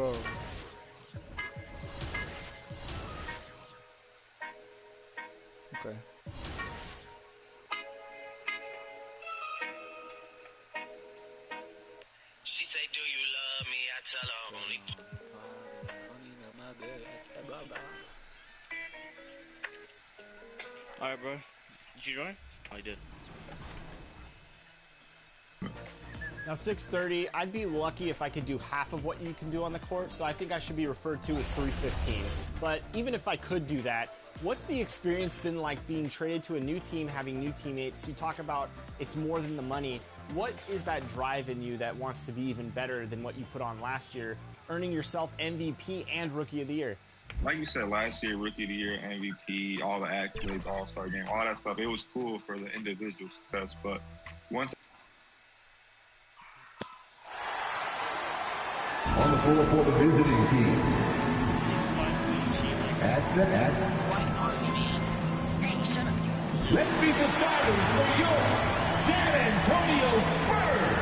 bro. Okay. She say, do you love me? I tell her only. Alright, bro. Did you join? Oh, you did. Now 6:30, I'd be lucky if I could do half of what you can do on the court, so I think I should be referred to as 315. But even if I could do that, what's the experience been like being traded to a new team, having new teammates? You talk about it's more than the money. What is that drive in you that wants to be even better than what you put on last year, earning yourself MVP and Rookie of the Year? Like you said, last year, Rookie of the Year, MVP, all the accolades, All-Star game, all that stuff, it was cool for the individual success, but once on the floor for the visiting team. At center. Let's meet the starters for your San Antonio Spurs.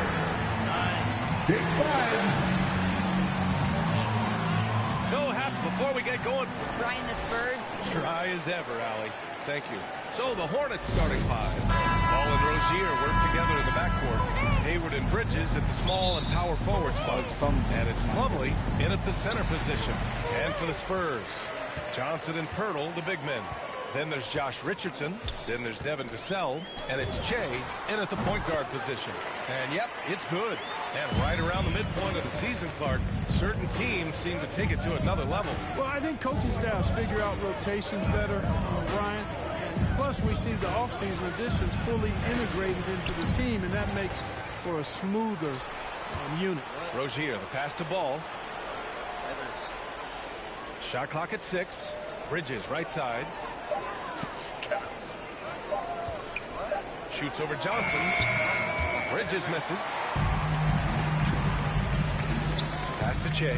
6'5". So happy before we get going. Brian, the Spurs. Dry as ever, Allie. Thank you. So the Hornets starting five. Ball and Rozier work together in the backcourt. Hayward and Bridges at the small and power forward spots. And it's Plumlee in at the center position. And for the Spurs, Johnson and Pirtle, the big men. Then there's Josh Richardson. Then there's Devin Vassell. And it's Che in at the point guard position. And yep, it's good. And right around the midpoint of the season, Clark, certain teams seem to take it to another level. Well, I think coaching staffs figure out rotations better, Brian. Plus, we see the offseason additions fully integrated into the team, and that makes for a smoother unit. Rozier, the pass to Ball. Shot clock at 6. Bridges, right side. Shoots over Johnson. Bridges misses. Pass to Che.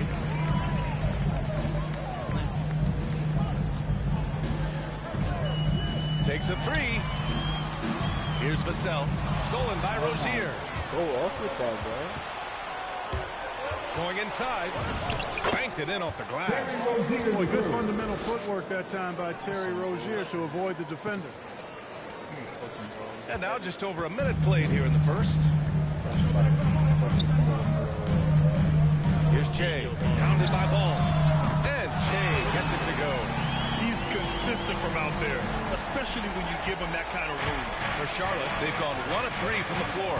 Takes a 3. Here's Vassell. Stolen by Rozier. Go off with that, bro. Going inside. Banked it in off the glass. Boy, good fundamental footwork that time by Terry Rozier to avoid the defender. And now just over a minute played here in the first. Here's Che. Pounded by Ball. And Che gets it to go. He's consistent from out there, especially when you give him that kind of room. For Charlotte, they've gone 1 of 3 from the floor.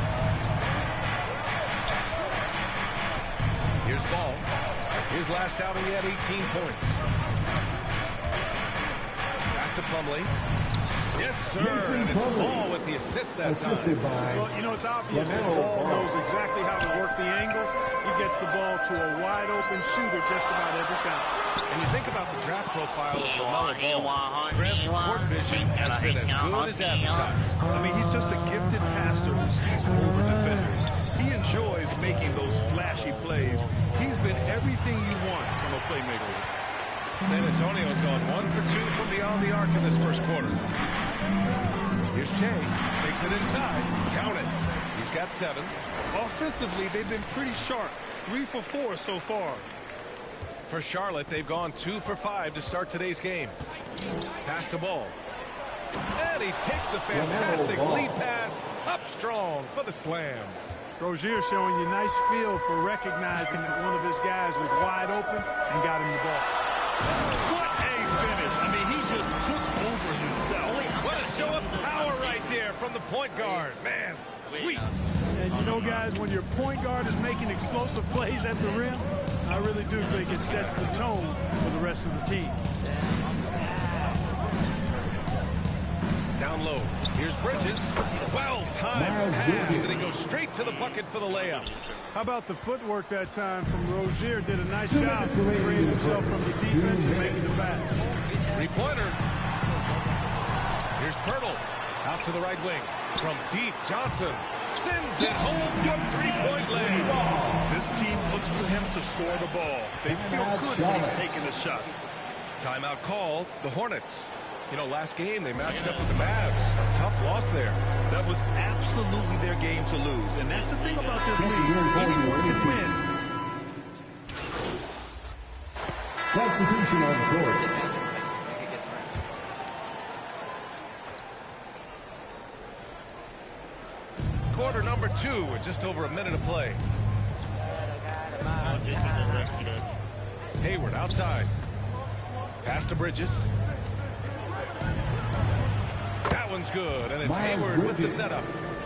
Here's Ball. His last outing, he had 18 points. Pass to Plumlee. Yes, sir. And it's Ball with the assist that time. Well, you know, it's obvious that Ball knows exactly how to work the angles. He gets the ball to a wide-open shooter just about every time. And you think about the draft profile of LaMelo Ball. Grant's court vision has been as good as advertised. I mean, he's just a gifted passer who sees over defenders. He enjoys making those flashy plays. He's been everything you want from a playmaker. San Antonio's gone 1 for 2 from beyond the arc in this first quarter. Here's Che. Takes it inside. Count it. He's got 7. Offensively, they've been pretty sharp. 3 for 4 so far. For Charlotte, they've gone 2 for 5 to start today's game. Pass to Ball. And he takes the fantastic lead pass up strong for the slam. Rozier showing you nice feel for recognizing that one of his guys was wide open and got him the ball. What a finish. I mean, he just took over himself. What a show of power right there from the point guard. Man, sweet. And you know, guys, when your point guard is making explosive plays at the rim, I really do think it sets the tone for the rest of the team. Down low. Here's Bridges. Well-timed pass, and he goes straight to the bucket for the layup. How about the footwork that time from Rozier? Did a nice job freeing himself from the defense and making the pass. 3-pointer. Here's Pirtle. Out to the right wing. From deep, Johnson sends it home from 3-point lane. This team looks to him to score the ball. They feel good when he's taking the shots. Timeout called. The Hornets. You know, last game they matched up with the Mavs. A tough loss there. That was absolutely their game to lose. And that's the thing about this league. Anyone can win. Substitution on the court. Quarter number 2 with just over a minute to play. Hayward outside. Pass to Bridges. That one's good, and it's Hayward with the setup.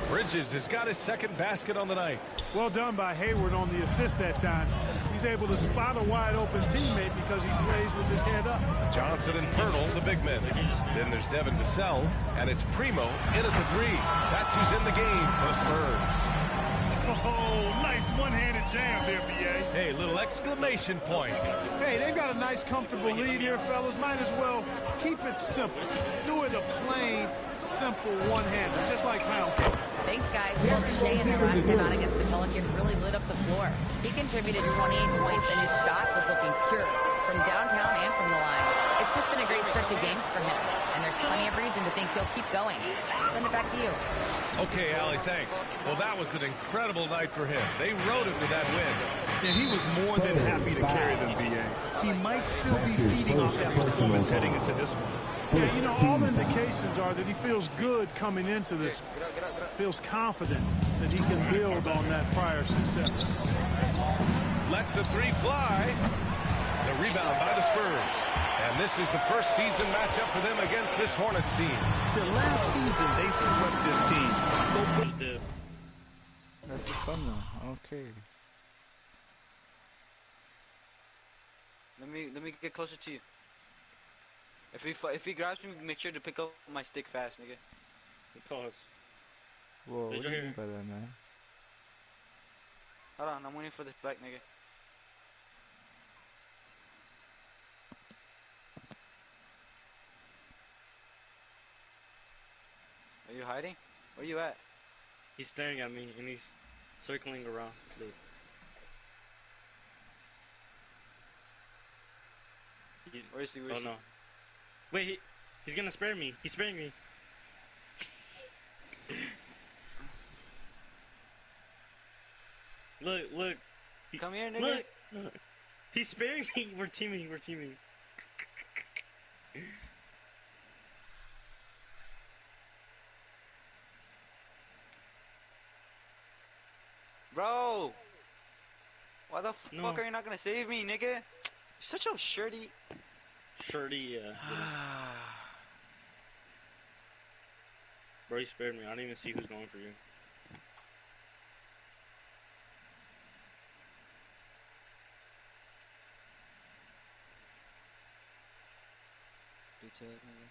Bridges has got his second basket on the night. Well done by Hayward on the assist that time. He's able to spot a wide open teammate because he plays with his head up. Johnson and Pirtle, the big men. Then there's Devin Vassell, and it's Primo in at the 3. That's who's in the game for the Spurs. Oh, nice one-handed jam there, B.A. Hey, little exclamation point. Hey, they've got a nice, comfortable lead here, fellas. Might as well keep it simple. Do it a plain, simple one-hander, just like pound cake. Thanks, guys. Will Shea in their last time out against the Pelicans really lit up the floor. He contributed 28 points, and his shot was looking pure from downtown and from the line. It's just been a great stretch of games for him, and there's plenty of reason to think he'll keep going. Send it back to you. Okay, Allie, thanks. Well, that was an incredible night for him. They rode him to that win. And he was more than happy to carry them, B.A. He might still be feeding off that performance heading into this one. Yeah, you know, all indications are that he feels good coming into this. Feels confident that he can build on that prior success. Lets the 3 fly. The rebound by the Spurs. And this is the first season matchup for them against this Hornets team. The last season, they swept this team. That's fun now. Okay. Let me get closer to you. If he grabs me, make sure to pick up my stick fast, nigga. Pause. Whoa, what do you mean by that, man? Hold on, I'm waiting for this black nigga. Are you hiding? Where you at? He's staring at me and he's circling around. Look. Where is he? Oh no. Wait, he's gonna spare me. He's sparing me. Look. Come here, nigga. Look. He's sparing me. We're teaming. Bro! Why the fuck are you not gonna save me, nigga? You're such a shirty. Yeah. Bro, he spared me. I didn't even see who's going for you. Bitch ass nigga.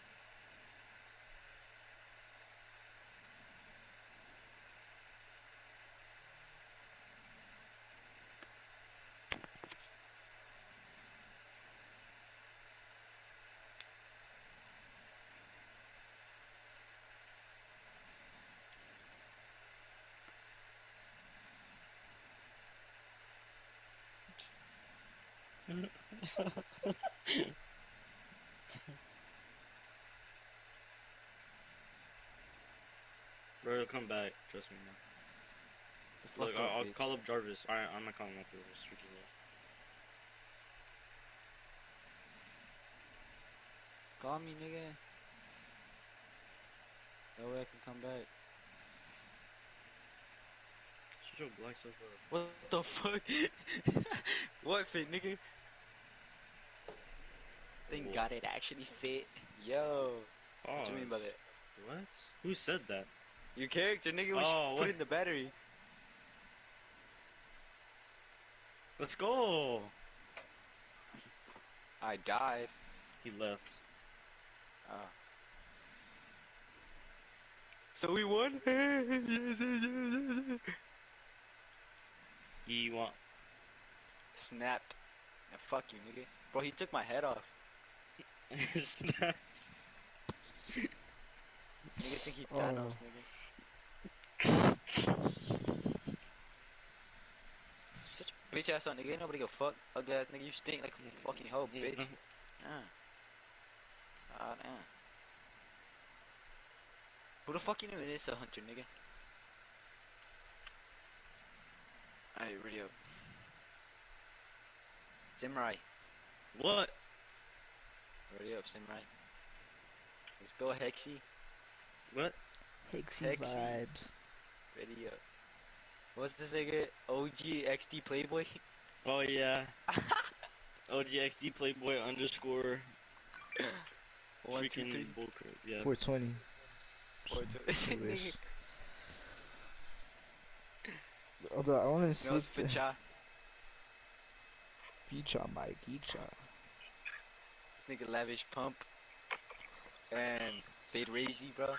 Bro, he'll come back. Trust me, man. Look, I'll call up Jarvis. I'm not calling up Jarvis. Call me, nigga. That way I can come back. Shut your black stuff up. What the fuck? What fit, nigga? Thank God it actually fit. Yo. What do you mean by that? What? Who said that? Your character, nigga, we should put in the battery. Let's go. I died. He left. Oh. So we won? He won. Snapped. Now fuck you, nigga. Bro, he took my head off. Snapped. Nigga think he Thanos, nigga. Shut your bitch ass on, nigga. Ain't nobody give a fuck. Ugly ass nigga, you stink like a fucking hoe, bitch. Ah, damn. Who the fuck you know is a hunter, nigga? Alright, ready up. Samurai. What? Ready up, Samurai. Let's go, Hexy. What? Hexy vibes. Ready up. What's this nigga? OG XD Playboy? Oh yeah. OG XD Playboy underscore. 1, 2, 3. Yeah. 420. 420. Although I want to see. No, it's Ficha. Ficha, Mike. Ficha. This nigga Lavish Pump. And Fade Razy, bro.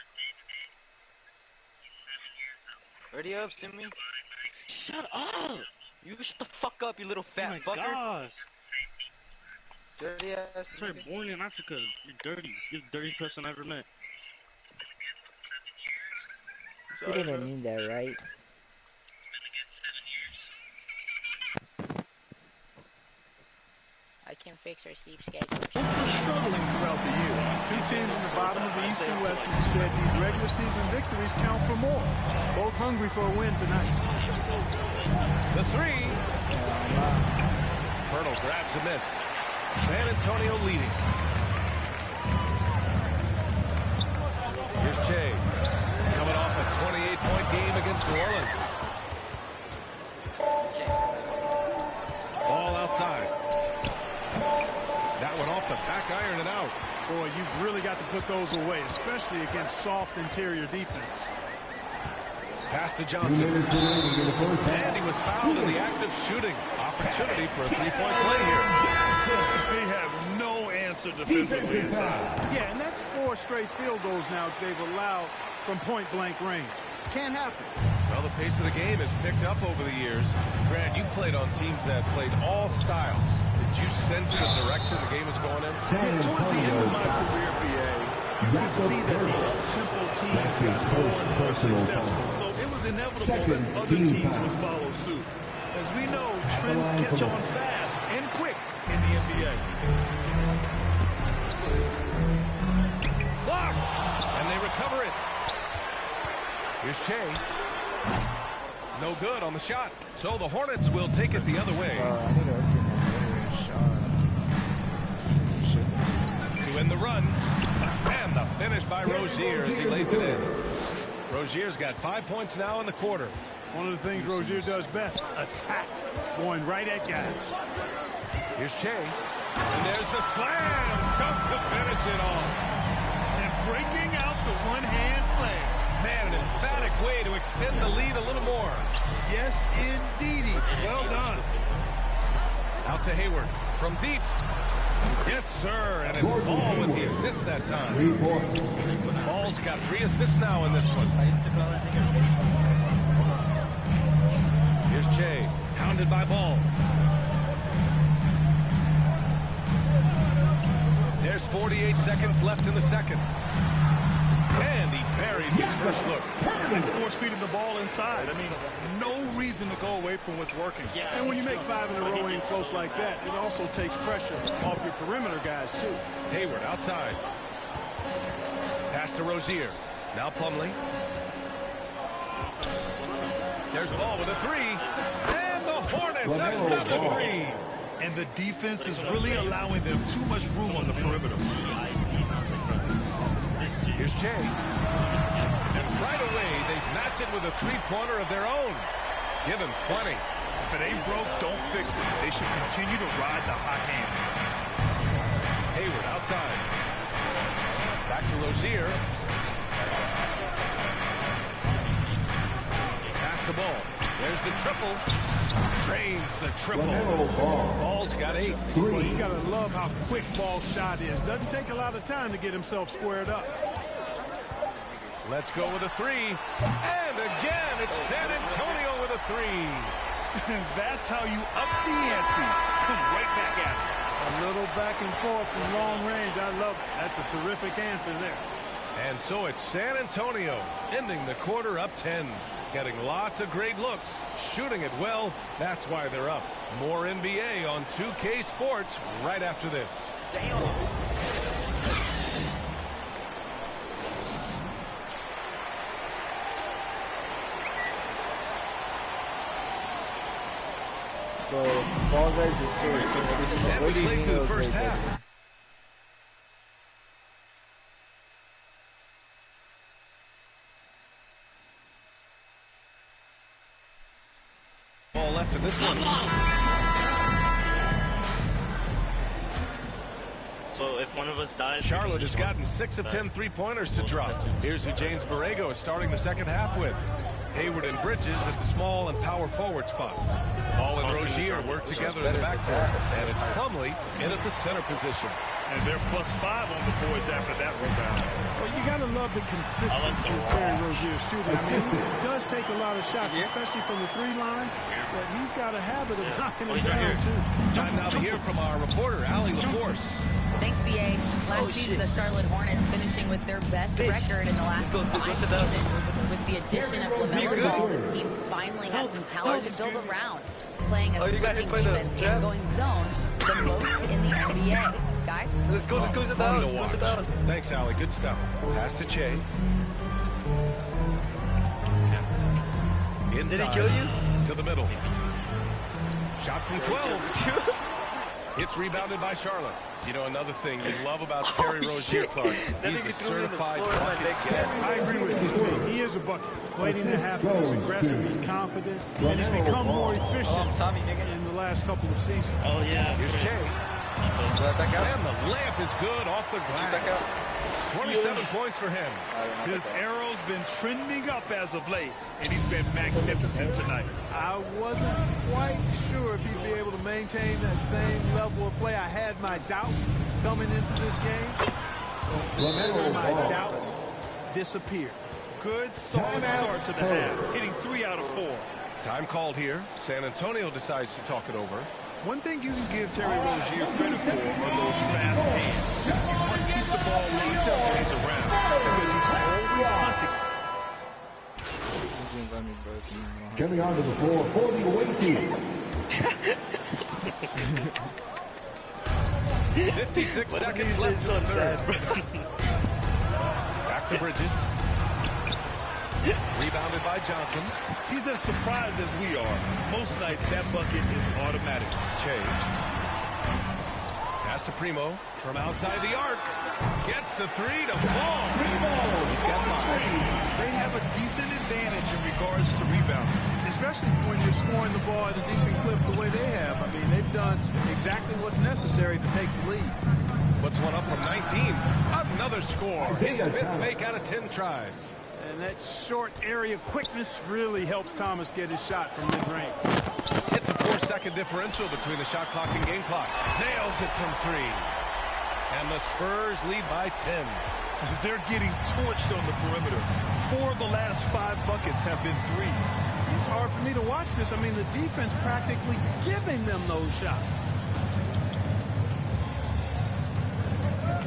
Ready up, Simmy? Shut up! You shut the fuck up, you little fat fucker. fucker. Gosh. Dirty ass. Sorry, born in Africa. You're dirty. You're the dirtiest person I ever met. You didn't mean that, right? I can fix our sleep schedule. Struggling throughout the year. Two teams in the bottom of the East and West who said these regular season victories count for more. Both hungry for a win tonight. The three. Colonel grabs a miss. San Antonio leading. Here's Che. Coming off a 28-point game against New Orleans. Ball outside. That one off the back iron and out. Boy, you've really got to put those away, especially against soft interior defense. Pass to Johnson. And he was fouled in the act of shooting. Opportunity for a three-point play here. They have no answer defensively inside. Yeah, and that's 4 straight field goals now they've allowed from point-blank range. Can't happen. Well, the pace of the game has picked up over the years. Grant, you played on teams that played all styles. Did you sense the direction the game is going in? Yeah, towards the end of my career, BA, you could see that the up-tempo teams got more and more successful. So it was inevitable that other teams would follow suit. As we know, trends catch on fast and quick in the NBA. Blocked! And they recover it. Here's Che. No good on the shot. So the Hornets will take it the other way. To win the run. And the finish by Rozier as he lays it in. Rozier's got 5 points now in the quarter. One of the things Rozier does best, attack. Going right at guys. Here's Che. And there's the slam dunk to finish it off. And breaking out the one-hand slam. Man, an emphatic way to extend the lead a little more. Yes, indeedy. Well done. Out to Hayward from deep. Yes, sir. And it's Ball with the assist that time. Ball's got 3 assists now in this one. Here's Che. Pounded by Ball. There's 48 seconds left in the second. And he parries his first look. And force-feeding the ball inside. I mean, no reason to go away from what's working. And when you make 5 in a row in close like that, it also takes pressure off your perimeter guys, too. Hayward outside. Pass to Rozier. Now Plumlee. There's Ball with a 3. And the Hornets another 3. And the defense is really allowing them too much room on the perimeter. Here's Che. And right away, they match it with a three-pointer of their own. Give him 20. If it ain't broke, don't fix it. They should continue to ride the hot hand. Hayward outside. Back to Rozier. Pass the ball. There's the triple. Drains the triple. Ball's got 8. Well, you gotta love how quick Ball's shot is. Doesn't take a lot of time to get himself squared up. Let's go with a 3. And again, it's San Antonio with a 3. And that's how you up the ante. Come right back at it. A little back and forth from long range. I love it. That's a terrific answer there. And so it's San Antonio ending the quarter up 10. Getting lots of great looks, shooting it well. That's why they're up. More NBA on 2K Sports right after this. Damn. Ball guards is so simple. What do you mean through the it was first way half. better? Ball left in this one. So if one of us dies, Charlotte has gotten 6 of 10 3-pointers to drop. Here's who James Borrego is starting the second half with. Hayward and Bridges at the small and power forward spots. Ball and Rozier work together in the backcourt. And it's Plumlee in at the center position. And they're +5 on the boards after that rebound. Well, you got to love the consistency of Terry Rozier's shooting. I mean, he does take a lot of shots, especially from the 3 line, but he's got a habit of knocking them down, too. Time now to hear from our reporter, Allie LaForce. Thanks, BA. Last season, the Charlotte Hornets finishing with their best record in the last 5 seasons. With the addition of LaMelo Ball, this team finally has some talent to build around. Playing a switching defense and going zone the most in the NBA. Guys? Let's go to the house. Thanks, Allie. Good stuff. Pass to Che. Inside. Did he kill you? To the middle. Shot from 12. It's rebounded by Charlotte. You know, another thing you love about Terry Rozier, Clark, he's a certified bucket getter. I agree with you. He is a bucket. Waiting to happen. He's aggressive. He's confident. And he's become more efficient in the last couple of seasons. Oh, yeah. Here's Che. And the layup is good off the glass. 27 points for him. His arrow's been trending up as of late, and he's been magnificent tonight. I wasn't quite sure if he'd be able to maintain that same level of play. I had my doubts coming into this game. Consider my doubts disappear. Good, solid start to the half, hitting 3 out of 4. Time called here. San Antonio decides to talk it over. One thing you can give Terry Rozier credit for are those fast hands. You must keep the ball locked up when he's around because he's always hunting. Coming onto the floor for the away team. 56 seconds left in the third. Back to Bridges. Rebounded by Johnson. He's as surprised as we are. Most nights, that bucket is automatic. Che. Pass to Primo from outside the arc. Gets the 3 to fall. He's got 5. They have a decent advantage in regards to rebounding. Especially when you're scoring the ball at a decent clip the way they have. I mean, they've done exactly what's necessary to take the lead. Puts one up from 19. Another score. His 5th make out of 10 tries. And that short area quickness really helps Thomas get his shot from mid-range. It's a 4-second differential between the shot clock and game clock. Nails it from 3. And the Spurs lead by 10. They're getting torched on the perimeter. 4 of the last 5 buckets have been threes. It's hard for me to watch this. I mean, the defense practically giving them those shots.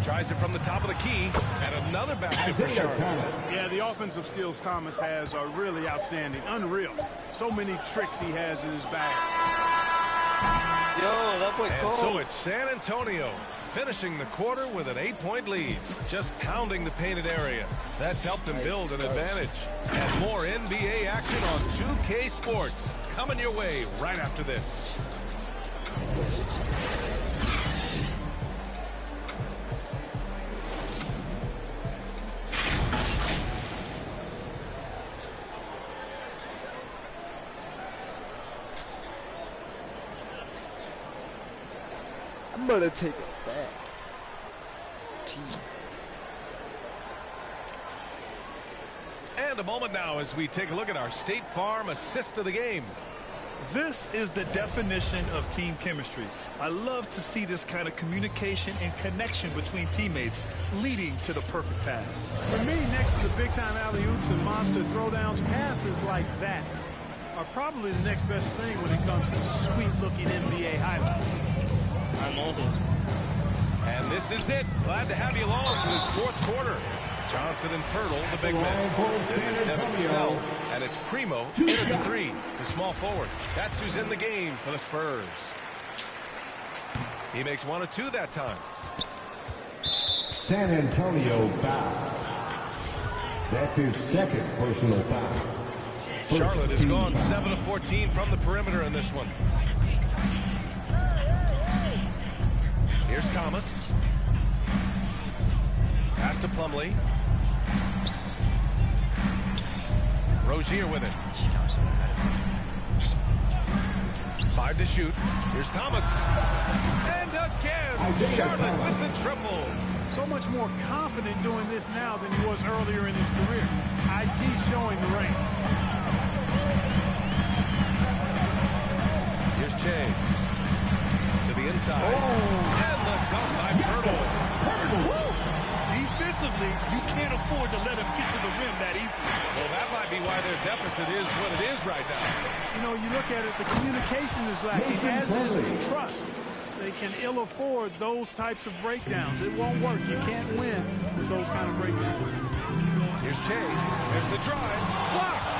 Tries it from the top of the key, and another basket for Charlotte. Yeah, the offensive skills Thomas has are really outstanding, unreal. So many tricks he has in his bag. Yo, that boy And cold. so it's San Antonio finishing the quarter with an 8-point lead, just pounding the painted area. That's helped them build an advantage. And more NBA action on 2K Sports coming your way right after this. I'm gonna take it back. And a moment now as we take a look at our State Farm assist of the game. This is the definition of team chemistry. I love to see this kind of communication and connection between teammates leading to the perfect pass. For me, next to the big-time alley-oops and monster throwdowns, passes like that are probably the next best thing when it comes to sweet-looking NBA highlights. I'm older. And this is it. Glad to have you along for this 4th quarter. Johnson and Pirtle, the big men. Then it's Devin Vassell, and it's Primo in at the 3, the small forward. That's who's in the game for the Spurs. He makes 1 of 2 that time. San Antonio foul. That's his 2nd personal foul. Charlotte has gone 7 of 14 from the perimeter in this one. Thomas. Pass to Plumlee. Rozier with it. 5 to shoot. Here's Thomas. And again, Charlotte with the triple. So much more confident doing this now than he was earlier in his career. IT showing the range. Here's Che. To the inside. Oh. And the dunk by Pirtle. Defensively, you can't afford to let him get to the rim that easily. Well, that might be why their deficit is what it is right now. You know, you look at it, the communication is lacking, as is the trust. They can ill afford those types of breakdowns. It won't work. You can't win with those kind of breakdowns. Here's Che. There's the drive. Blocked.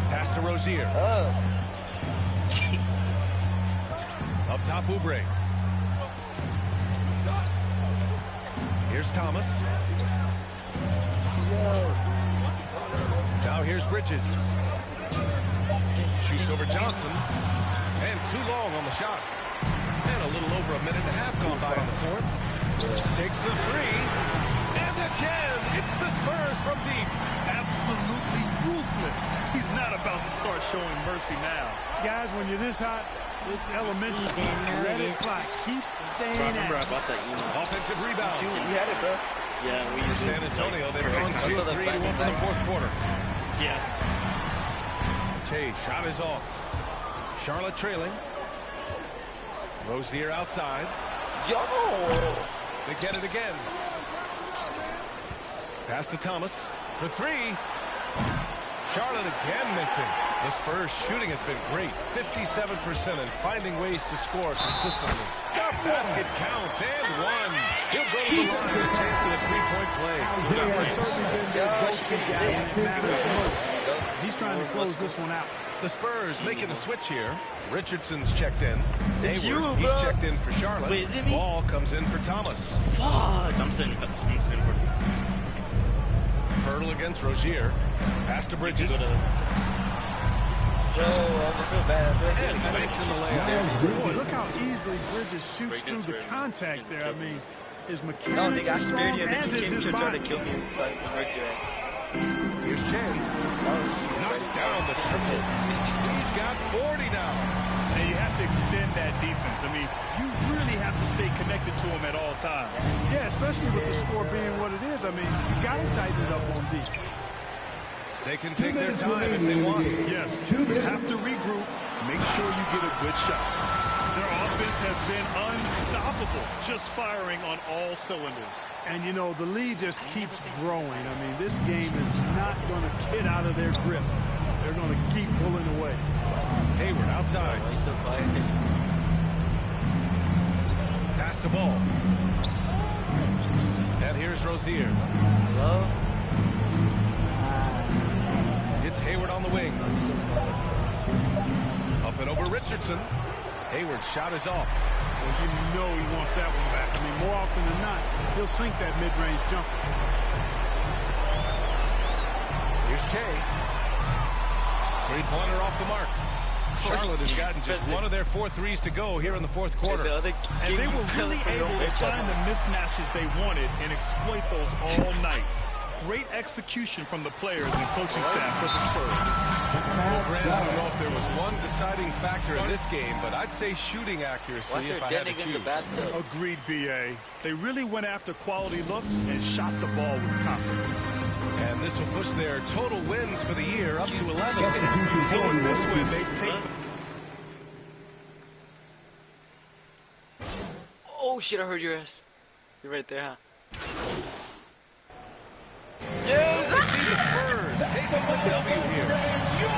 Pass to Rozier. Up top, Oubre. Here's Thomas. Now here's Bridges. Shoots over Johnson. And too long on the shot. And a little over a minute and a half gone by in the fourth. Takes the three. And again, it's the Spurs from deep. Absolutely ruthless. He's not about to start showing mercy now. Guys, when you're this hot, it's elementary. Let it fly. Keep staying Bro, I remember at I bought that email. Offensive rebound. You had it, bro. Yeah, we used San Antonio, they've gone 2-3 to open the fourth quarter. Yeah. Che, shot is off. Charlotte trailing. Rozier outside. Yo! They get it again. Pass to Thomas for three. Charlotte again missing. The Spurs shooting has been great. 57% and finding ways to score consistently. The basket counts and one. He'll go to the line with a chance at a three-point play. certainly been their go-to guy when it matters most. He's trying to close this one out. The Spurs making a switch here. Richardson's checked in. It's Hayward, you, bro. he's checked in for Charlotte. Wait, is it me? Ball comes in for Thomas. Fuck. I'm sitting for Pirtle against Rozier. Pass to Bridges. Joe, I feel bad. And makes in the layup. Boy, look how easily Bridges shoots through the contact there. I mean, his mechanics I are strong, spared you and as then is you his came to try to body. kill me so I can wreck your ass. Here's Che. Knocks down the triple. He's got 40 now. And you have to extend that defense. I mean, you really have to stay connected to him at all times. Yeah, especially with the score being what it is. I mean, you got to tighten it up on D. They can take their time if they want. Yes, you have to regroup. Make sure you get a good shot. Their offense has been unstoppable, just firing on all cylinders. And, you know, the lead just keeps growing. I mean, this game is not going to get out of their grip. They're going to keep pulling away. Hayward outside. Why are you so quiet? Pass the ball. And here's Rozier. Hello? It's Hayward on the wing. Up and over Richardson. Hayward's shot is off. Well, you know he wants that one back. I mean, more often than not, he'll sink that mid-range jumper. Here's Che. Three-pointer off the mark. Charlotte has gotten just one of their 4 threes to go here in the fourth quarter. And they were really able to find the mismatches they wanted and exploit those all night. Great execution from the players and coaching staff for the Spurs. Well, Brandon, I don't know if there was one deciding factor in this game, but I'd say shooting accuracy if I had to choose. Agreed, B.A. They really went after quality looks and shot the ball with confidence. And this will push their total wins for the year up to 11. So in this win, they take Oh shit, I heard your ass. You're right there, huh? Yes! They see the Spurs taking the W here.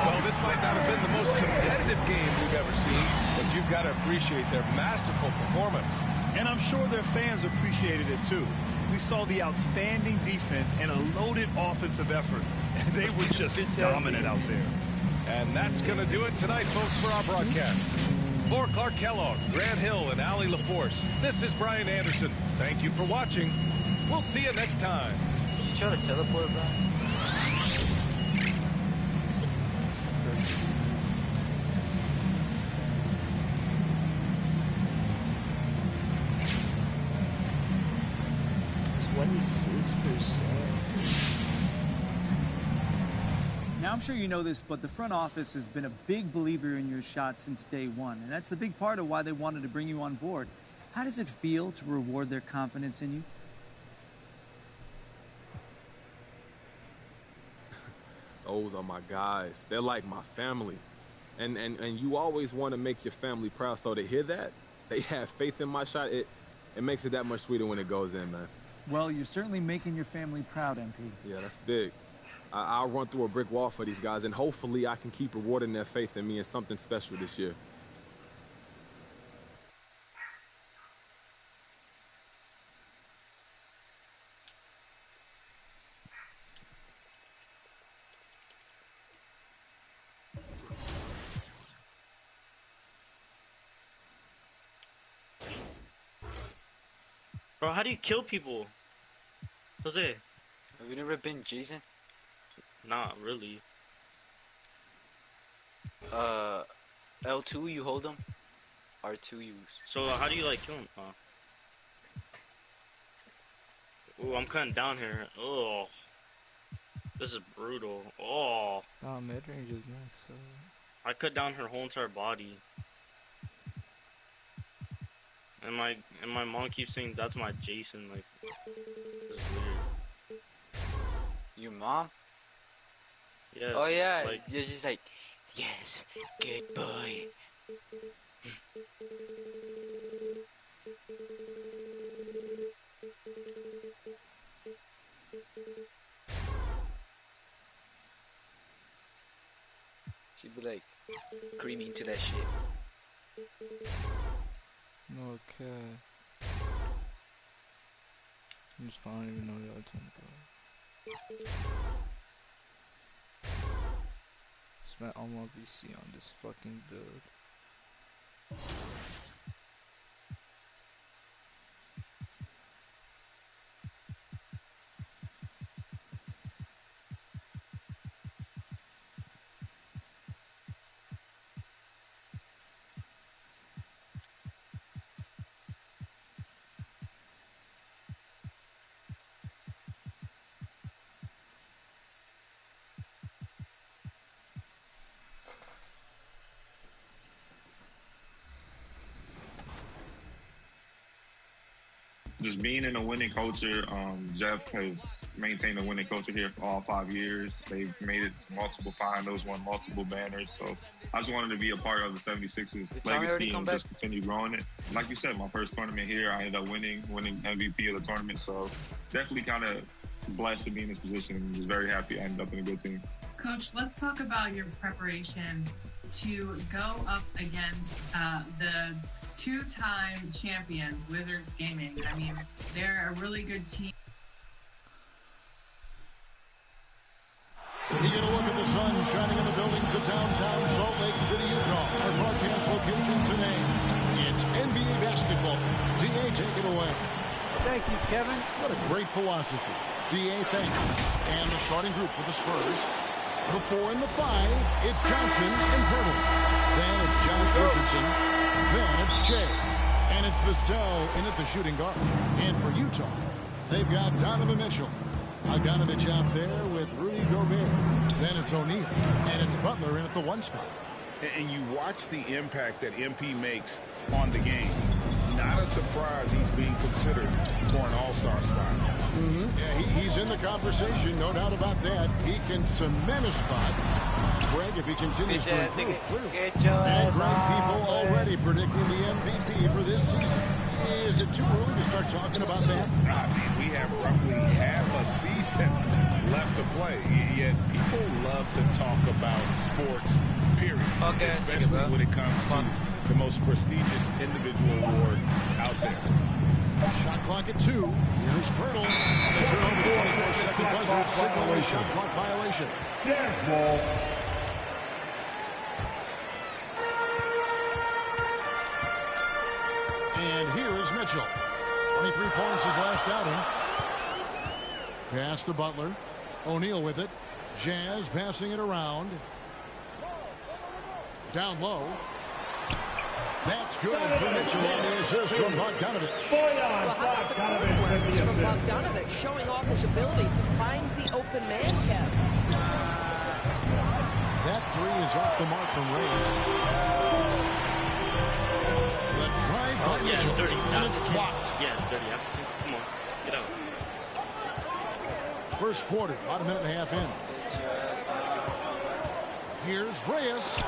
Well, this might not have been the most competitive game we've ever seen, but you've got to appreciate their masterful performance. And I'm sure their fans appreciated it too. We saw the outstanding defense and a loaded offensive effort. They were just dominant out there. And that's going to do it tonight, folks, for our broadcast. For Clark Kellogg, Grant Hill, and Allie LaForce, this is Brian Anderson. Thank you for watching. We'll see you next time. Did you try to teleport, Brian? 26%. Now, I'm sure you know this, but the front office has been a big believer in your shot since day one, and that's a big part of why they wanted to bring you on board. How does it feel to reward their confidence in you? Those are my guys. They're like my family. And you always want to make your family proud, so to hear that, they have faith in my shot, it makes it that much sweeter when it goes in, man. Well, you're certainly making your family proud, MP. Yeah, that's big. I'll run through a brick wall for these guys, and hopefully I can keep rewarding their faith in me in something special this year. Bro, how do you kill people? Jose? Have you never been Jason? Not really. L2 you hold them. R2 you. So how do you like kill him? Ooh, I'm cutting down here. Oh, this is brutal. Oh. Oh, mid range is nice. So. I cut down her whole entire body. And my mom keeps saying that's my Jason. Like, it's weird. Your mom? Yes. Oh yeah, like, you're just like, yes, good boy. She'd be like, creamy into that shit. Okay. I just don't even know y'all talking about. Spent all my VC on this fucking build. Just being in a winning culture, Jeff has maintained a winning culture here for all 5 years. They've made it to multiple finals, won multiple banners. So I just wanted to be a part of the 76ers legacy and just continue growing it. Like you said, my first tournament here, I ended up winning MVP of the tournament. So definitely kind of blessed to be in this position and just very happy I ended up in a good team. Coach, let's talk about your preparation to go up against the two-time champions, Wizards Gaming. I mean, they're a really good team. You get a look at the sun shining in the buildings of downtown Salt Lake City, Utah. Our broadcast location today, it's NBA basketball. D.A., take it away. Thank you, Kevin. What a great philosophy. D.A., thank you. And the starting group for the Spurs. The 4 and the 5, it's Johnson and Purtle. Then it's Josh Richardson. Then it's Jay. And it's Vassell in at the shooting guard. And for Utah, they've got Donovan Mitchell. Bogdanovich out there with Rudy Gobert. Then it's O'Neal. And it's Butler in at the 1 spot. And you watch the impact that MP makes on the game. Not a surprise he's being considered for an all-star spot. Yeah, he's in the conversation, no doubt about that. He can cement a spot. Greg, if he continues to improve, clearly. And Greg, people already predicting the MVP for this season. Is it too early to start talking about that? I mean, we have roughly half a season left to play. Yet people love to talk about sports, period. Okay, especially when it comes to the most prestigious individual award out there. Shot clock at 2. Here's Pirtle. And they turn over the 24-second buzzer, signaling a shot clock violation. Ball. And here is Mitchell. 23 points his last outing. Pass to Butler. O'Neal with it. Jazz passing it around. Down low. That's good for Mitchell on the assist from Bogdanovich. Well, how about the court awareness from Bogdanovich, showing off his ability to find the open man, Kev? That three is off the mark from Reyes. The drive by Mitchell, dirty. And it's blocked. Yeah, dirty. Come on, get out. First quarter, about a minute and a half in. Here's Reyes.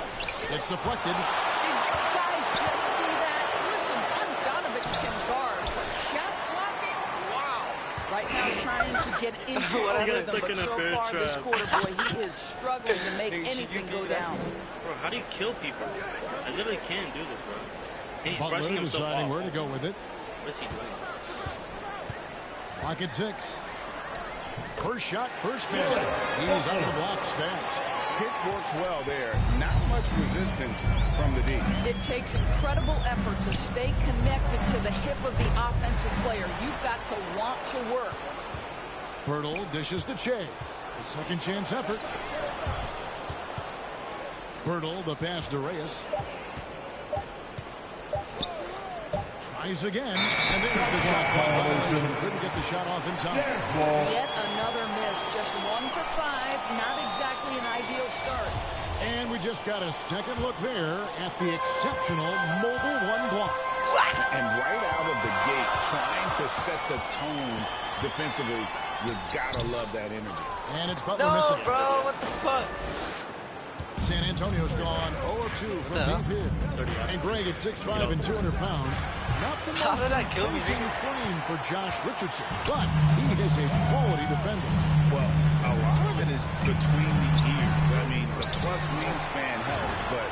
It's deflected. Did you guys just see that? Listen, Bogdanovich can guard, but shot blocking? Wow. Right now trying to get into a rhythm, but so far this quarter, boy, he is struggling to make anything go down. Bro, how do you kill people? I literally can't do this, bro. He's Butler brushing himself deciding off. where to go with it. What is he doing? Clock at 6. First shot, first basket. He's out of the blocks fast. Pick works well there. Not much resistance from the D. It takes incredible effort to stay connected to the hip of the offensive player. You've got to want to work. Pirtle dishes to Che. A second chance effort. Pirtle, the pass to Reyes. Tries again. And there's the shot clock violation. Couldn't get the shot off in time. Yet another miss. Just 1 for 5. Not exactly an ideal start. And we just got a second look there at the exceptional mobile one block. And right out of the gate, trying to set the tone defensively, you've got to love that energy. And it's Butler missing. No, bro, what the fuck? San Antonio's gone 0-2 from deep in. And Greg at 6'5" and 200 pounds. Not the most imposing frame for Josh Richardson, but he is a quality defender. Well, a lot of it is between the ears. I mean, the plus wingspan helps, but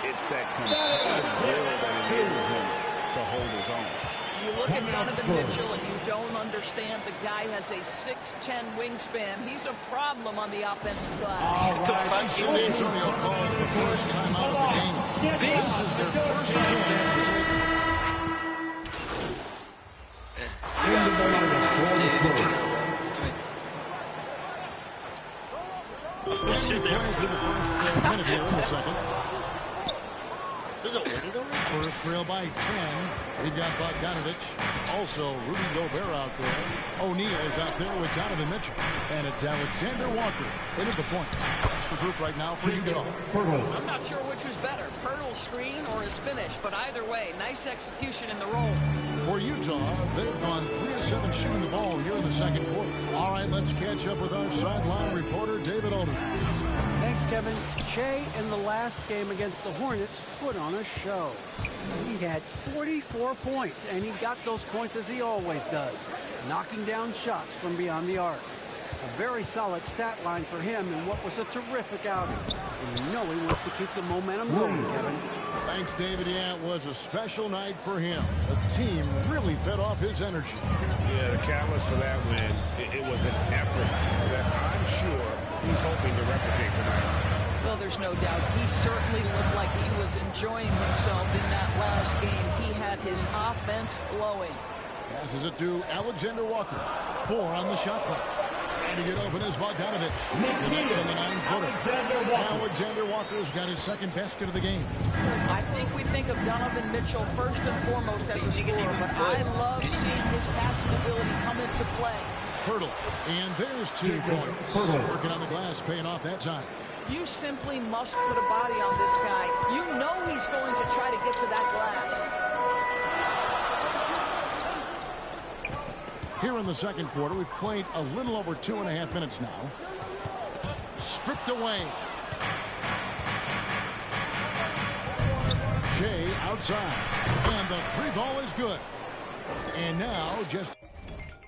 it's that competitive will that enables him to hold his own. You look at Donovan Mitchell and you don't understand the guy has a 6'10" wingspan. He's a problem on the offensive glass. All right, San Antonio calls the first time out of the game. This is their first chance to take it. Shoot the first minute here in the second. There's a window? Spurs trail by 10. We've got Bogdanovich. Also, Rudy Gobert out there. O'Neal is out there with Donovan Mitchell. And it's Alexander Walker in at the point. That's the group right now for Utah. I'm not sure which was better, Pirtle's screen or his finish, but either way, nice execution in the roll. For Utah, they've gone 3 of 7 shooting the ball here in the second quarter. All right, let's catch up with our sideline reporter, David Alden. Thanks, Kevin. Shea in the last game against the Hornets put on a show. He had 44 points, and he got those points as he always does, knocking down shots from beyond the arc. A very solid stat line for him in what was a terrific outing. And you know he wants to keep the momentum going, Kevin. Thanks, David. Yeah, it was a special night for him. The team really fed off his energy. Yeah, the catalyst for that win, it was an effort that I'm sure he's hoping to replicate tonight. Well, there's no doubt. He certainly looked like he was enjoying himself in that last game. He had his offense flowing. Passes it to Alexander Walker. 4 on the shot clock. Trying to get open is Bogdanovich. The next on the 9-footer. Alexander Walker's got his second basket of the game. I think we think of Donovan Mitchell first and foremost as a scorer, but I love seeing his passing ability come into play. Pirtle. And there's 2 points. Working on the glass, paying off that time. You simply must put a body on this guy. You know he's going to try to get to that glass. Here in the second quarter, we've played a little over 2.5 minutes now. Stripped away. Shea outside. And the 3 ball is good. And now just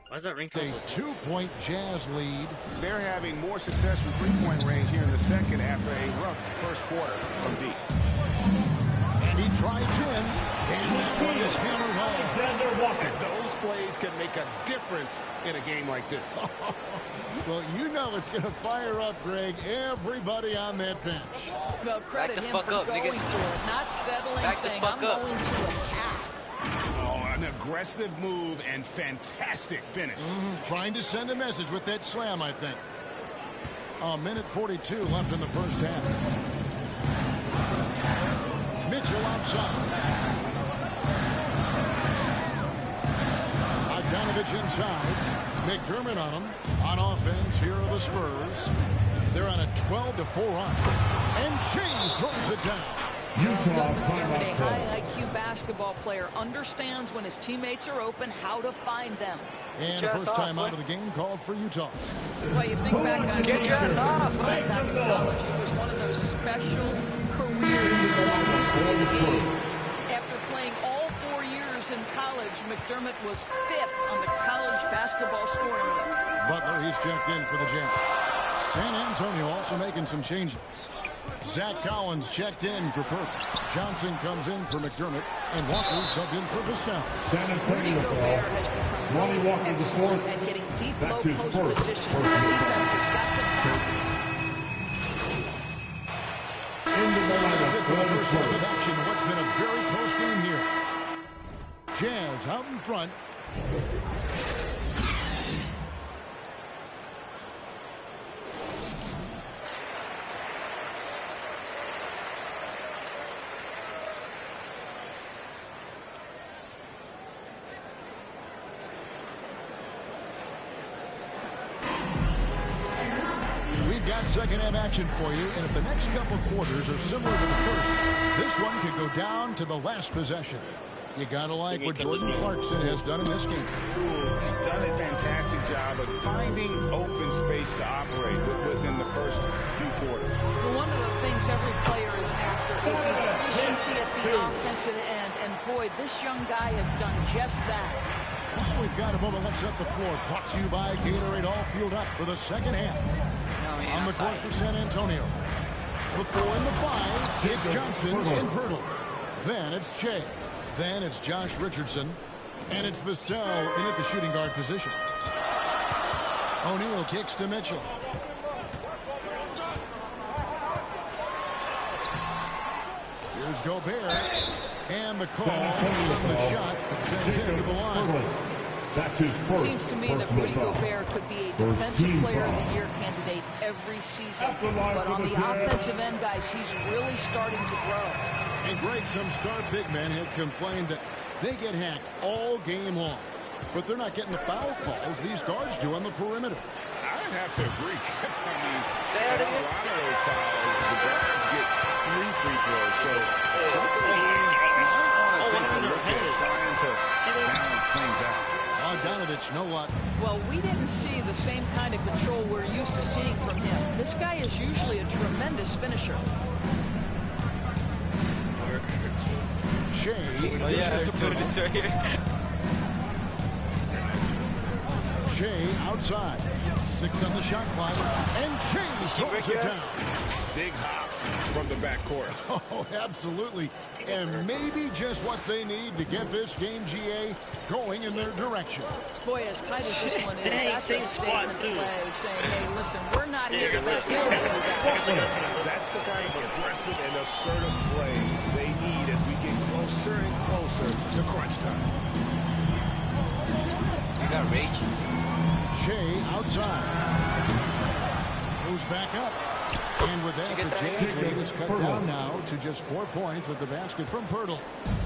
Why is that ring a 2-point Jazz lead. They're having more success from three-point range here in the second after a rough first quarter from deep. And he drives in. And that one is hammered home. And those plays can make a difference in a game like this. Well, you know it's going to fire up, Greg, everybody on that bench. Well, credit him for going for it, not settling, saying, I'm going to attack. Oh, an aggressive move and fantastic finish. Trying to send a message with that slam, I think. A minute 42 left in the first half. Mitchell outside. pitch inside. McDermott on him. On offense, here are the Spurs. They're on a 12-4 run. And Shea throws it down. Doug McDermott, a high IQ basketball player, understands when his teammates are open how to find them. And first time out of the game called for Utah. Well, you think back on Get your ass off, back in college, it was one of those special careers that belongs to the game. After playing all 4 years in college, McDermott was 5th on the college basketball scoring list. Butler, he's checked in for the Jazz. San Antonio also making some changes. Zach Collins checked in for Perk. Johnson comes in for McDermott, and Walker subbed in for Vassell. Rudy Gobert has become really excellent at getting deep low post position. The defense has got to find That's it for the first half of action. What's been a very close game here. Jazz out in front. Second half action for you, and if the next couple quarters are similar to the first, this one could go down to the last possession. You gotta like what Jordan Clarkson has done in this game. He's done a fantastic job of finding open space to operate within the first few quarters. Well, one of the things every player is after is efficiency at the offensive end, and boy, this young guy has done just that. Well, we've got a moment. Let's set the floor. Brought to you by Gatorade. All fueled up for the second half. On the court for San Antonio. The 4 and the 5. It's Johnson and Pirtle. Then it's Shea. Then it's Josh Richardson. And it's Vassell in at the shooting guard position. O'Neal kicks to Mitchell. Here's Gobert. And the call from the shot that sends him to the line. Seems to me that Rudy Gobert could be a Defensive Player of the Year candidate every season. But on the offensive end, guys, he's really starting to grow. And Greg, some star big men have complained that they get hacked all game long. But they're not getting the foul calls these guards do on the perimeter. I'd have to agree. I mean, a lot of those fouls, the guards get 3 free throws. So something trying to balance things out. Bogdanovich, know what? Well, we didn't see the same kind of control we're used to seeing from him. This guy is usually a tremendous finisher. Shea. Oh, yeah, just to put this right here. Shea outside. 6 on the shot clock. And Shea throws it down. Big hops from the backcourt. Oh, absolutely. And maybe just what they need to get this game, GA, going in their direction. Boy, as tight as this one is, that's a statement play saying, hey, listen, we're not here to back down. That's the kind of aggressive and assertive play they need as we get closer and closer to crunch time. You got rage. Shea outside. Moves back up. And with that, the Jazz lead is cut down now to just 4 points with the basket from Pirtle.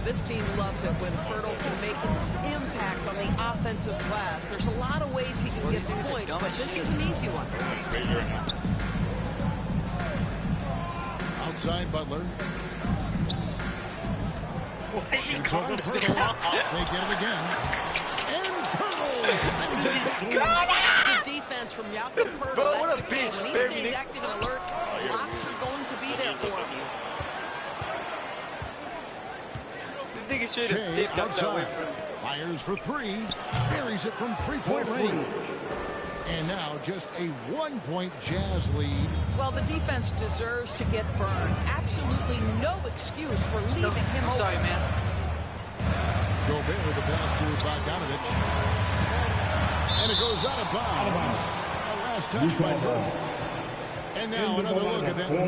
This team loves it when Pirtle can make an impact on the offensive glass. There's a lot of ways he can get the points, but this is an easy one. Outside Butler. Shoots over Pirtle. They get it again. And Pirtle! Defense from Jakob Pirtle. Bro, what a When he stays active and alert, blocks are going to be there for him. The nigga should have dipped up that way from. Fires for 3. Buries it from 3-point range. And now just a 1-point Jazz lead. Well, the defense deserves to get burned. Absolutely no excuse for leaving him open. Sorry, man. Gobert with the pass to Bogdanovich. And it goes out of bounds. Last touch by Bird. And now another look at that one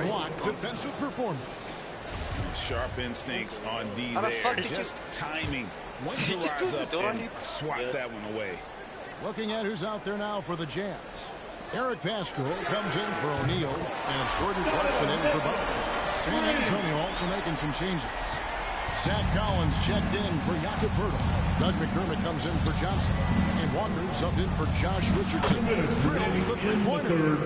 block defensive performance. Sharp instincts on D there. Just timing. When to rise up and swat that one away. Looking at who's out there now for the Jazz. Eric Paschal comes in for O'Neal. And Jordan Clarkson in for Butler. San Antonio also making some changes. Zach Collins checked in for Jakob Pirtle. Doug McDermott comes in for Johnson. And Walker subbed in for Josh Richardson. Drills the three-pointer.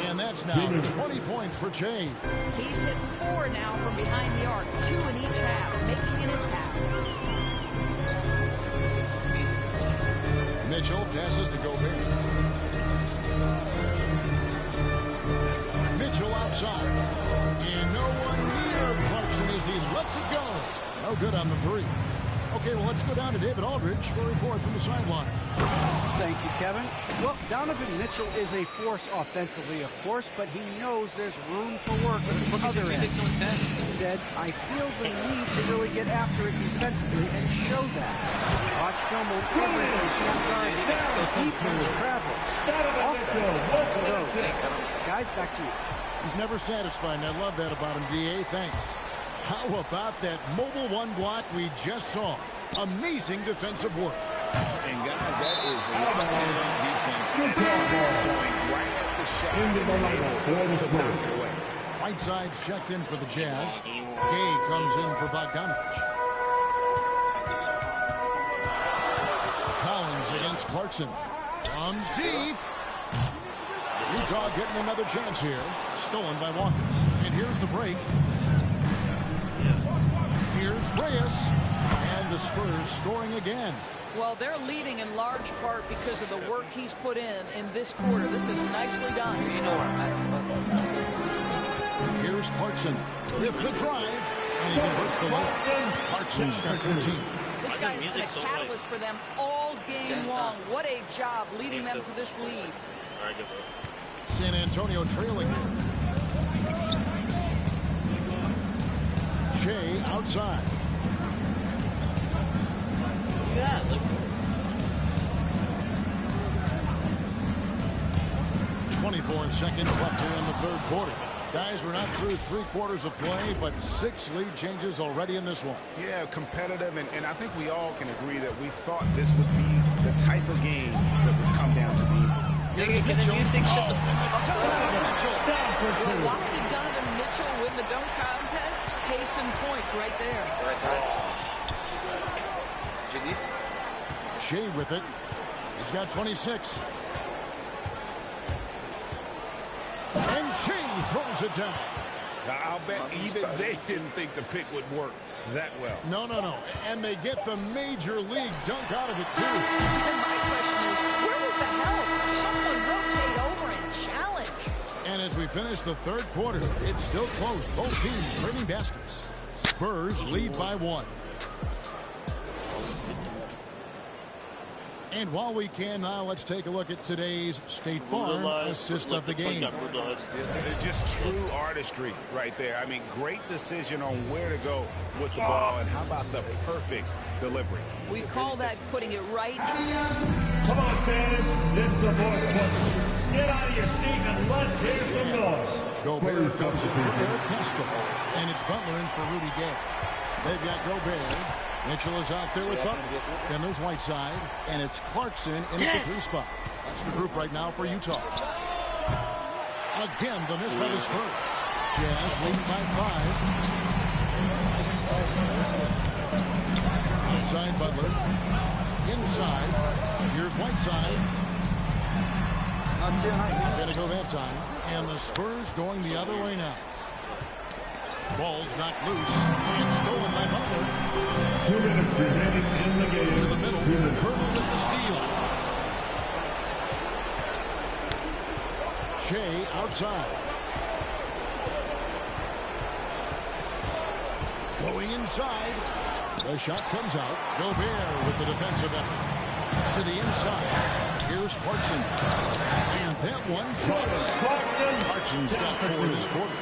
And that's now 20 points for Che. He's hit 4 now from behind the arc, 2 in each half, making an impact. Mitchell passes to Gobert. Mitchell outside. And no one near Clarkson as he lets it go. No good on the three. Okay, well, let's go down to David Aldridge for a report from the sideline. Thank you, Kevin. Well, Donovan Mitchell is a force offensively, of course, but he knows there's room for work at the other end. He said, I feel the need to really get after it defensively and show that. Watch film on every defense travels. Offense. Guys, back to you. He's never satisfied, and I love that about him, D.A. Thanks. How about that mobile one block we just saw? Amazing defensive work. And guys, that is lockdown defense. Going right at the shot and able to knock it away. Whiteside's checked in for the Jazz. Gay comes in for Bogdanovich. Collins against Clarkson. From deep. Utah getting another chance here. Stolen by Walker. And here's the break. Here's Reyes. And the Spurs scoring again. Well, they're leading in large part because of the work he's put in this quarter. This is nicely done. You know where I'm at. Here's Clarkson with the drive. And he converts the layup. Clarkson's got 14. This guy has been a catalyst for them all game long. What a job leading them to this lead. San Antonio trailing here. Shea outside. Yeah, listen. 24 seconds left here in the third quarter. Guys, we're not through 3 quarters of play, but 6 lead changes already in this one. Yeah, competitive, and I think we all can agree that we thought this would be the type of game that would come down to the end. Nigga, can the music shut the fuck up? Well, why did Donovan Mitchell win the dunk contest? Case in point right there. Shea with it. He's got 26. And Shea throws it down. Now, I'll bet even they didn't think the pick would work that well. No. And they get the major league dunk out of it, too. And my question is, where was the help? Someone rotate over and challenge. And as we finish the third quarter, it's still close. Both teams trading baskets. Spurs lead by 1. And while we can now, let's take a look at today's State Farm assist of the game. It's just true artistry right there. I mean, great decision on where to go with the ball, and how about the perfect delivery? We call that putting it right. Come on, fans. It's the fourth quarter. Get out of your seat and let's hear some noise. Gobert comes in for Eric Pascal, and it's Butler in for Rudy Gay. They've got Gobert. Mitchell is out there with Butler. Then there's Whiteside, and it's Clarkson in at the 3 spot. That's the group right now for Utah. Again, the miss by the Spurs. Jazz leading by 5. Outside Butler. Inside. Here's Whiteside. Gonna go that time. And the Spurs going the other way now. Ball's knocked loose and stolen by Butler. 2 minutes remaining in the game. To the middle. Hurdle with the steal. Shea outside. Going inside. The shot comes out. Gobert with the defensive effort. To the inside. Here's Clarkson. And that one drops. Clarkson's got 4 this quarter.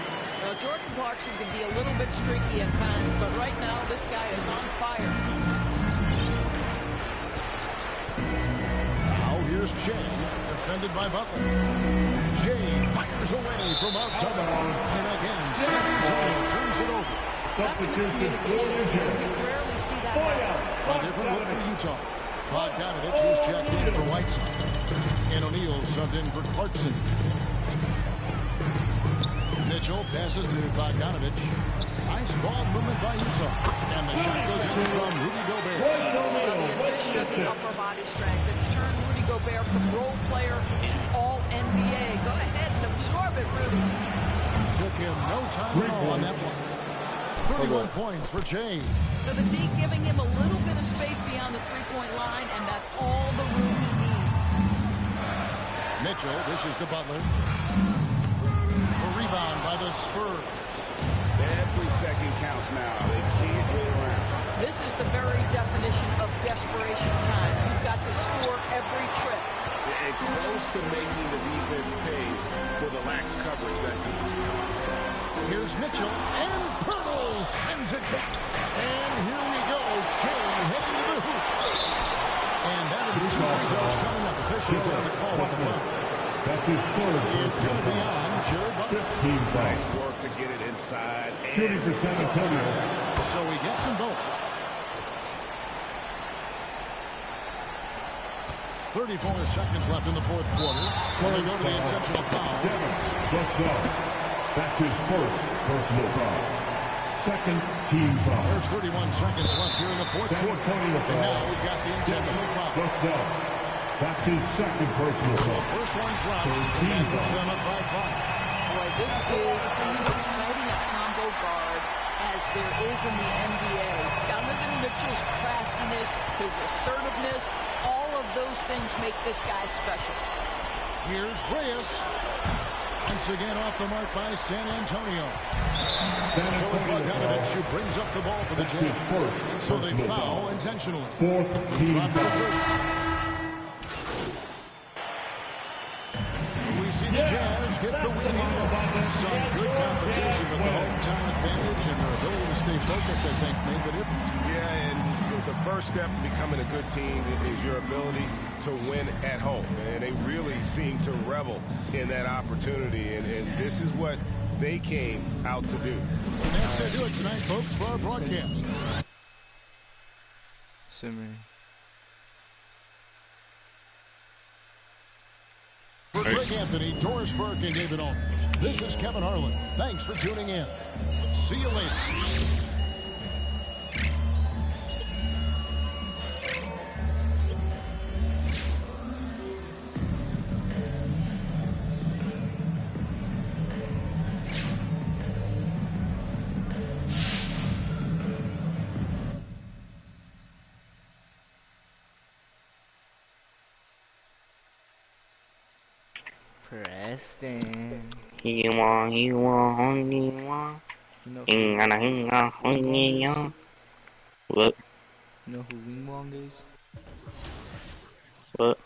Well, Jordan Clarkson can be a little bit streaky at times, but right now this guy is on fire. Now here's Shea, defended by Butler. Shea fires away from outside. And again, San Antonio turns it over. That's a miscommunication. You rarely see that happen. A different look for Utah. Bogdanovich is checked in for Whiteside. And O'Neal subbed in for Clarkson. Mitchell passes to Bogdanovich. Nice ball movement by Utah. And the shot goes in from Rudy Gobert. The addition upper body strength. It's turned Rudy Gobert from role player to all-NBA. Go ahead and absorb it, Rudy. Took him no time at all on that one. 31 points for James. So the D giving him a little bit of space beyond the three-point line, and that's all the room he needs. Mitchell dishes to Butler. A rebound by the Spurs. Every second counts now. They can't wait around. This is the very definition of desperation time. You've got to score every trip. And close to making the defense pay for the lax coverage that time. Here's Mitchell, and Pirtle sends it back. And here we go. Jay heading to the hoop. And that'll be 2 free throws coming up. Officials on the call with the foul. That's his third. It's going to be on Jared Butler. 15 Nice work to get it inside. Shooting for San Antonio. So he gets them both. 34 seconds left in the fourth quarter. When they go to the intentional foul. That's his first personal foul. Second team foul. There's 31 seconds left here in the fourth quarter. And now we've got the intentional foul. That's his second personal So foul. first one drops, and that puts them up by 5. Boy, this is as exciting a combo guard as there is in the NBA. Donovan Mitchell's craftiness, his assertiveness, all of those things make this guy special. Here's Reyes. Once again off the mark by San Antonio. So it's Bogdanovic who brings up the ball for the Jazz. So they foul intentionally. Fourth team Drops the first. We see the Jazz get the win here. Some good competition, but the home-time advantage and their ability to stay focused, I think, made the difference. Yeah, and the first step in becoming a good team is your ability to win at home. And they really seem to revel in that opportunity. And this is what they came out to do. And that's going to do it tonight, folks, for our broadcast. Simmer. For Greg Anthony, Doris Burke, and David Aldridge, this is Kevin Harlan. Thanks for tuning in. See you later. Preston. He want, only want. What? You know who Wing Wong is? What?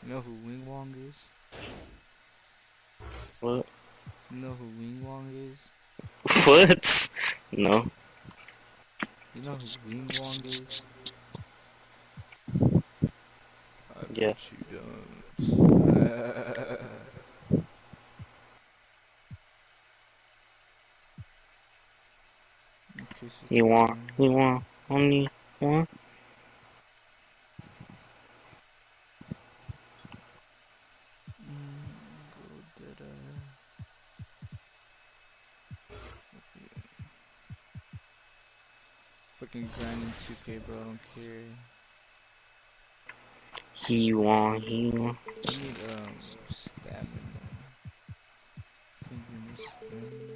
You know who Wing Wong is? What? You know who Wing Wong is? What? No. You know who Wing Wong is? Yeah. Bet you don't. You want, only one. Fucking grinding 2K, bro. I don't care. He want. I need stamina. Can you give me stamina?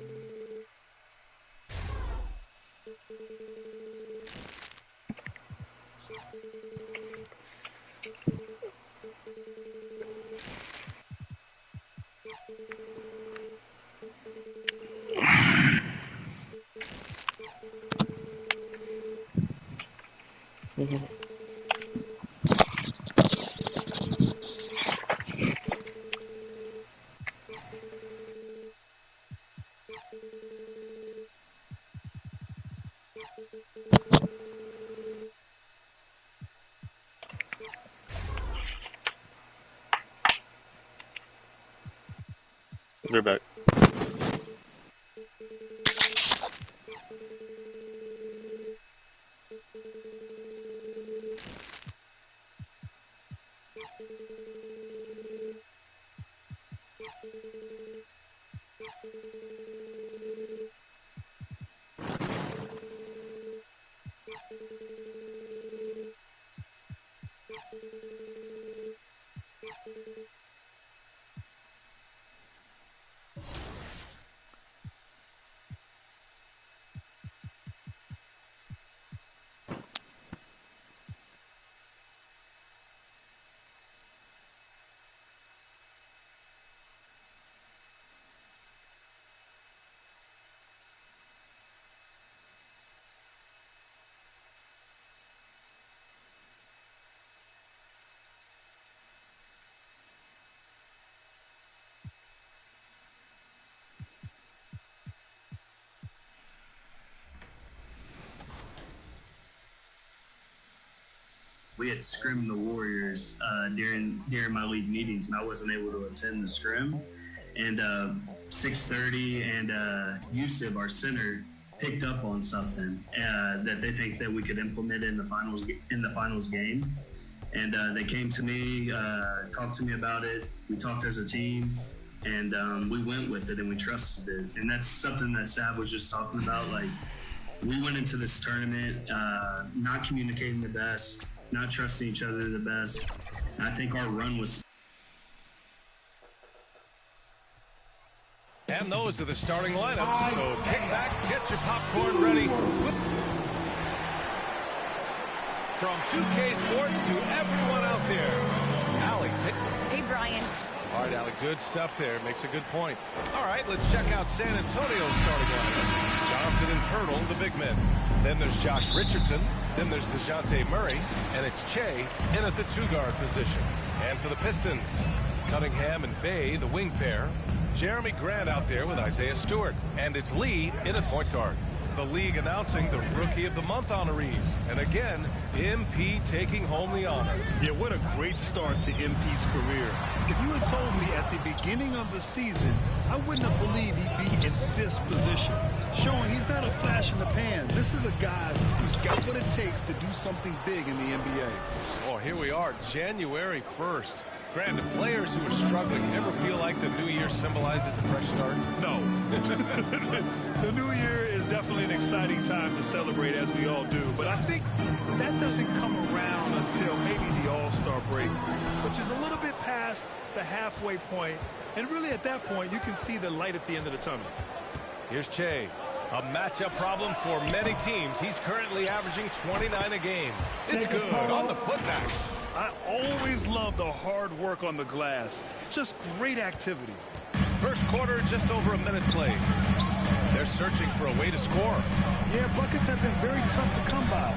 They're back. we had scrimmed the Warriors during my league meetings, and I wasn't able to attend the scrim. And 6:30 and Yusuf, our center, picked up on something that they think that we could implement in the finals game. And they came to me, talked to me about it. We talked as a team, and we went with it, and we trusted it. And that's something that Sav was just talking about. Like, we went into this tournament not communicating the best, not trusting each other the best. And I think our run was. And those are the starting lineups. So kick back, get your popcorn ready. From 2K Sports to everyone out there, Allie. Hey, Brian. All right, Allie, good stuff there. Makes a good point. All right, let's check out San Antonio's starting lineup. Johnson and Pirtle, the big men. Then there's Josh Richardson. Then there's DeJounte Murray. And it's Che in at the two-guard position. And for the Pistons, Cunningham and Bay, the wing pair. Jeremy Grant out there with Isaiah Stewart. And it's Lee in at point guard. The league announcing the Rookie of the Month honorees. And again, MP taking home the honor. Yeah, what a great start to MP's career. If you had told me at the beginning of the season, I wouldn't have believed he'd be in this position. Showing he's not a flash in the pan. This is a guy who's got what it takes to do something big in the NBA. Oh, here we are, January 1st. Grant, the players who are struggling ever feel like the new year symbolizes a fresh start? No. The new year is definitely an exciting time to celebrate, as we all do. But I think that doesn't come around until maybe the All-Star break, which is a little bit past the halfway point. And really at that point, you can see the light at the end of the tunnel. Here's Che. A matchup problem for many teams. He's currently averaging 29 a game. It's good on the putback. I always love the hard work on the glass. Just great activity. First quarter, just over a minute played. They're searching for a way to score. Yeah, buckets have been very tough to come by.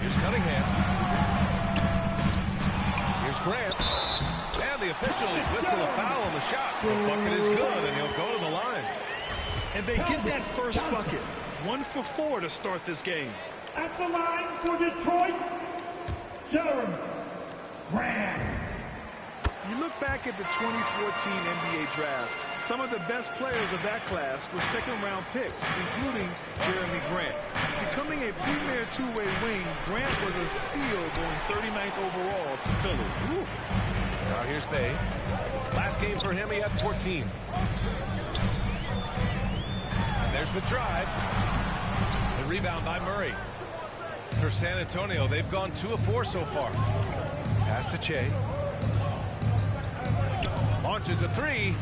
Here's Cunningham. Here's Grant. And the officials whistle a foul on the shot. The bucket is good, and he'll go to the line. And they get that first bucket. 1 for 4 to start this game. At the line for Detroit, Jeremy Grant. You look back at the 2014 NBA draft, some of the best players of that class were second-round picks, including Jeremy Grant. Becoming a premier two-way wing, Grant was a steal going 39th overall to Philly. Ooh. Now here's Bay. Last game for him, he had 14. And there's the drive. The rebound by Murray. For San Antonio, they've gone 2 of 4 so far. Pass to Che. Launches a 3.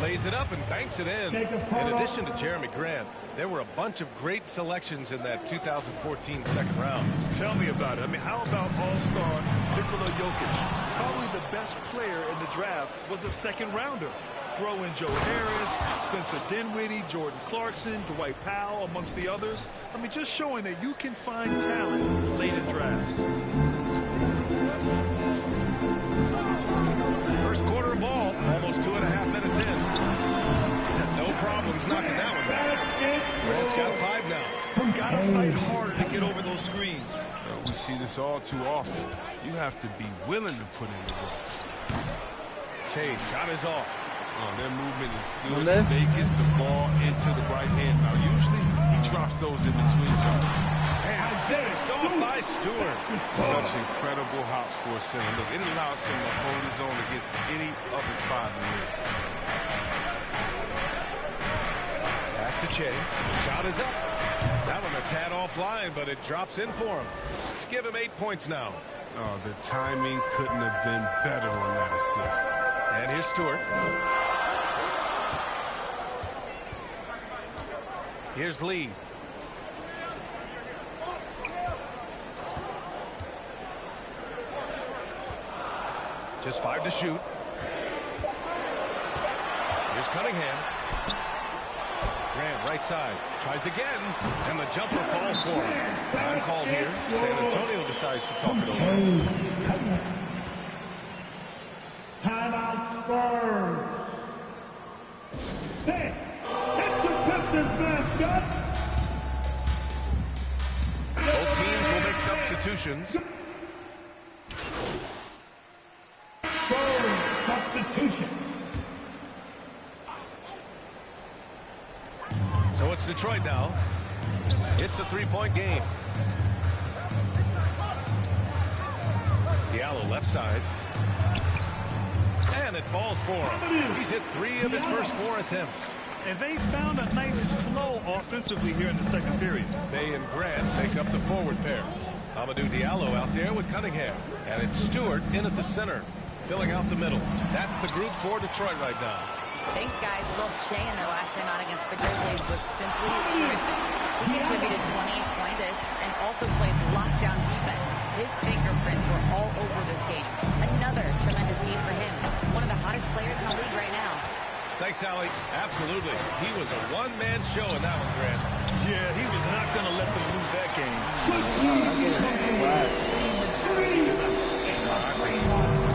Lays it up and banks it in. In addition to Jeremy Grant, there were a bunch of great selections in that 2014 second round. Tell me about it. I mean, how about All-Star Nikola Jokic? Probably the best player in the draft was a second-rounder. Throw in Joe Harris, Spencer Dinwiddie, Jordan Clarkson, Dwight Powell, amongst the others. I mean, just showing that you can find talent late in drafts. First quarter of ball, almost 2.5 minutes in. No problems knocking that one back. Grant's got 5 now. Gotta fight harder to get over those screens. We see this all too often. You have to be willing to put in the work. Che, shot is off. Their movement is good. They get the ball into the right hand. Now, usually, he drops those in between jumps. And finished off by Stewart. Such incredible hops for a center. Look, it allows him to hold his own against any of his 5 in here. Pass to Che. Shot is up. That one a tad offline, but it drops in for him. Give him 8 points now. The timing couldn't have been better on that assist. And here's Stewart. Here's Lee. Just 5 to shoot. Here's Cunningham. Grant, right side. Tries again. And the jumper falls for him. Time called here. San Antonio decides to talk it over. Timeout Spurs. Thanks. That's your Pistons mascot, substitutions. Substitution. So it's Detroit now. It's a three-point game. Diallo left side. And it falls for him. He's hit 3 of his first 4 attempts. And they found a nice flow offensively here in the second period. May and Grant make up the forward pair. Amadou Diallo out there with Cunningham. And it's Stewart in at the center, filling out the middle. That's the group for Detroit right now. Thanks, guys. Will Shea in their last time out against the Grizzlies was simply terrific. He contributed 28 points and also played lockdown defense. His fingerprints were all over this game. Another tremendous game for him. One of the hottest players in the league right now. Thanks, Allie. Absolutely. He was a one-man show in that one, Grant. Yeah, he was not going to let them lose that game.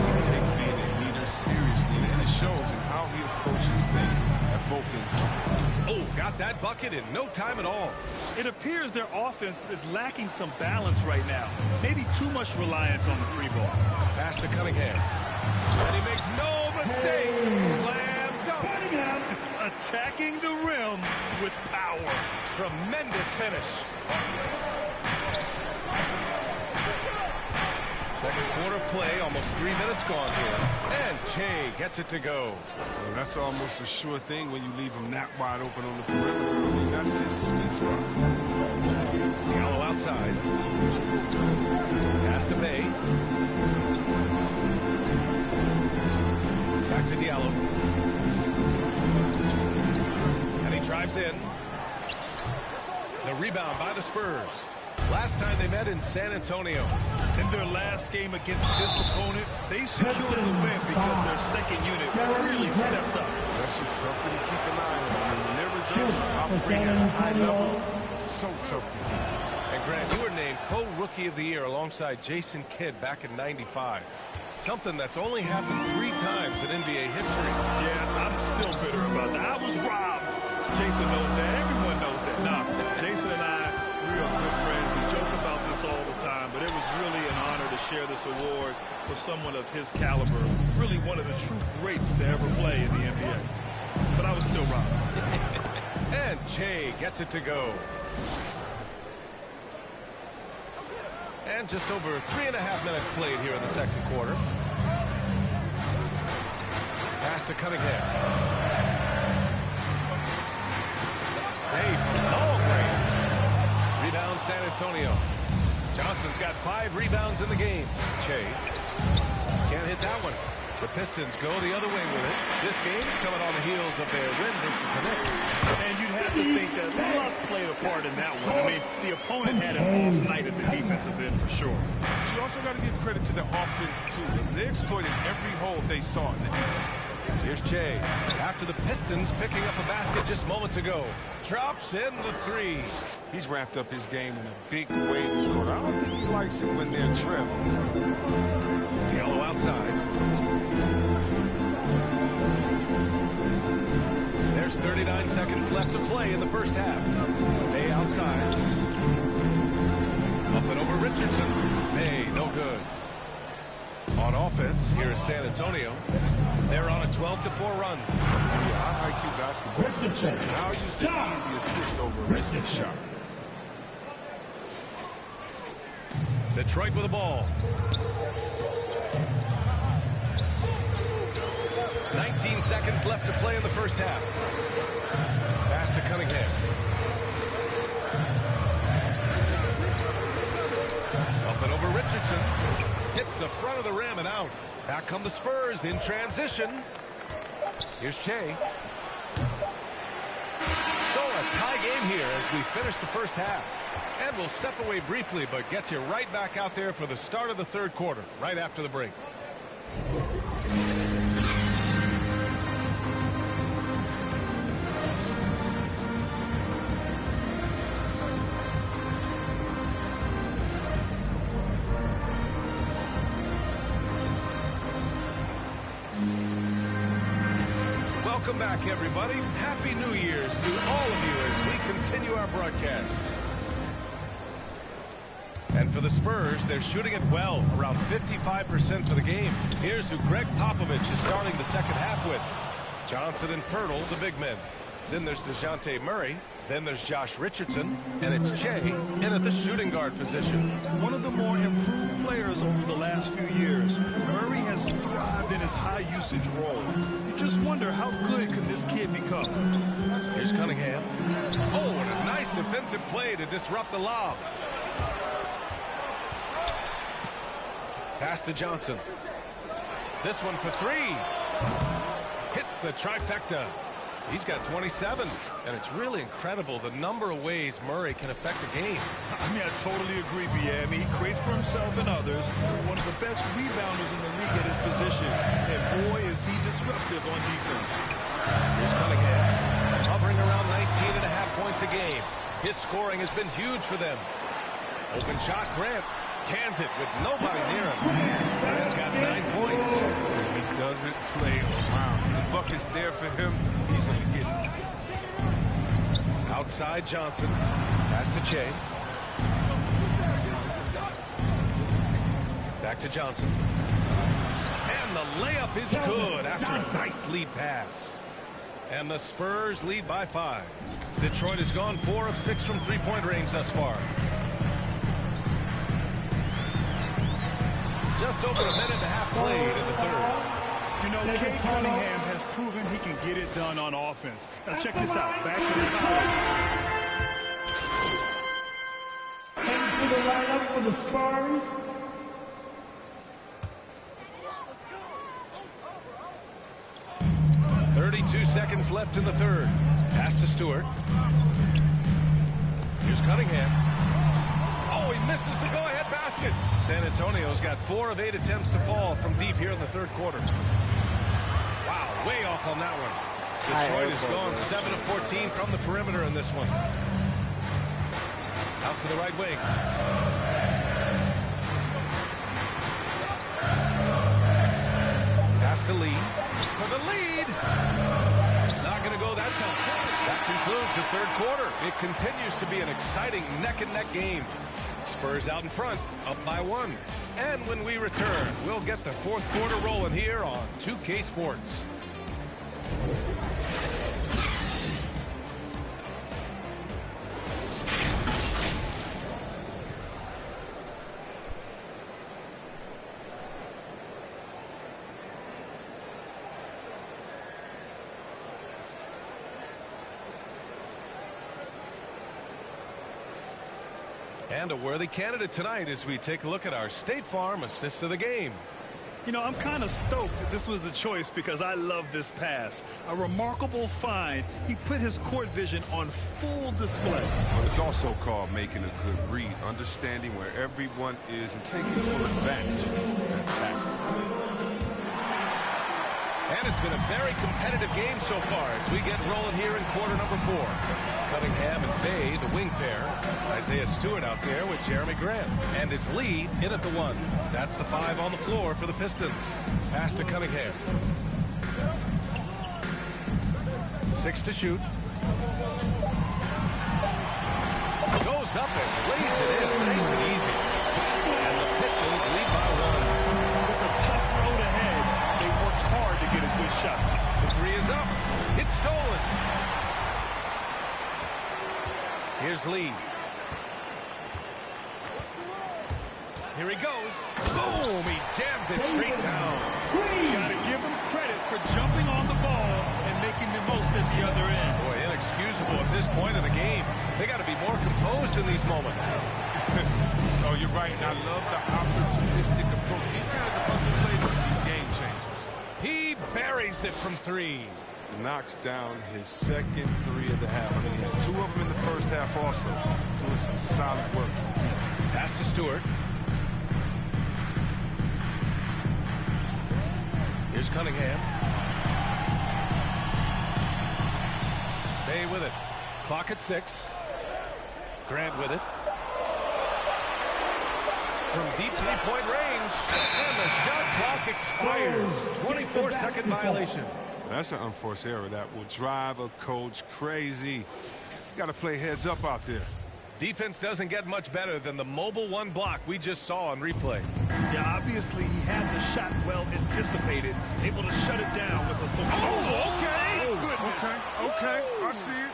He takes being a leader seriously, and it shows in how he approaches things at both ends. Oh, got that bucket in no time at all. It appears their offense is lacking some balance right now. Maybe too much reliance on the free ball. Pass to Cunningham. And he makes no mistake. Slam dunk. Attacking the rim with power. Tremendous finish. Second quarter play, almost 3 minutes gone here. And Che gets it to go. Well, that's almost a sure thing when you leave him that wide open on the perimeter. I mean, that's his sweet spot. Diallo outside. Pass to Bay. Back to Diallo. And he drives in. The rebound by the Spurs. Last time they met in San Antonio. In their last game against this opponent, they secured the win because their second unit really stepped up. That's just something to keep an eye on. And when their results are operating at a high level, so tough to beat. And Grant, you were named co-rookie of the year alongside Jason Kidd back in '95. Something that's only happened 3 times in NBA history. Yeah, I'm still bitter about that. I was robbed. Jason knows that. Everyone knows that. Nah, Jason and I, we are good friends. We joke about this all the time, but it was really an honor to share this award with someone of his caliber. Really one of the true greats to ever play in the NBA. But I was still robbed. And Che gets it to go. And just over 3.5 minutes played here in the second quarter. Pass to Cunningham. Hey, from long range. Rebound San Antonio. Johnson's got 5 rebounds in the game. Che can't hit that one. The Pistons go the other way with it. This game coming on the heels of their win versus the Knicks. And you'd have to think that luck played a part in that one. I mean, the opponent had an off night at the defensive end for sure. But you also got to give credit to the offense, too. They exploited every hole they saw in the defense. Here's Che. After the Pistons picking up a basket just moments ago. Drops in the 3. He's ramped up his game in a big way this quarter. I don't think he likes it when they're trailing. Diallo outside. There's 39 seconds left to play in the first half. Bay outside. Up and over Richardson. Bay, no good. On offense, here is San Antonio. They're on a 12-4 run. Yeah, IQ basketball. Now use the easy assist over a risky shot. Detroit with the ball. 19 seconds left to play in the first half. Pass to Cunningham. Up and over Richardson. Hits the front of the rim and out. Back come the Spurs in transition. Here's Che. So a tie game here as we finish the first half. And we'll step away briefly, but get you right back out there for the start of the third quarter, right after the break. Welcome back, everybody. Happy New Year's to all of you as we continue our broadcast. And And for the Spurs, they're shooting it well, around 55% for the game. Here's who Greg Popovich is starting the second half with. Johnson and Pirtle, the big men. Then there's DeJounte Murray. Then there's Josh Richardson. And it's Che in at the shooting guard position. One of the more improved players over the last few years. Murray has thrived in his high-usage role. You just wonder how good could this kid become. Here's Cunningham. Oh, and a nice defensive play to disrupt the lob. Pass to Johnson. This one for three. Hits the trifecta. He's got 27, and it's really incredible the number of ways Murray can affect a game. I mean, I totally agree, B.A. I mean, he creates for himself and others. One of the best rebounders in the league at his position. And boy, is he disruptive on defense. Here's Cunningham, hovering around 19.5 points a game. His scoring has been huge for them. Open shot, Grant. Cans it with nobody near him. Grant's got 9 points. He doesn't play around. The bucket's there for him. He's going to get it. Outside Johnson. Pass to Che. Back to Johnson. And the layup is good after a nice lead pass. And the Spurs lead by 5. Detroit has gone 4 of 6 from three-point range thus far. Just over a minute and a half played in the third. You know, Cade Cunningham has proven he can get it done on offense. Now check this out. Back to the foul. Heading to the lineup for the Spurs. .32 seconds left in the third. Pass to Stewart. Here's Cunningham. Oh, he misses the go-ahead basket. San Antonio's got 4 of 8 attempts to fall from deep here in the third quarter. Wow, way off on that one. Detroit has gone 7 of 14 from the perimeter in this one. Out to the right wing. Pass to Lee. For the lead. Not going to go that time. That concludes the third quarter. It continues to be an exciting neck-and-neck game. Spurs out in front, up by 1. And when we return, we'll get the fourth quarter rolling here on 2K Sports. And a worthy candidate tonight as we take a look at our State Farm assist of the game. You know, I'm kind of stoked that this was a choice because I love this pass. A remarkable find. He put his court vision on full display. Well, it's also called making a good read, understanding where everyone is and taking full advantage. Fantastic. And it's been a very competitive game so far as we get rolling here in quarter number 4. Cunningham and Bay, the wing pair. Isaiah Stewart out there with Jeremy Grant. And it's Lee in at the 1. That's the 5 on the floor for the Pistons. Pass to Cunningham. 6 to shoot. Goes up and lays it in nice and easy. And the Pistons lead by 1. With a tough road ahead, they worked hard to get a good shot. The 3 is up. It's stolen. Here's Lee. Here he goes. Boom! He jams it straight down. Gotta give him credit for jumping on the ball and making the most at the other end. Boy, inexcusable at this point of the game. They got to be more composed in these moments. Oh, you're right, and I love the opportunistic approach. These guys are puzzle plays to be game changers. He buries it from 3. Knocks down his second 3 of the half. I mean, he had 2 of them in the first half also. Doing some solid work from deep. Pass to Stewart. Here's Cunningham. Bay with it. Clock at 6. Grant with it. From deep 3-point range. And the shot clock expires. 24-second violation. That's an unforced error that will drive a coach crazy. You got to play heads up out there. Defense doesn't get much better than the mobile one block we just saw on replay. Yeah, obviously he had the shot well anticipated, able to shut it down with a foot. Oh, okay. Oh, goodness. Okay, I see it.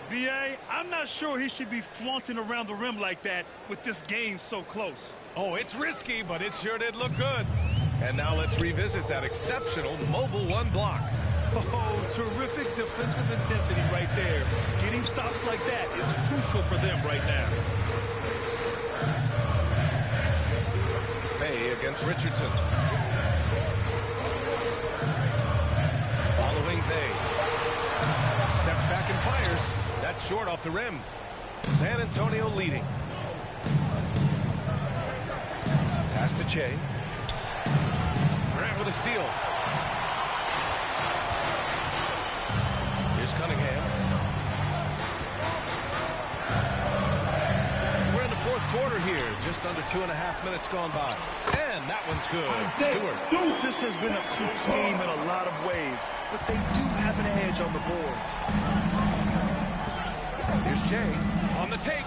B.A., I'm not sure he should be flaunting around the rim like that with this game so close. Oh, it's risky, but it sure did look good. And now let's revisit that exceptional mobile one block. Oh, terrific defensive intensity right there. Getting stops like that is crucial for them right now. Bay against Richardson. Following Bay. Steps back and fires. That's short off the rim. San Antonio leading. Pass to Che. Grant with a steal. Here's Cunningham. We're in the fourth quarter here. Just under 2.5 minutes gone by. And that one's good. Stewart. This has been a close game in a lot of ways, but they do have an edge on the boards. Here's Che on the take.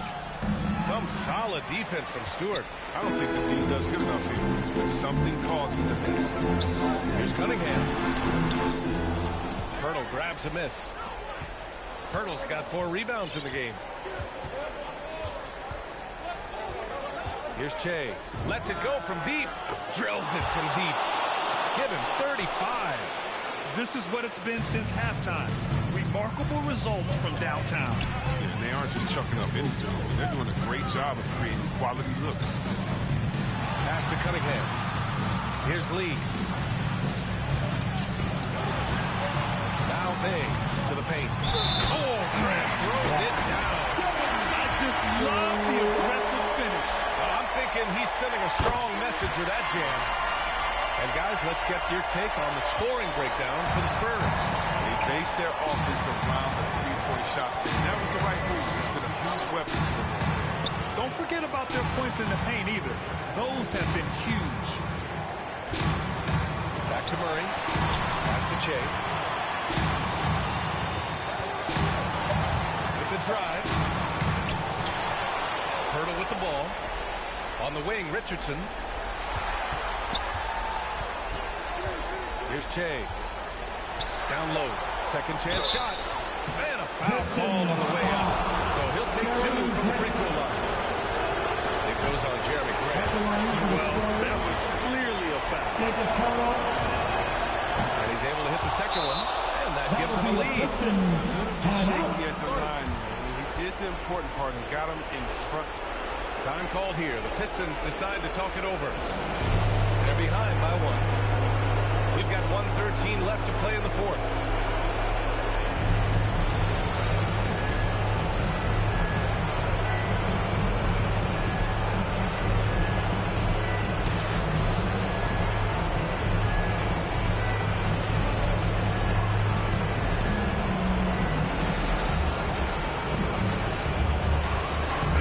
Some solid defense from Stewart. I don't think the D does good enough here, but something causes the miss. Here's Cunningham. Pirtle grabs a miss. Pirtle's got 4 rebounds in the game. Here's Che. Lets it go from deep. Drills it from deep. Give him 35. This is what it's been since halftime. Remarkable results from downtown. Yeah, and they aren't just chucking up anything. They're doing a great job of creating quality looks. Pass to Cunningham. Here's Lee. Now Bay to the paint. Oh, Grant throws it down. I just love the aggressive finish. I'm thinking he's sending a strong message with that jam. And guys, let's get your take on the scoring breakdown for the Spurs. They base their offense around the three-point shots. And that was the right move. It's been a huge weapon for them. Don't forget about their points in the paint either. Those have been huge. Back to Murray. Pass to Che. With the drive. Pirtle with the ball. On the wing, Richardson. Here's Che. Down low. Second chance shot. And a foul call on the way out. So he'll take 2 from the free throw line. It goes on Jeremy Grant. Well, that was clearly a foul. And he's able to hit the second one. And that gives him a lead. Shaky at the line. He did the important part and got him in front. Time called here. The Pistons decide to talk it over. They're behind by 1. We've got 1:13 left to play in the fourth.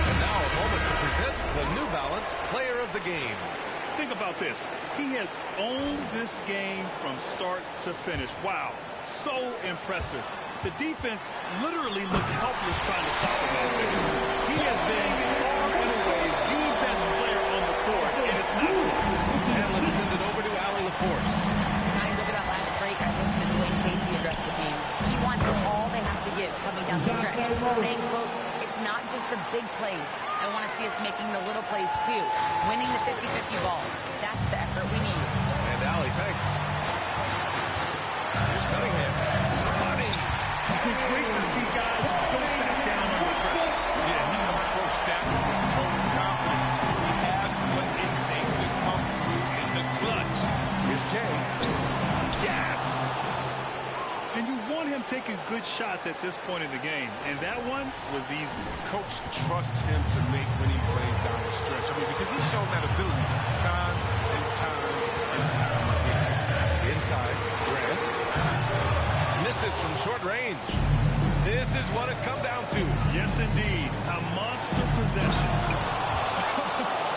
And now a moment to present the New Balance Player of the Game. Think about this. He has owned this game from start to finish. Wow, so impressive. The defense literally looked helpless trying to stop him out there. He has been far and away the best player on the court, and it's not close. And let's send it over to Allie LaForce. Guys, over that last break, I listened to Dwayne Casey address the team. He wants all they have to give coming down the stretch. Saying, quote, it's not just the big plays. I want to see us making the little plays too. Winning the 50-50 balls. That's the effort we need. And Allie, thanks. Here's Cunningham. Money. Great to see guys don't back down under pressure. Yeah, he approached that with total confidence. He has what it takes to come through in the clutch. Here's Che. Yes! And you want him taking good shots at this point in the game, and that one was easy. Coach trusts him to make winning plays down the stretch. I mean, because he's shown that ability time and time and time again. Inside, Grant. Misses from short range. This is what it's come down to. Yes, indeed. A monster possession.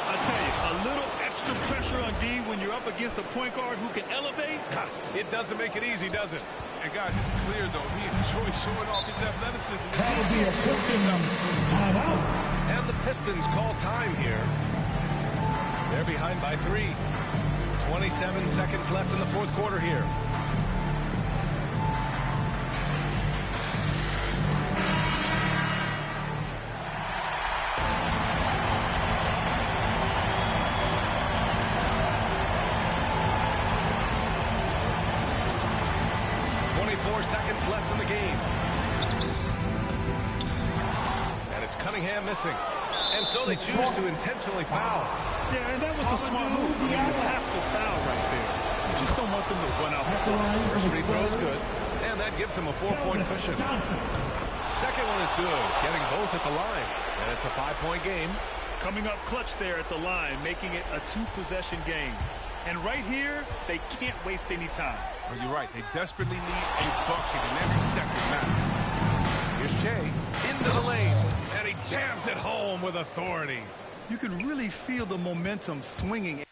I tell you, a little extra extra pressure on D when you're up against a point guard who can elevate. It doesn't make it easy, does it? And guys, it's clear though he enjoys showing off his athleticism. That'll be a Pistons timeout. And the Pistons call time here. They're behind by 3. 27 seconds left in the fourth quarter here. Seconds left in the game. And it's Cunningham missing. And so they choose to intentionally foul. Yeah, and that was a smart move. You have to foul right there. You just don't want them to run out the clock. First free throw is good. And that gives them a 4-point cushion. Second one is good, getting both at the line. And it's a 5-point game. Coming up clutch there at the line, making it a 2-possession game. And right here, they can't waste any time. Well, you're right. They desperately need a bucket in every second matter. Here's Jay into the lane, and he jams it home with authority. You can really feel the momentum swinging.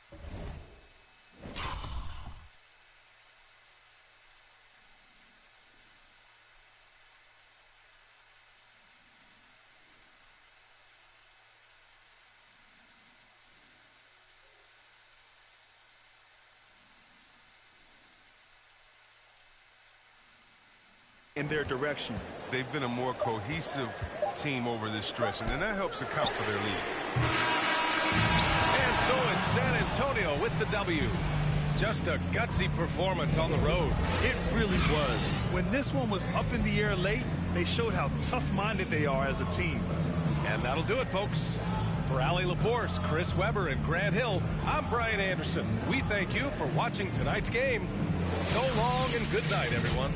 In their direction. They've been a more cohesive team over this stretch, and that helps account for their lead. And so it's San Antonio with the W. Just a gutsy performance on the road. It really was. When this one was up in the air late, they showed how tough-minded they are as a team. And that'll do it, folks. For Allie LaForce, Chris Webber, and Grant Hill, I'm Brian Anderson. We thank you for watching tonight's game. So long and good night, everyone.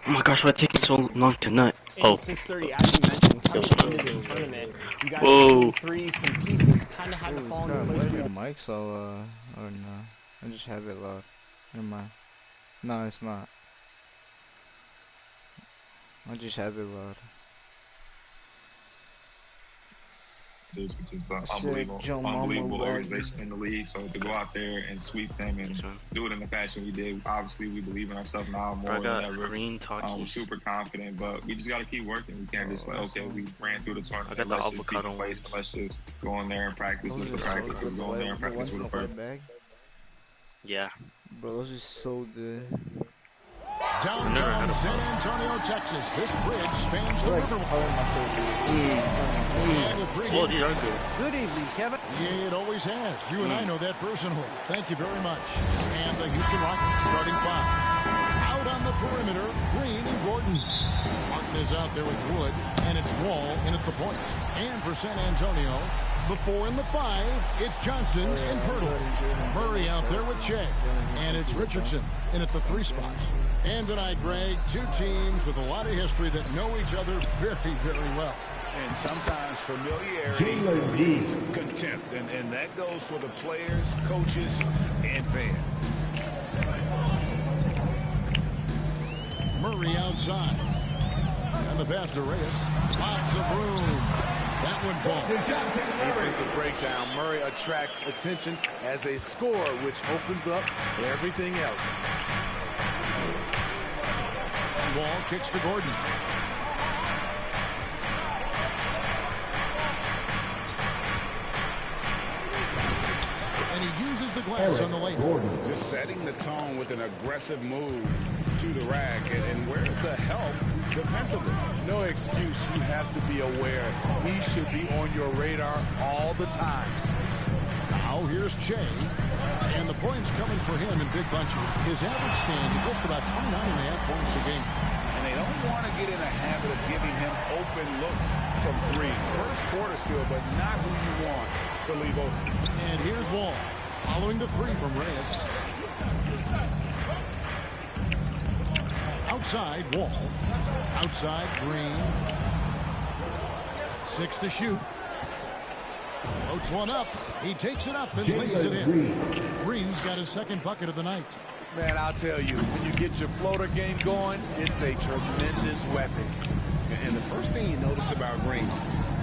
Oh my gosh, why it's taking so long to nut? Oh. 6:30, as you mentioned, coming into this tournament, you guys were three, some pieces kind of had to fall into place. Your mic, so, or no. I just have it loud. Never mind. No, it's not. I just have it loud. Which is unbelievable organization in the league. So to go out there and sweep them and do it in the fashion we did, obviously we believe in ourselves now more than ever. We're super confident, but we just got to keep working. We can't just like, okay, we ran through the tournament. Let's just keep in place. Let's just go in there and practice with the practice. Let's go in there and practice with the first. Yeah. Bro, those are so good. Downtown San Antonio, Texas. This bridge spans the river. Well, these are good. Good evening, Kevin. Yeah, it always has. You and I know that personally. Thank you very much. And the Houston Rockets starting 5. Out on On the perimeter, Green and Gordon. Martin is out there with Wood, and it's Wall in at the point. And for San Antonio, the 4 and the 5, it's Johnson and Pirtle. Murray out there with Che, and it's Richardson in at the 3 spot. And tonight, Greg, two teams with a lot of history that know each other very, very well. And sometimes familiarity leads contempt, and that goes for the players, coaches, and fans. Murray outside. And the pass to Reyes. Lots of room. That one falls. Defensive breakdown. Murray attracts attention as a scorer, which opens up everything else. Wall kicks to Gordon. And he uses the glass on the lane. Just setting the tone with an aggressive move to the rack. And where's the help defensively? No excuse. You have to be aware. He should be on your radar all the time. Now here's Che. And the points coming for him in big bunches. His average stands at just about 29.5 points a game. And they don't want to get in a habit of giving him open looks from 3. First quarter still, but not who you want to leave open. And here's Wall, following the 3 from Reyes. Outside, Wall. Outside, Green. 6 to shoot. Floats one up. He takes it up and lays it in. Green's got his second bucket of the night. Man, I'll tell you, when you get your floater game going, it's a tremendous weapon. And the first thing you notice about Green,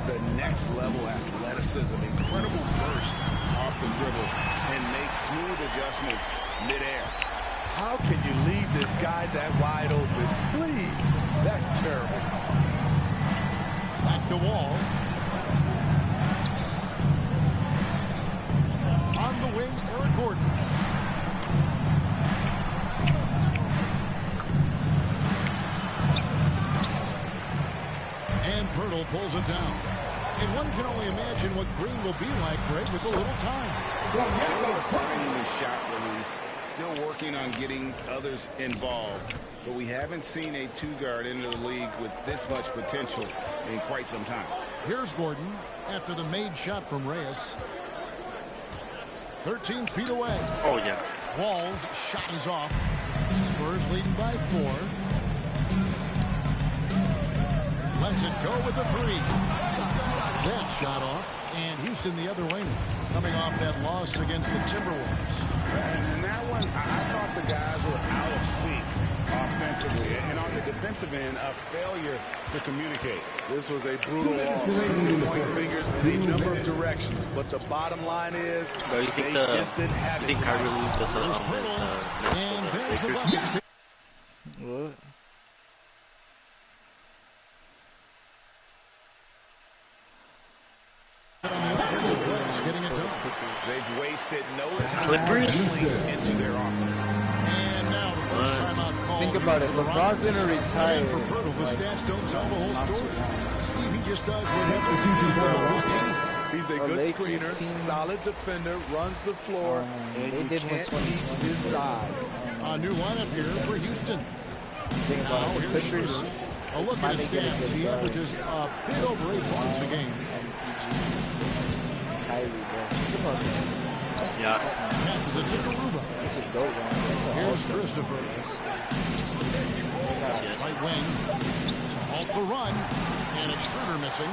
the next level athleticism, incredible burst off the dribble, and makes smooth adjustments midair. How can you leave this guy that wide open? Please. That's terrible. Back to Wall. On the wing, Eric Gordon. And Pirtle pulls it down. And one can only imagine what Green will be like, Greg, with a little time. Still refining his shot release. Still working on getting others involved. But we haven't seen a 2-guard into the league with this much potential in quite some time. Here's Gordon after the made shot from Reyes. 13 feet away. Oh, yeah. Wall's shot is off. Spurs leading by 4. Lets it go with a 3. That shot off. And Houston the other way now, coming off that loss against the Timberwolves. And that one, I thought the guys were out of sync offensively. And on the defensive end, a failure to communicate. This was a brutal loss. Point fingers in a number of directions. But the bottom line is, Bro, you think they just didn't have it. You think Kyrie Lou does There's Pirtle, and there's the bucket. What? Getting it done. They've wasted no time Clippers into their offense. And now the first timeout call. Think about it. LeBron's gonna retire. For Pirtle, the stats don't tell the whole story. Steve, he just does whatever his team. He's a good screener, solid defender, runs the floor, and you can't teach his size. A new lineup here for Houston. Think Now about it. The here's Clippers. Schroeder. A look at his stats. He averages a bit over 8 points a game. Kyrie, bro. Come on, man. Yeah. Passes it to Garuba. That's a dope one. Here's Christopher. Right wing to halt the run. And it's Schroeder missing.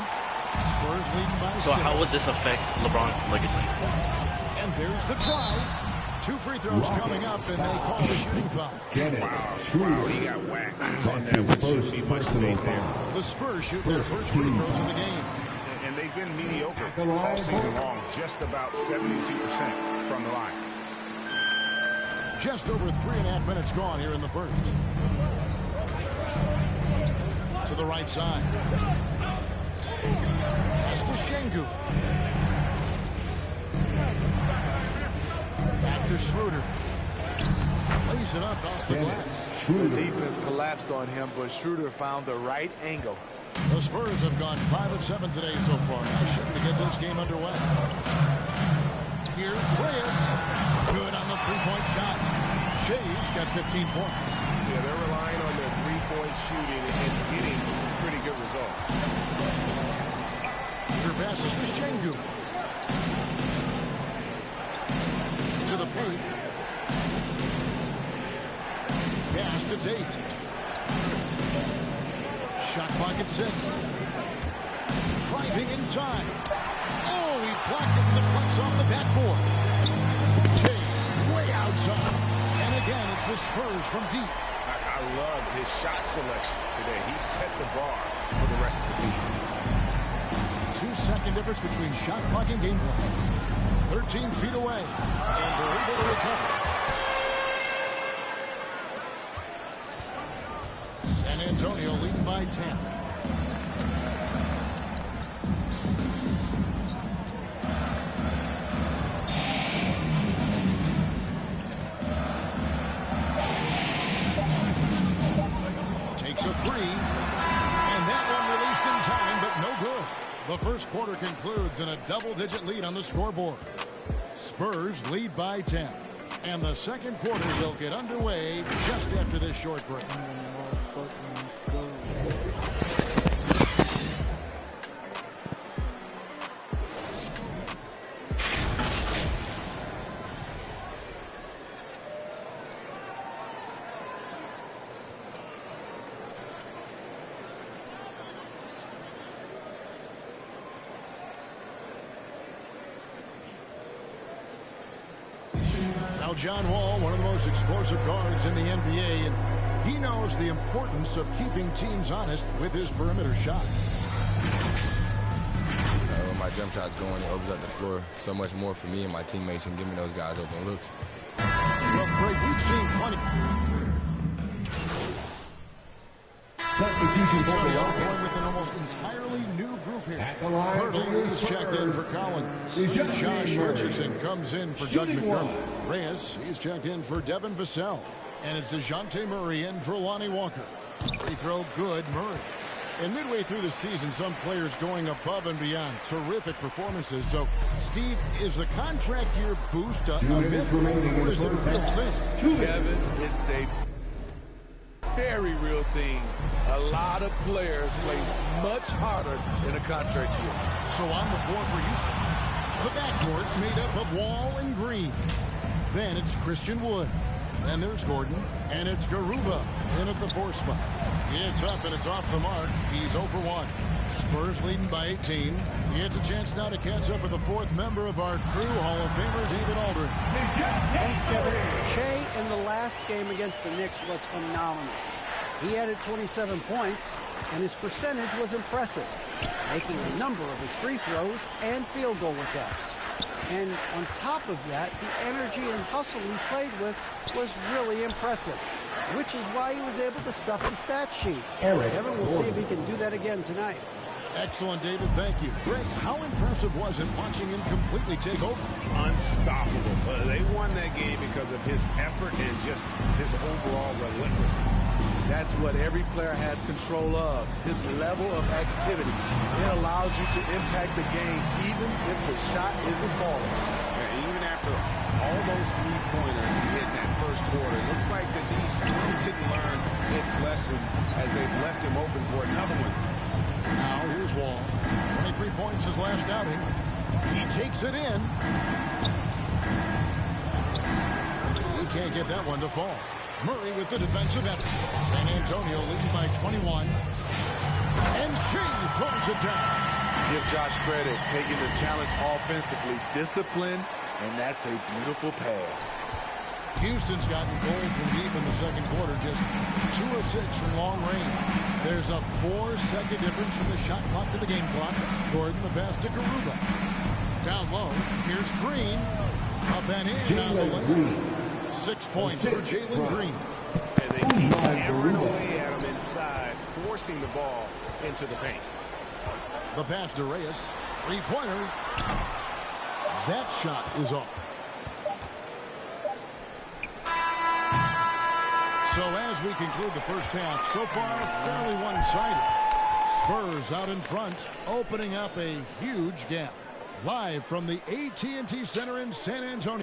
Spurs leading by 6. So how would this affect LeBron's legacy? And there's the drive. 2 free throws coming up, and they call the shooting foul. Wow, he got whacked on that one. Shouldn't be much debate there. The Spurs shoot their first free throws of the game. And they've been mediocre all season long, just about 72% from the line. Just over 3.5 minutes gone here in the first. To the right side. Pass to Şengün. Back to Schroeder. Lays it up off the glass. The defense collapsed on him, but Schroeder found the right angle. The Spurs have gone 5 of 7 today so far. Now shooting to get this game underway. Here's Reyes. Good on the 3-point shot. Shea's got 15 points. Yeah, they're relying three-point shooting and getting pretty good results. Your passes to Şengün. To the paint. Pass to Tate. Shot clock at 6. Driving inside. Oh, he blocked it and the flex off the backboard. Jay way outside. And again, it's the Spurs from deep. I love his shot selection today. He set the bar for the rest of the team. 2-second difference between shot clock and game clock. 13 feet away. And they're able to recover. San Antonio leading by 10. Takes a three. And that one released in time, but no good. The first quarter concludes in a double-digit lead on the scoreboard. Spurs lead by 10. And the second quarter will get underway just after this short break. Now John Wall, one of the most explosive guards in the NBA, and he knows the importance of keeping teams honest with his perimeter shot. When my jump shot's going, it opens up the floor so much more for me and my teammates and giving those guys open looks. Well, Greg, we've seen plenty. Substitution going with an almost entirely new group here. Hurdle is checked in for Collins. Josh Richardson comes in for Doug McDermott. Reyes is checked in for Devin Vassell. And it's DeJounte Murray in for Lonnie Walker. Free throw good, Murray. And midway through the season, some players going above and beyond. Terrific performances. So, Steve, is the contract year boost a myth, or is it a real thing? Kevin, it's a very real thing. A lot of players play much harder in a contract year. So on the floor for Houston, the backcourt made up of Wall and Green. Then it's Christian Wood. Then there's Gordon, and it's Garuba in at the 4 spot. It's up and it's off the mark. He's 0 for 1. Spurs leading by 18. He gets a chance now to catch up with the 4th member of our crew, Hall of Famer David Aldridge. Thanks, Kevin. Shea in the last game against the Knicks was phenomenal. He added 27 points, and his percentage was impressive, making a number of his free throws and field goal attempts. And on top of that, the energy and hustle he played with was really impressive, which is why he was able to stuff the stat sheet. Kevin will see if he can do that again tonight. Excellent, David. Thank you. Greg, how impressive was it watching him completely take over? Unstoppable. They won that game because of his effort and just his overall relentlessness. That's what every player has control of, his level of activity. It allows you to impact the game even if the shot isn't falling. Yeah, even after all those three-pointers he hit in that first quarter, it looks like that he still didn't learn its lesson as they've left him open for another one. Now here's Wall. 23 points his last outing. He takes it in. He can't get that one to fall. Murray with the defensive effort. San Antonio leading by 21. And Shea throws it down. Give Josh credit, taking the challenge offensively, discipline, and that's a beautiful pass. Houston's gotten gold from deep in the second quarter, just 2 of 6 from long range. There's a 4-second difference from the shot clock to the game clock. Gordon the pass to Garuba. Down low, here's Green. Up and in on the lane. 6 points for Jalen Green. And they keep hammering away at him inside, forcing the ball into the paint. The pass to Reyes. 3-pointer. That shot is off. So as we conclude the first half, so far fairly one-sided. Spurs out in front, opening up a huge gap. Live from the AT&T Center in San Antonio.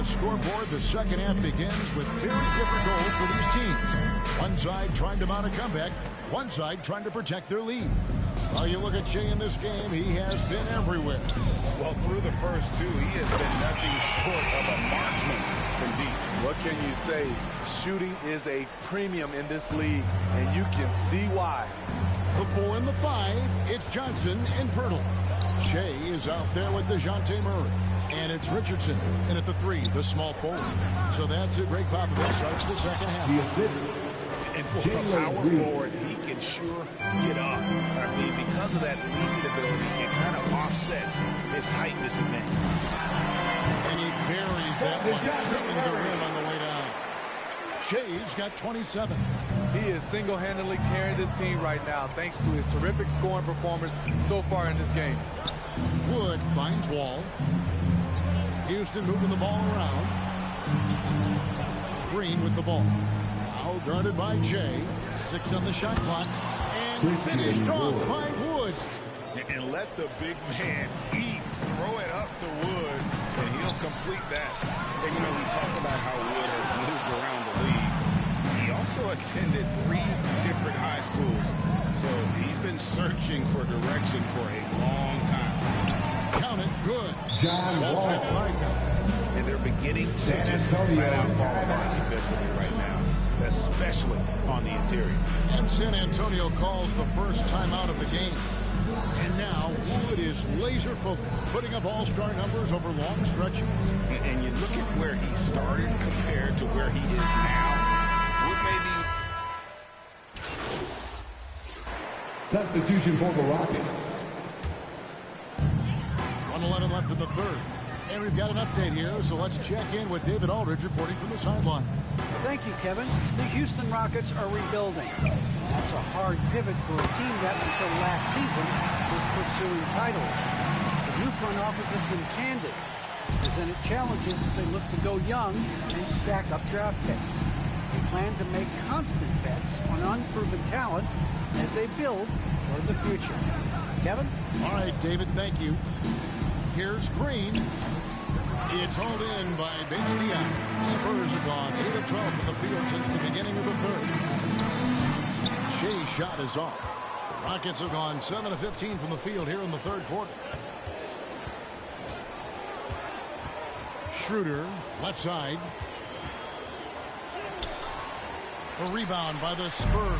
the scoreboard, the second half begins with very different goals for these teams. One side trying to mount a comeback, one side trying to protect their lead. While you look at Shea in this game, he has been everywhere. Well, through the first two, he has been nothing short of a marksman from deep. What can you say? Shooting is a premium in this league, and you can see why. The 4 and the 5, it's Johnson and Pirtle. Shea is out there with DeJounte Murray. And it's Richardson. And at the 3, the small forward. So that's it. Greg Popovich starts the second half. And for a power forward, he can sure get up. I mean, because of that leaping ability, it kind of offsets his height disadvantage. And he buries that one, tripping the rim on the way down. Shea's got 27. He is single-handedly carrying this team right now, thanks to his terrific scoring performance so far in this game. Wood finds Wall. Houston moving the ball around. Green with the ball. Now guarded by Jay. 6 on the shot clock. And finished off by Wood. And let the big man eat. Throw it up to Wood, and he'll complete that. And, you know, we talk about how Wood has moved around the league. He also attended 3 different high schools. So he's been searching for direction for a long time. Count it. Good. John Wall. And they're beginning to just flat out fall apart defensively right now, especially on the interior. And San Antonio calls the first timeout of the game. And now Wood is laser focused, putting up all-star numbers over long stretches. And you look at where he started compared to where he is now. Wood may be... Substitution for the Rockets. 1:11 left in the third. And we've got an update here, so let's check in with David Aldridge reporting from the sideline. Thank you, Kevin. The Houston Rockets are rebuilding. That's a hard pivot for a team that, until last season, was pursuing titles. The new front office has been candid. It's presented challenges as they look to go young and stack up draft picks. They plan to make constant bets on unproven talent as they build for the future. Kevin? All right, David, thank you. Here's Green. It's hauled in by Bates-Diop. Spurs have gone 8 of 12 from the field since the beginning of the third. Shea's shot is off. The Rockets have gone 7 of 15 from the field here in the third quarter. Schroeder, left side. A rebound by the Spurs.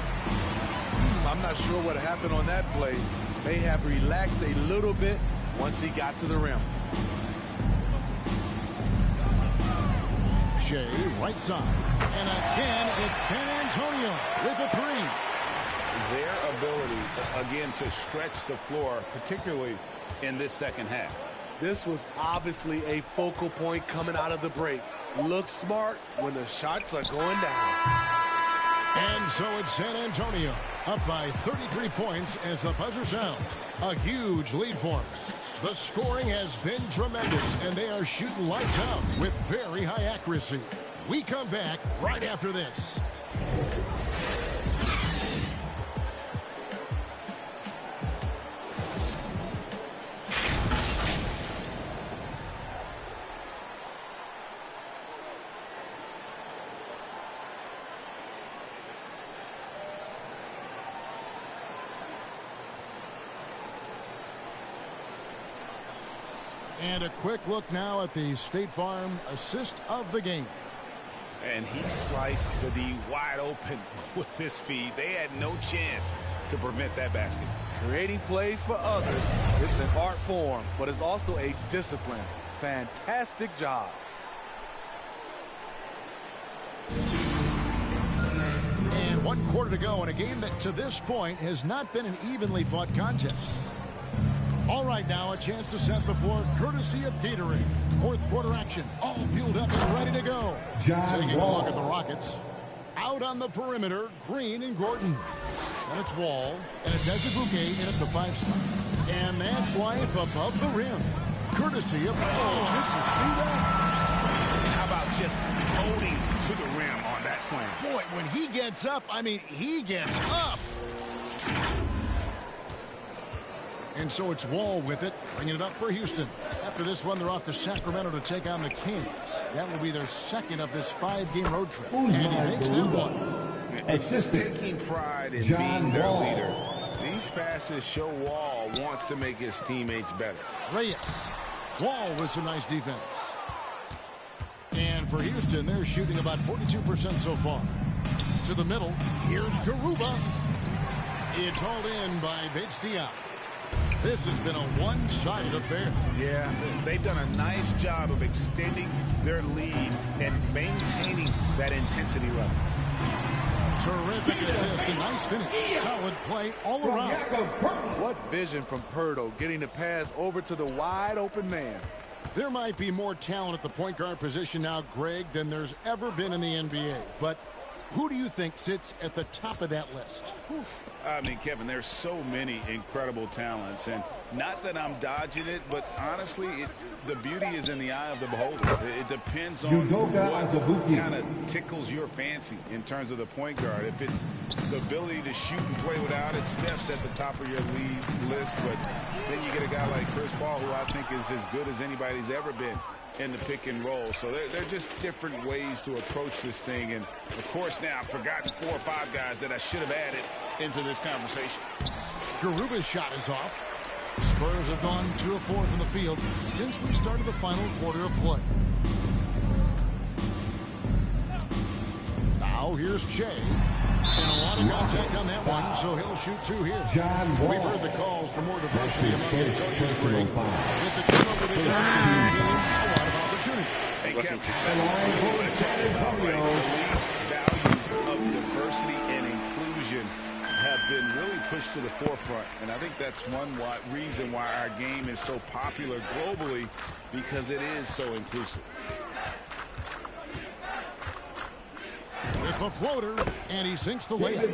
I'm not sure what happened on that play. May have relaxed a little bit once he got to the rim. Shea, right side. And again, it's San Antonio with a 3. Their ability, again, to stretch the floor, particularly in this second half. This was obviously a focal point coming out of the break. Look smart when the shots are going down. And so it's San Antonio up by 33 points as the buzzer sounds. A huge lead for them. The scoring has been tremendous, and they are shooting lights out with very high accuracy. We come back right after this. And a quick look now at the State Farm assist of the game. And he sliced the D wide open with this feed. They had no chance to prevent that basket. Creating plays for others, it's an art form, but it's also a discipline. Fantastic job. And 1 quarter to go in a game that to this point has not been an evenly fought contest. All right, now a chance to set the floor courtesy of Gatorade. Fourth quarter action, all fueled up and ready to go. Taking a look at the Rockets. Out on the perimeter, Green and Gordon. And it's Wall, and it's Azubuike in at the 5 spot. And that's life above the rim. Courtesy of... Oh, did you see that? How about just floating to the rim on that slam? Boy, when he gets up, I mean, he gets up. And so it's Wall with it, bringing it up for Houston. After this one, they're off to Sacramento to take on the Kings. That will be their second of this 5-game road trip. And he makes that one. Assistant taking pride in being their leader. These passes show Wall wants to make his teammates better. Reyes. Wall with some nice defense. And for Houston, they're shooting about 42% so far. To the middle, here's Garuba. It's hauled in by Bates-Diop. This has been a one-sided affair. Yeah, they've done a nice job of extending their lead and maintaining that intensity level. Terrific assist, a nice finish. Solid play all around. What vision from Pirtle, getting the pass over to the wide-open man. There might be more talent at the point guard position now, Greg, than there's ever been in the NBA. But who do you think sits at the top of that list? I mean, Kevin, there's so many incredible talents, and not that I'm dodging it, but honestly, the beauty is in the eye of the beholder. It depends on what kind of tickles your fancy in terms of the point guard. If it's the ability to shoot and play without it, Steph's at the top of your league list, but then you get a guy like Chris Paul, who I think is as good as anybody's ever been in the pick and roll. So they're just different ways to approach this thing. And, of course, now I've forgotten 4 or 5 guys that I should have added into this conversation. Garuba's shot is off. Spurs have gone 2 of 4 from the field since we started the final quarter of play. Now here's Jay. And a lot of contact on that one, so he'll shoot 2 here. We've heard the calls for more diversity among the coaches, Greg. With the turnover this offseason, a lot of opportunity. Hey, Kevin, the league's values of diversity and inclusion have been really pushed to the forefront, and I think that's one reason why our game is so popular globally, because it is so inclusive. With a floater, and he sinks the layup.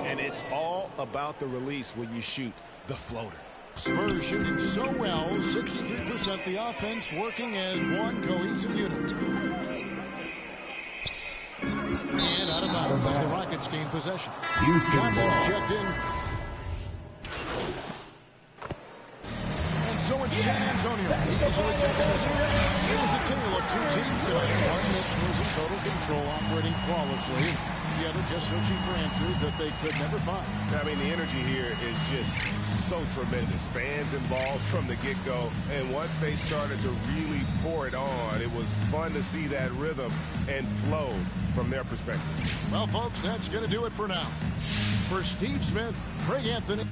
And it's all about the release when you shoot the floater. Spurs shooting so well, 63%. The offense working as one cohesive unit. And out of bounds as the Rockets gain possession. Johnson's checked in. And so it's San Antonio easily taking this one. It was a tale of 2 teams tonight. One that was in total control, operating flawlessly. The other just searching for answers that they could never find. I mean, the energy here is just so tremendous. Fans involved from the get-go. And once they started to really pour it on, it was fun to see that rhythm and flow from their perspective. Well, folks, that's going to do it for now. For Steve Smith, Craig Anthony.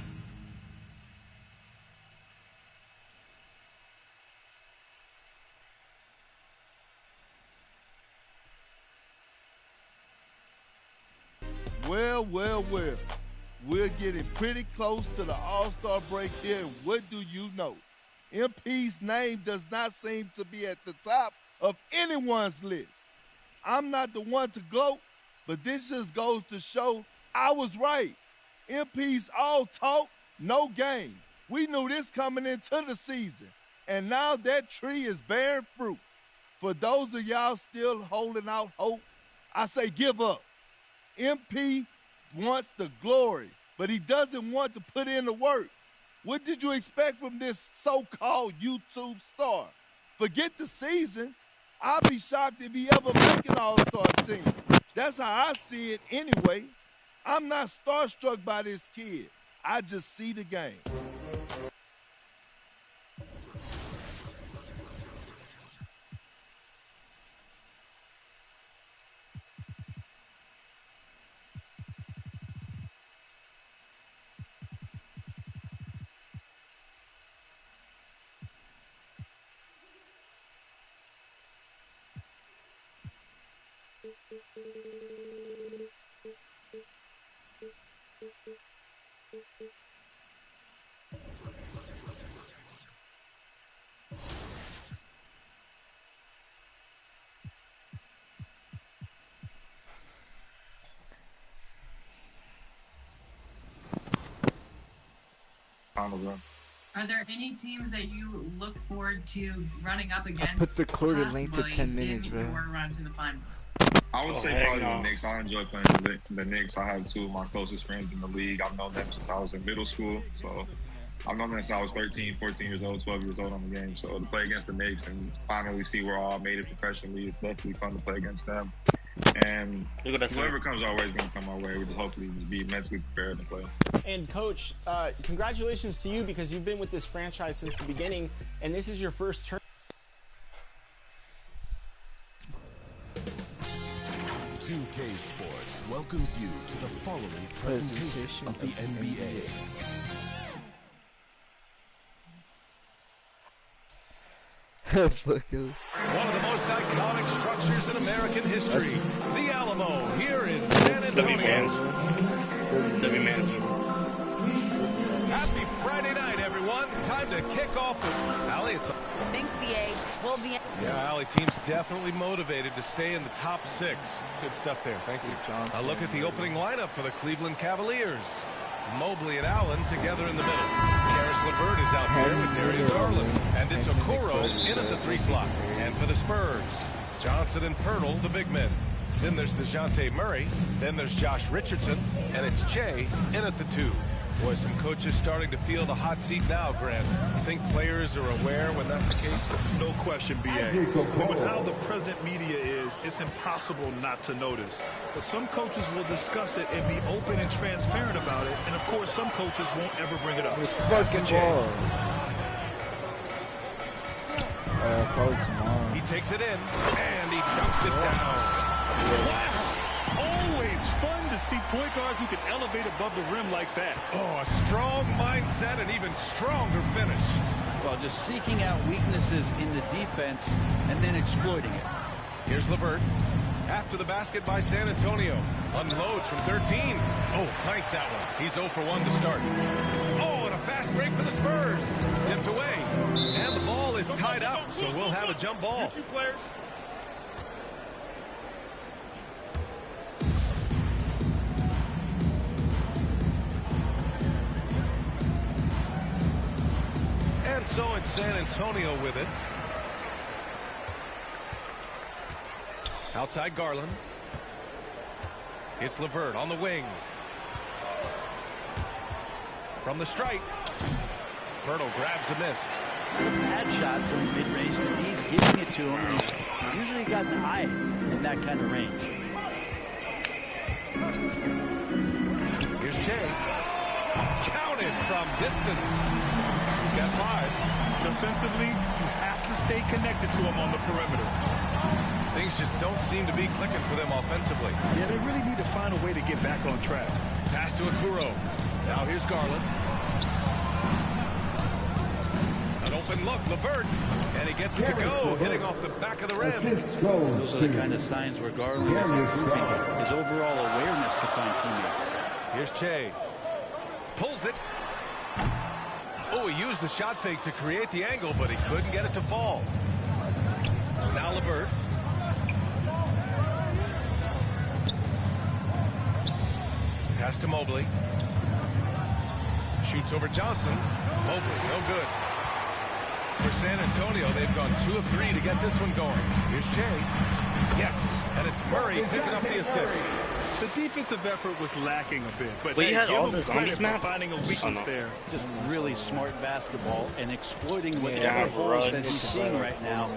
Well, well, well. We're getting pretty close to the All-Star break here, and what do you know? MP's name does not seem to be at the top of anyone's list. I'm not the one to gloat, but this just goes to show I was right. MP's all talk, no game. We knew this coming into the season, and now that tree is bearing fruit. For those of y'all still holding out hope, I say give up. MP wants the glory, but he doesn't want to put in the work. What did you expect from this so-called YouTube star? Forget the season. I'll be shocked if he ever make an all-star team. That's how I see it anyway. I'm not starstruck by this kid. I just see the game. Are there any teams that you look forward to running up against? I put the quarter length to 10 minutes, in bro. your run to the finals? I would say probably the Knicks. I enjoy playing the Knicks. I have 2 of my closest friends in the league. I've known them since I was in middle school. So I've known them since I was 13, 14 years old, 12 years old on the game. So to play against the Knicks and finally see we're all made it professionally, it's definitely fun to play against them. And whoever comes our way is going to come our way. We just hopefully just be mentally prepared to play. And Coach, congratulations to you because you've been with this franchise since the beginning, and this is your first turn. 2K Sports welcomes you to the following presentation of the NBA. Fuck One of the most iconic structures in American history, the Alamo, here in San Antonio. Happy Friday night, everyone. Time to kick off the Allie. Thanks, BA. Well, the Yeah, Allie, team's definitely motivated to stay in the top 6. Good stuff there. Thank you, John. A look at the opening lineup for the Cleveland Cavaliers. Mobley and Allen together in the middle. Karis LeVert is out there with Darius Garland. And it's Okoro in at the 3 slot. And for the Spurs, Johnson and Pirtle, the big men. Then there's DeJounte Murray. Then there's Josh Richardson. And it's Che in at the 2. Boy, some coaches starting to feel the hot seat now, Grant. You think players are aware when that's the case? No question, BA. And with how the present media is, it's impossible not to notice. But some coaches will discuss it and be open and transparent about it. And, of course, some coaches won't ever bring it up. Fucking ball. Probably tomorrow. He takes it in, and he dunks it down. Wow. Always fun to see point guards who can elevate above the rim like that. Oh, a strong mindset and even stronger finish. Well, just seeking out weaknesses in the defense and then exploiting it. Here's LeVert. After the basket by San Antonio. Unloads from 13. Oh, clanks that one. He's 0 for 1 to start. Oh, and a fast break for the Spurs. Tipped away. And the ball is tied up, so we'll have a jump ball. You 2 players. And so it's San Antonio with it. Outside Garland. It's LeVert on the wing. From the stripe. Pirtle grabs a miss. Not a bad shot from mid-range. The D's giving it to him. He's usually got an eye in that kind of range. Here's Che. Counted from distance. He's got 5. Defensively, you have to stay connected to him on the perimeter. Things just don't seem to be clicking for them offensively. Yeah, they really need to find a way to get back on track. Pass to Okoro. Now here's Garland. An open look, LeVert. And he gets it to go, hitting off the back of the rim. Those are the kind of signs where Garland is improving his overall awareness to find teammates. Here's Che. Pulls it. Oh, he used the shot fake to create the angle, but he couldn't get it to fall. Now LeVert. Pass to Mobley. Shoots over Johnson. Mobley, no good. For San Antonio, they've gone 2 of 3 to get this one going. Here's Che. Yes, and it's Murray picking up the assist. The defensive effort was lacking a bit, but Wait, you had all this this on this map? finding a weakness there. Just really smart basketball and exploiting whatever holes that he's seeing right now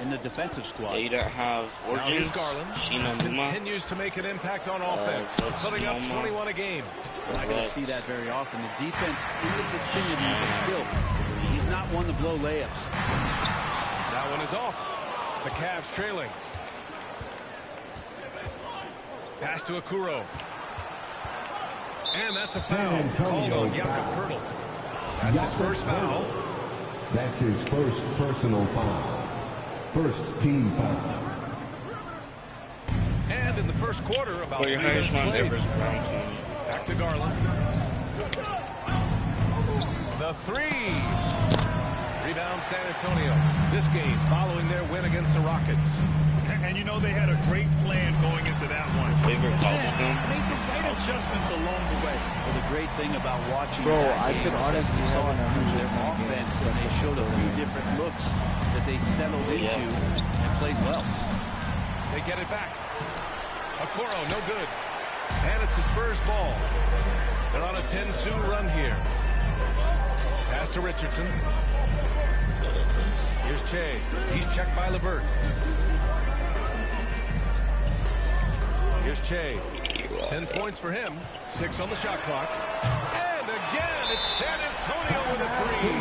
in the defensive squad. Yeah, you don't have Origins, Sheena Numa. Continues to make an impact on offense, putting up 21 a game. We're not going to see that very often. The defense in the vicinity, but still, he's not one to blow layups. That one is off. The Cavs trailing. Pass to Okoro. And that's a foul called on Jakob Pirtle. That's his first foul. That's his first personal foul. First team foul. And in the first quarter, about 3 minutes played. Back to Garland. The 3. Rebound San Antonio. This game following their win against the Rockets. And you know they had a great plan going into that one. Favorite college film? Made the right adjustments along the way. Well, the great thing about watching that game is that you saw it through their offense, and they showed a few different looks that they settled into and played well. They get it back. Okoro, no good. And it's the Spurs ball. They're on a 10-2 run here. Pass to Richardson. Here's Che. He's checked by LeVert. Here's Che. 10 points for him. 6 on the shot clock. And again, it's San Antonio with a three.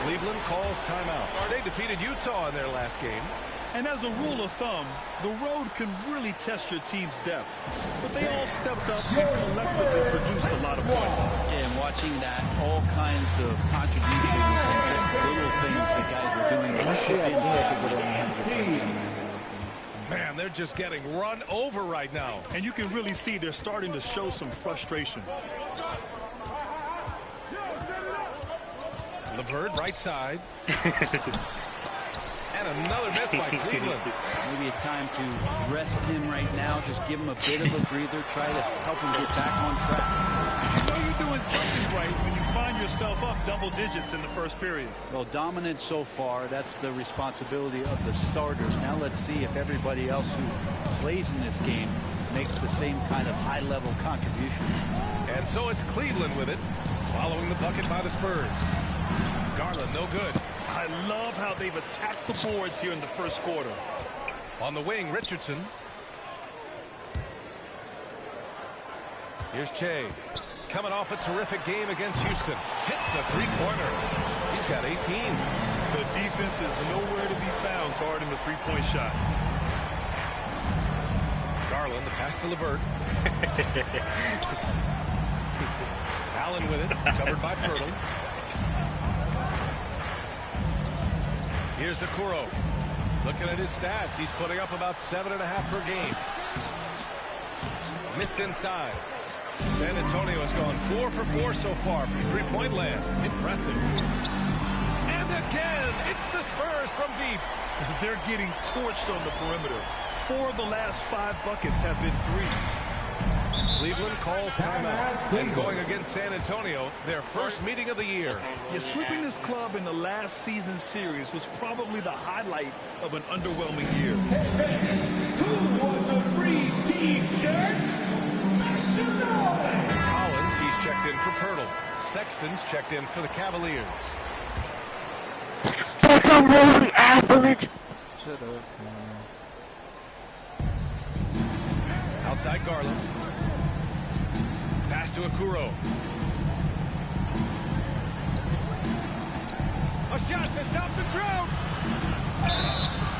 Cleveland calls timeout. They defeated Utah in their last game. And as a rule of thumb, the road can really test your team's depth. But they all stepped up and collectively produced a lot of points. Yeah, and watching that, all kinds of contributions and just little things that guys were doing. Man, they're just getting run over right now. And you can really see they're starting to show some frustration. LeVert, right side. And another miss by Cleveland. Maybe a time to rest him right now. Just give him a bit of a breather. Try to help him get back on track. You know you're doing something right when you find yourself up double digits in the first period. Well, dominant so far. That's the responsibility of the starters. Now let's see if everybody else who plays in this game makes the same kind of high-level contributions. And so it's Cleveland with it, following the bucket by the Spurs. Garland, no good. I love how they've attacked the boards here in the first quarter. On the wing, Richardson. Here's Che. Coming off a terrific game against Houston. Hits the three-pointer. He's got 18. The defense is nowhere to be found guarding the three-point shot. Garland, the pass to LeVert. Allen with it, covered by Pirtle. Here's Okoro. Looking at his stats, he's putting up about 7.5 per game. Missed inside. San Antonio has gone 4 for 4 so far from three-point land. Impressive. And again, it's the Spurs from deep. They're getting torched on the perimeter. 4 of the last 5 buckets have been threes. Cleveland calls timeout. And going against San Antonio, their first meeting of the year. Yeah, sweeping this club in the last season series was probably the highlight of an underwhelming year. Who wants a free T-shirt? Make some noise! Collins, he's checked in for Pirtle. Sexton's checked in for the Cavaliers. That's a rolling avalanche. Shut up. Outside Garland. Pass to Okoro. A shot to stop the drought.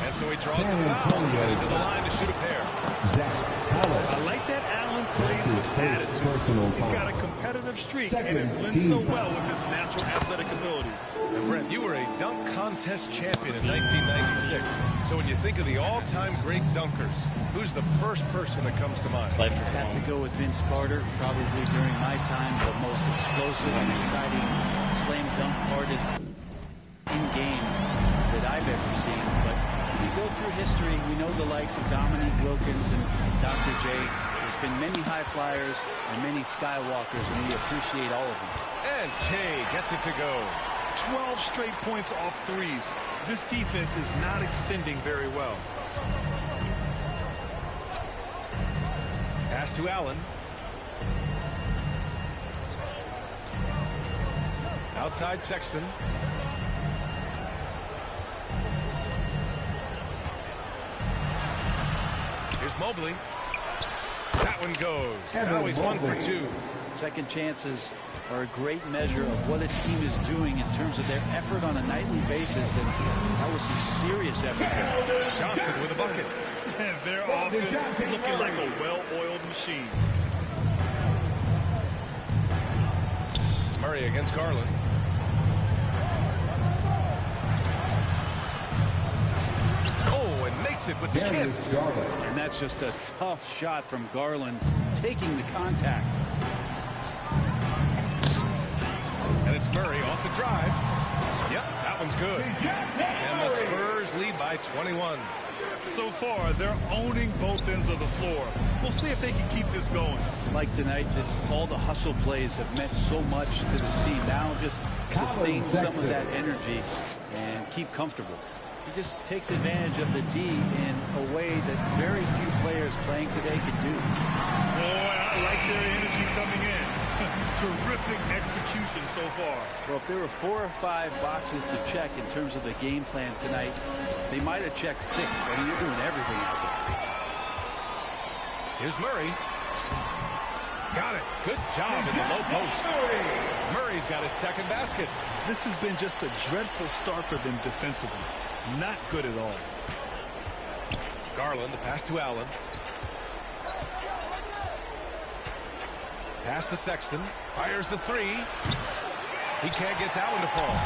And so he draws the foul. Headed to the line to shoot a pair. I like that Allen plays with attitude. He's got a competitive streak, and it blends so well with his natural athletic ability. And Brent, you were a dunk contest champion in 1996. So when you think of the all-time great dunkers, who's the first person that comes to mind? I have to go with Vince Carter, probably during my time the most explosive and exciting slam dunk artist in game that I've ever seen. But if you go through history, we know the likes of Dominique Wilkins and Dr. J. There's been many high flyers and many skywalkers, and we appreciate all of them. And Che gets it to go. 12 straight points off threes. This defense is not extending very well. Pass to Allen. Outside Sexton. Here's Mobley. That one goes. Now he's 1 for 2. Second chances are a great measure of what a team is doing in terms of their effort on a nightly basis, and that was some serious effort there. Johnson with a bucket. Their offense is looking like a well-oiled machine. Murray against Garland. Oh, and makes it with the kiss. And that's just a tough shot from Garland, taking the contact. And it's Murray off the drive. Yep, that one's good. And the Spurs lead by 21. So far, they're owning both ends of the floor. We'll see if they can keep this going. Like tonight, that all the hustle plays have meant so much to this team. Now just sustain some of that energy and keep comfortable. He just takes advantage of the D in a way that very few players playing today can do. Boy, I like their energy coming in. Terrific execution so far. Well, if there were 4 or 5 boxes to check in terms of the game plan tonight, they might have checked 6. I mean, they're doing everything out there. Here's Murray. Got it. Good job in the low post. Murray's got his second basket. This has been just a dreadful start for them defensively. Not good at all. Garland, the pass to Allen. Pass to Sexton. Fires the 3. He can't get that one to fall.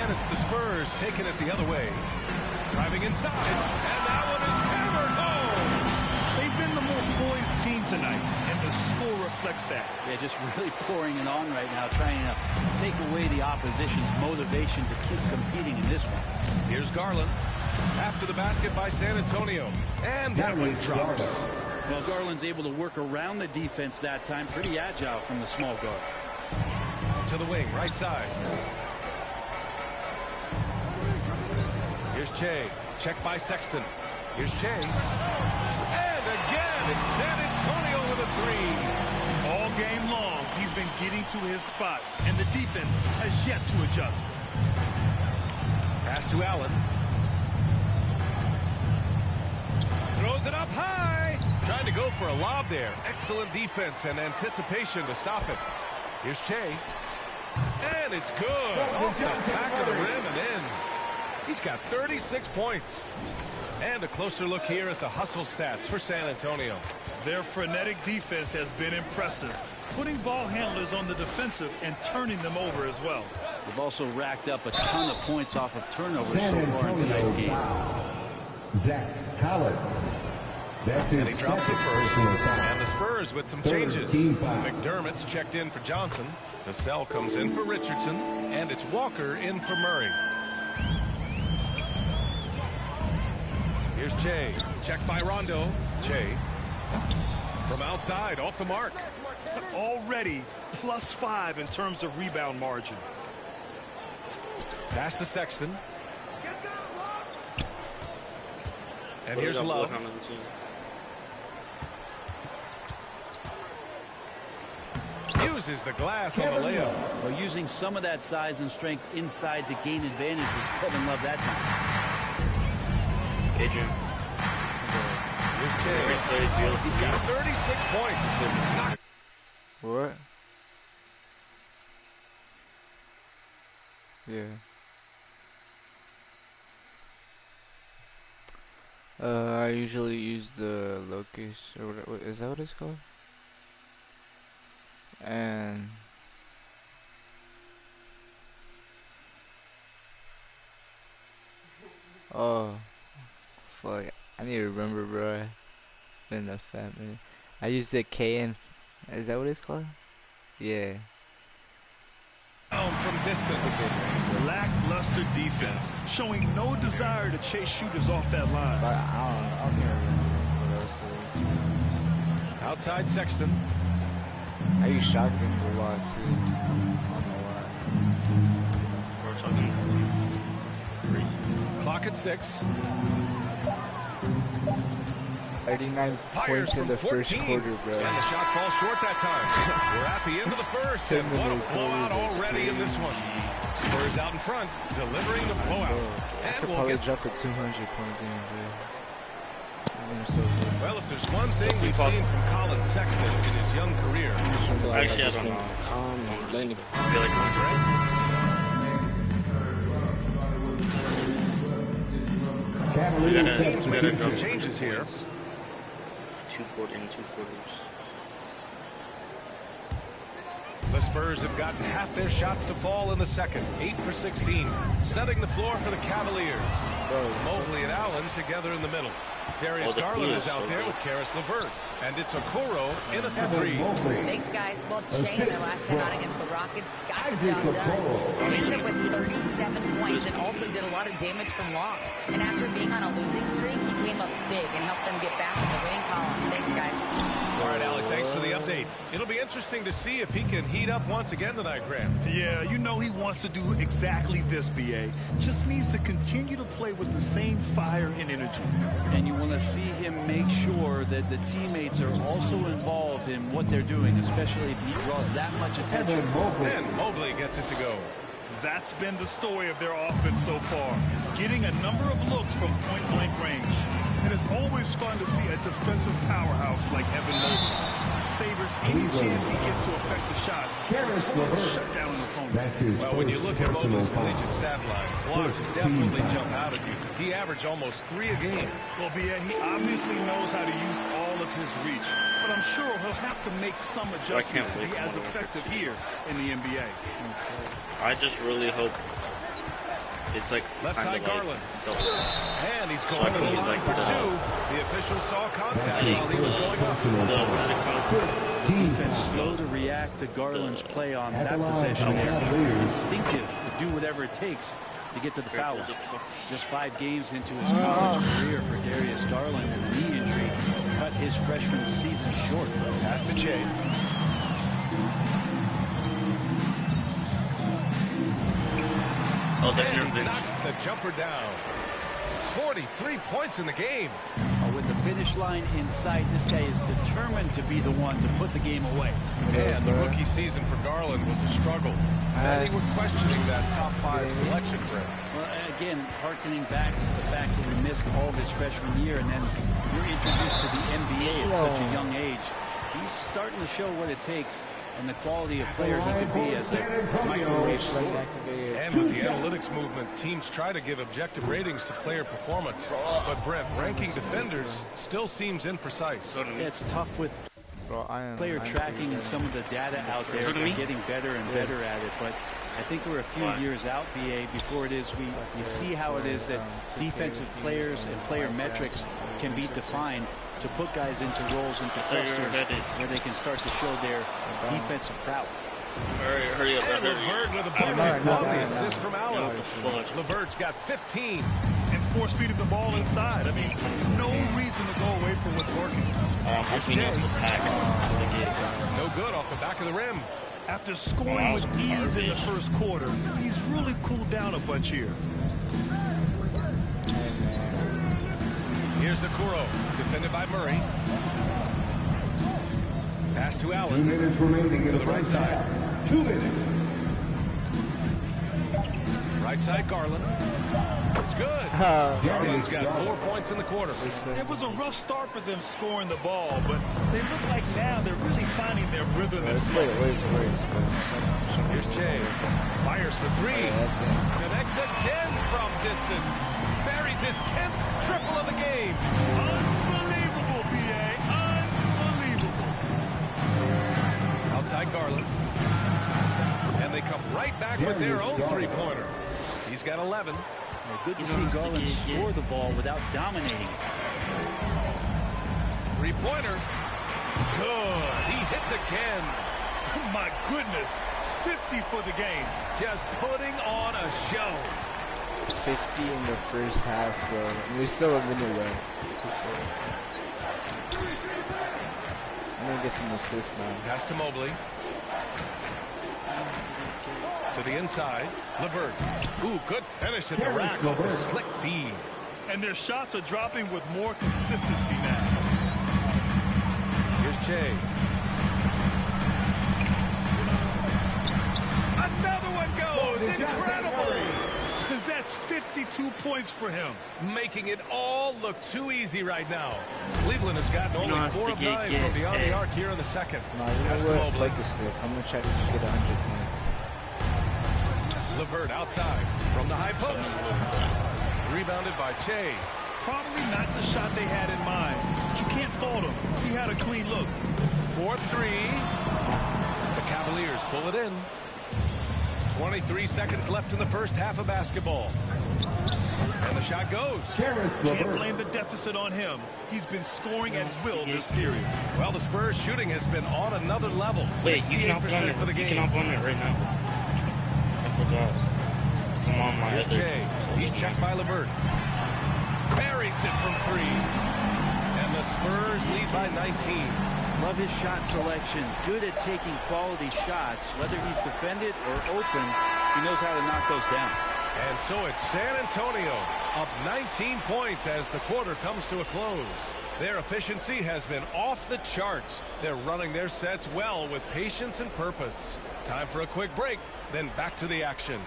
And it's the Spurs taking it the other way. Driving inside. And that one is hammered home. They've been the more poised team tonight, and the score reflects that. Yeah, just really pouring it on right now, trying to take away the opposition's motivation to keep competing in this one. Here's Garland. After the basket by San Antonio. And that one drops. Well, Garland's able to work around the defense that time. Pretty agile from the small guard. To the wing, right side. Here's Che. Check by Sexton. Here's Che. And again, it's San Antonio with a 3. All game long, he's been getting to his spots, and the defense has yet to adjust. Pass to Allen. Throws it up high. Trying to go for a lob there. Excellent defense and anticipation to stop it. Here's Che. And it's good. Off the back of the rim and in. He's got 36 points. And a closer look here at the hustle stats for San Antonio. Their frenetic defense has been impressive, putting ball handlers on the defensive and turning them over as well. They've also racked up a ton of points off of turnovers so far in tonight's game. Zach Collins. That's and his he drops it first. And the Spurs with some changes. 13 foul. McDermott's checked in for Johnson. Vassell comes in for Richardson. And it's Walker in for Murray. Here's Che. Checked by Rondo. Che. From outside, off the mark. Already +5 in terms of rebound margin. Pass to Sexton. And here's Love. Uses the glass on the layup. Well, using some of that size and strength inside to gain advantage was Kevin Love that time. Adrian. He's got 36 points. What? Yeah. I usually use the locus, or what is that what it's called? And oh fuck, I need to remember, bro. Been a fat minute. I used the KN. Is that what it's called? Yeah. From distance. Lackluster defense, showing no desire to chase shooters off that line. But I don't remember what else it was. Outside Sexton. I use shotgun a lot too. I don't know why. Clock at 6. 39 points in the first quarter, bro. And the shot falls short that time. We're at the end of the first, and what a blowout already in this one. Spurs out in front, delivering the blowout. I could probably drop a 200-point game, bro. Well, if there's one thing we've seen from Colin Sexton in his young career, actually, I don't know. I feel like we got some changes here. 2 quarters in 2 quarters. The Spurs have gotten half their shots to fall in the second. 8 for 16. Setting the floor for the Cavaliers. Mobley and Allen together in the middle. Darius Garland is out there with Karis LeVert. And it's Okoro in at the 3. Thanks, guys. Well, Che in their last time out against the Rockets got the job done. He ended up with 37 points and also did a lot of damage from long. And after being on a losing streak, he came up big and helped them get back in the winning column. Thanks, guys. All right, Alec, thanks for the update. It'll be interesting to see if he can heat up once again tonight, Grant. Yeah, you know he wants to do exactly this, B.A. Just needs to continue to play with the same fire and energy. And you want to see him make sure that the teammates are also involved in what they're doing, especially if he draws that much attention. And Mobley gets it to go. That's been the story of their offense so far, getting a number of looks from point-blank range. And it's always fun to see a defensive powerhouse like Evan Mobley. Savors any chance he gets to affect a shot. Shut down an opponent. Well, when you look at Mobley's collegiate stat line, blocks definitely jump out at you. He averaged almost 3 a game. Well, B.A., he obviously knows how to use all of his reach. But I'm sure he'll have to make some adjustments to be as effective here in the NBA. I just really hope it's like left side like Garland. And he's going to the line for 2. The official saw contact while he was going up. Defense slow to react to Garland's play on that possession there. Instinctive to do whatever it takes to get to the foul. Just 5 games into his college career for Darius Garland, and a knee injury cut his freshman season short. Pass to Jay. And he knocks the jumper down. 43 points in the game. With the finish line in sight, this guy is determined to be the one to put the game away. And the rookie season for Garland was a struggle. I think we're questioning that top 5 selection, Brent. Well, again, hearkening back to the fact that he missed all of his freshman year, and then you're introduced to the NBA at such a young age. He's starting to show what it takes and the quality of player he could be as a microwave scorer. And with the analytics movement, teams try to give objective ratings to player performance. But Brent, ranking defenders still seems imprecise. It's tough with player tracking and some of the data out there. They're getting better and better at it. But I think we're a few years out, BA, before it is we see how it is that defensive players and player metrics can be defined to put guys into roles, into clusters, where they can start to show their defensive prowess. Hurry up. LeVert with a bonus on the assist from Allen. LeVert's got 15. And force-feeding the ball inside. I mean, no reason to go away from what's working. No good off the back of the rim. After scoring with ease in the first quarter, he's really cooled down a bunch here. Here's Okoro, defended by Murray. Pass to Allen. 2 minutes remaining to the right side. 2 minutes. Right side, Garland. It's good. Garland's got 4 points in the quarter. It was a rough start for them scoring the ball, but they look like now they're really finding their rhythm and flow. Here's Jay. Fires for 3. Connects again from distance. Buries his 10th triple of the game. Unbelievable, B.A. Unbelievable. Outside Garland. And they come right back with their own 3-pointer. He's got 11. Good to see Garland score the ball without dominating. 3-pointer. Good. He hits again. Oh, my goodness. 50 for the game. Just putting on a show. 50 in the first half, bro. And there's still a minute left. I'm gonna get some assists now. Pass to Mobley. To the inside. LeVert. Ooh, good finish at the rack off a slick feed. And their shots are dropping with more consistency now. Here's Jay. Another one goes. Incredible. That's 52 points for him. Making it all look too easy right now. Cleveland has gotten only 4 of 9 from beyond the arc here in the second. No, you know what? Like assist. I'm gonna try to get 100 points. LeVert outside from the high post. Rebounded by Che. Probably not the shot they had in mind, but you can't fault him. He had a clean look. 4-3. The Cavaliers pull it in. 23 seconds left in the first half of basketball. And the shot goes. Can't blame the deficit on him. He's been scoring at will this period. Well, the Spurs shooting has been on another level. Wait, you cannot run it. For the game. You cannot run it right now. I forgot. Come on, my Here's Jay. He's checked by LeVert. Buries it from 3. And the Spurs lead by 19. Love his shot selection. Good at taking quality shots. Whether he's defended or open, he knows how to knock those down. And so it's San Antonio up 19 points as the quarter comes to a close. Their efficiency has been off the charts. They're running their sets well with patience and purpose. Time for a quick break, then back to the action.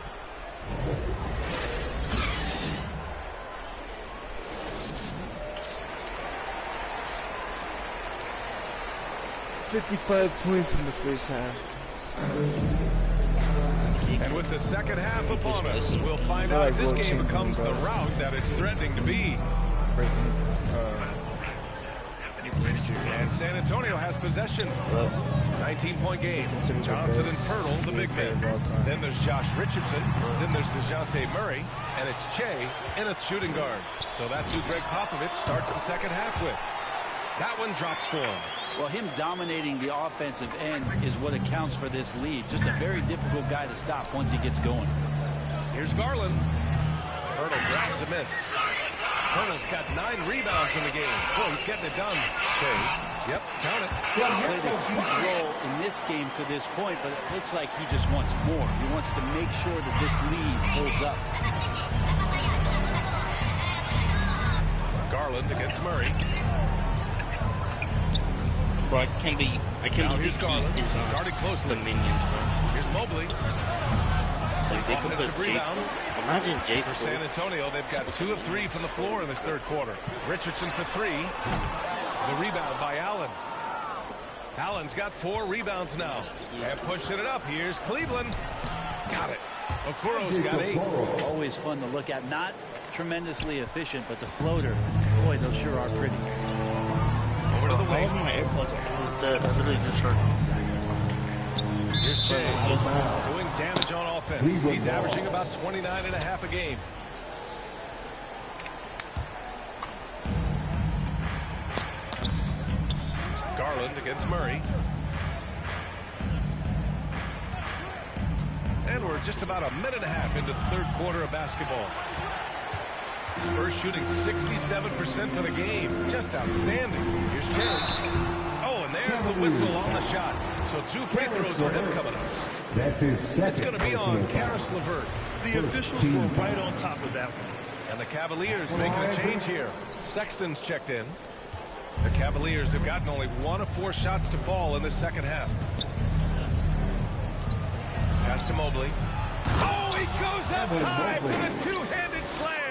$55 points in the first half. And with the second half upon us, we'll find out if this game becomes the rout that it's threatening to be. And San Antonio has possession. 19-point game. Johnson and Pirtle, the big men. Then there's Josh Richardson. Then there's DeJounte Murray. And it's Che in a shooting guard. So that's who Greg Popovich starts the second half with. That one drops for him. Well, him dominating the offensive end is what accounts for this lead. Just a very difficult guy to stop once he gets going. Here's Garland. Pirtle grabs a miss. Pirtle's got 9 rebounds in the game. Oh, he's getting it done. Okay. Yep, count it. He's played a huge role in this game to this point, but it looks like he just wants more. He wants to make sure that this lead holds up. Garland against Murray. Bro, I can't be. Now here's Garland. Guarded closely. The minions, bro. Here's Mobley. Like, they could Offensive put rebound. Imagine Jake For San Antonio, they've got 2 of 3 from the floor in this third quarter. Richardson for 3. The rebound by Allen. Allen's got 4 rebounds now. And pushing it up. Here's Cleveland. Got it. Okuro's got 8. Always fun to look at. Not tremendously efficient, but the floater, boy, those sure are pretty. Over to the wing. My AirPods are dead. I literally just started. Here's Che doing damage on offense. He's averaging about 29.5 a game. Garland against Murray. And we're just about a minute and a half into the third quarter of basketball. Spurs shooting 67% for the game. Just outstanding. Here's Che. Oh, and there's the whistle on the shot. So 2 free throws for him coming up. That's his second. It's going to be on Karis LeVert. The officials were right on top of that one. And the Cavaliers making a change here. Sexton's checked in. The Cavaliers have gotten only 1 of 4 shots to fall in the second half. Pass to Mobley. Oh, he goes up high for the two-handed slam.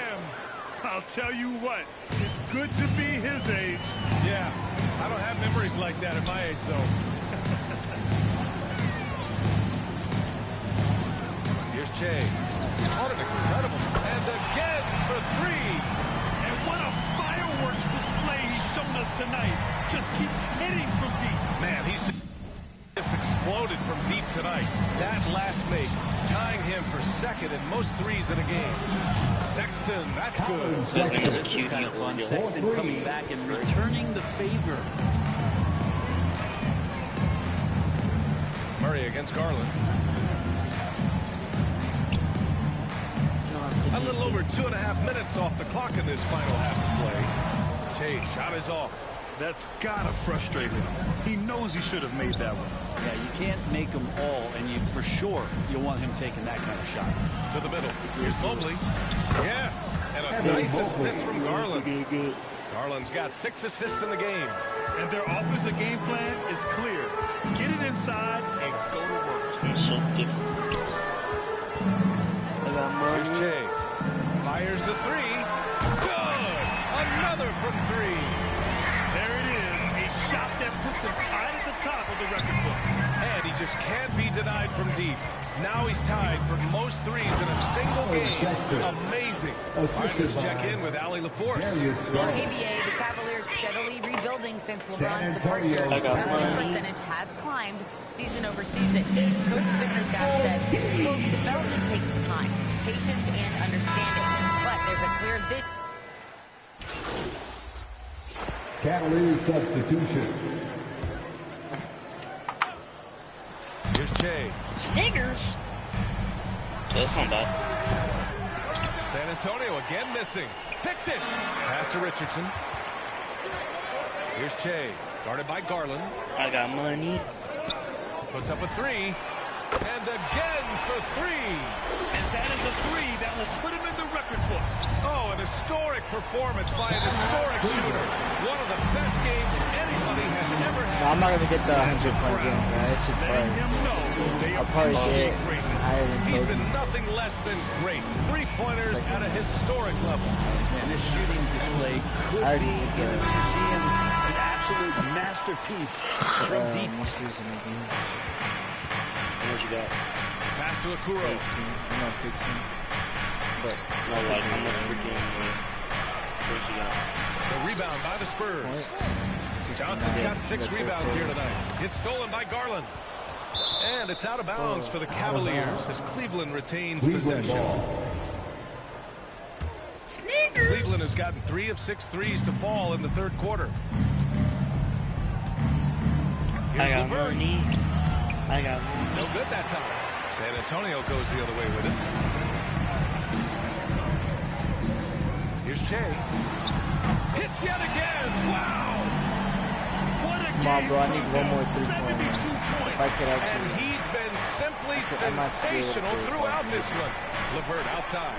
I'll tell you what, it's good to be his age. Yeah, I don't have memories like that at my age, though. Here's Che. What an incredible. And again for 3. And what a fireworks display he's shown us tonight. Just keeps hitting from deep. Man, he's just exploded from deep tonight. That last make, tying him for second in most threes in a game. Sexton, that's good. This is kind of fun. Sexton coming back and returning the favor. Murray against Garland. A little over 2.5 minutes off the clock in this final half of play. Che, shot is off. That's gotta frustrate him. He knows he should have made that one. Yeah, you can't make them all, and you for sure you'll want him taking that kind of shot. To the middle. Here's Mobley. Yes, and a nice assist from Garland. Garland's got 6 assists in the game. And their offensive game plan is clear. Get it inside and go to work. It's so different. Here's Che. Fires the 3. Good! Another from 3. There it is. A shot that puts him tied at the top of the record books. And he just can't be denied from deep. Now he's tied for most threes in a single game. Amazing. All right, let's check in with Allie LaForce. Well, ABA, the Cavaliers steadily rebuilding since LeBron's departure. Their win percentage has climbed season over season. Coach Bickerstaff said, quote, development takes time, patience, and understanding. But there's a clear vision. Cavaliers substitution. Here's Che. Snickers. That's not bad. San Antonio again missing. Picked it. Pass to Richardson. Here's Che. Guarded by Garland. I got money. Puts up a three. And again for three. And that is a three that will put him in the record books. Oh, an historic performance by an historic shooter. One of the best games anybody has ever had. No, I'm not going to get the 100-point game, man. That shit's hard. I'll probably get higher than He's Kobe. been nothing less than great. Three-pointers at a historic level. And this shooting display could be in a museum, an absolute masterpiece from deep. What you got? Pass to Okoro. I'm not fixing. But no, like I'm not freaking. What you got? The rebound by the Spurs. Johnson's got 6 rebounds here tonight. It's stolen by Garland. And it's out of bounds for the Cavaliers as Cleveland retains possession. Cleveland has gotten 3 of 6 threes to fall in the third quarter. Here's LeVert. I got money. No good that time. San Antonio goes the other way with it. Here's Che. Hits yet again. Wow. What a come on, game bro. I from need one more him. 3-point. 72 points. If I could And actually. he's been simply I might be able to sensational do it, throughout so. this one. LeVert outside.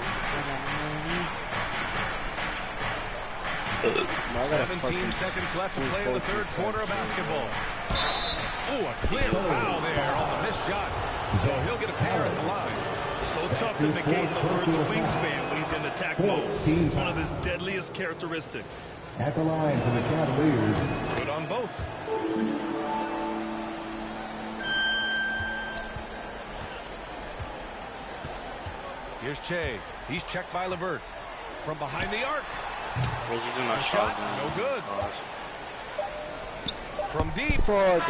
17 seconds left to play in the third quarter of basketball. Oh, a clear foul there on the missed shot. So he'll get a pair at the line. So tough to negate LeVert's wingspan when he's in attack mode. It's one of his deadliest characteristics. At the line for the Cavaliers. Good on both. Here's Che. He's checked by LeVert. From behind the arc. Was using my shot. shotgun. No good. From deep. Oh, he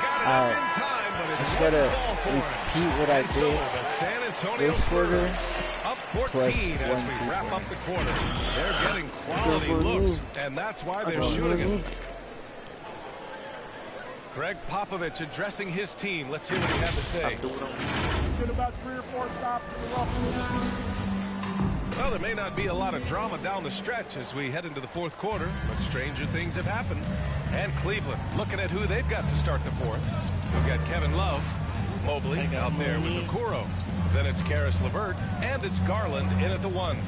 got it up in time, but it I just wouldn't gotta fall for him. repeat what I And so did the San Antonio this quarter. Spurs up 14 plus as one we 2 wrap point. up the quarter. They're getting quality looks, and that's why they're shooting it. Greg Popovich addressing his team. Let's hear what he had to say. Get about 3 or 4 stops in the rough. Well, there may not be a lot of drama down the stretch as we head into the fourth quarter, but stranger things have happened. And Cleveland looking at who they've got to start the fourth. We've got Kevin Love, Mobley out there with Okoro. Then it's Karis LeVert, and it's Garland in at the 1.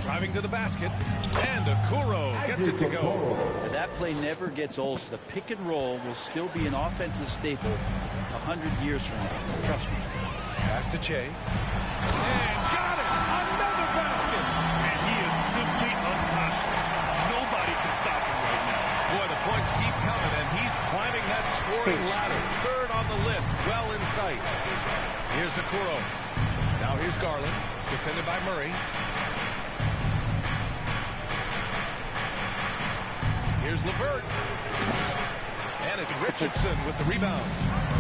Driving to the basket, and Okoro gets it to go. That play never gets old. The pick and roll will still be an offensive staple 100 years from now. Trust me. Pass to Che. And got it! Another basket! And he is simply unconscious. Nobody can stop him right now. Boy, the points keep coming, and he's climbing that scoring ladder. Third on the list, well in sight. Here's Okoro. Now here's Garland, defended by Murray. Here's LeVert. And it's Richardson with the rebound.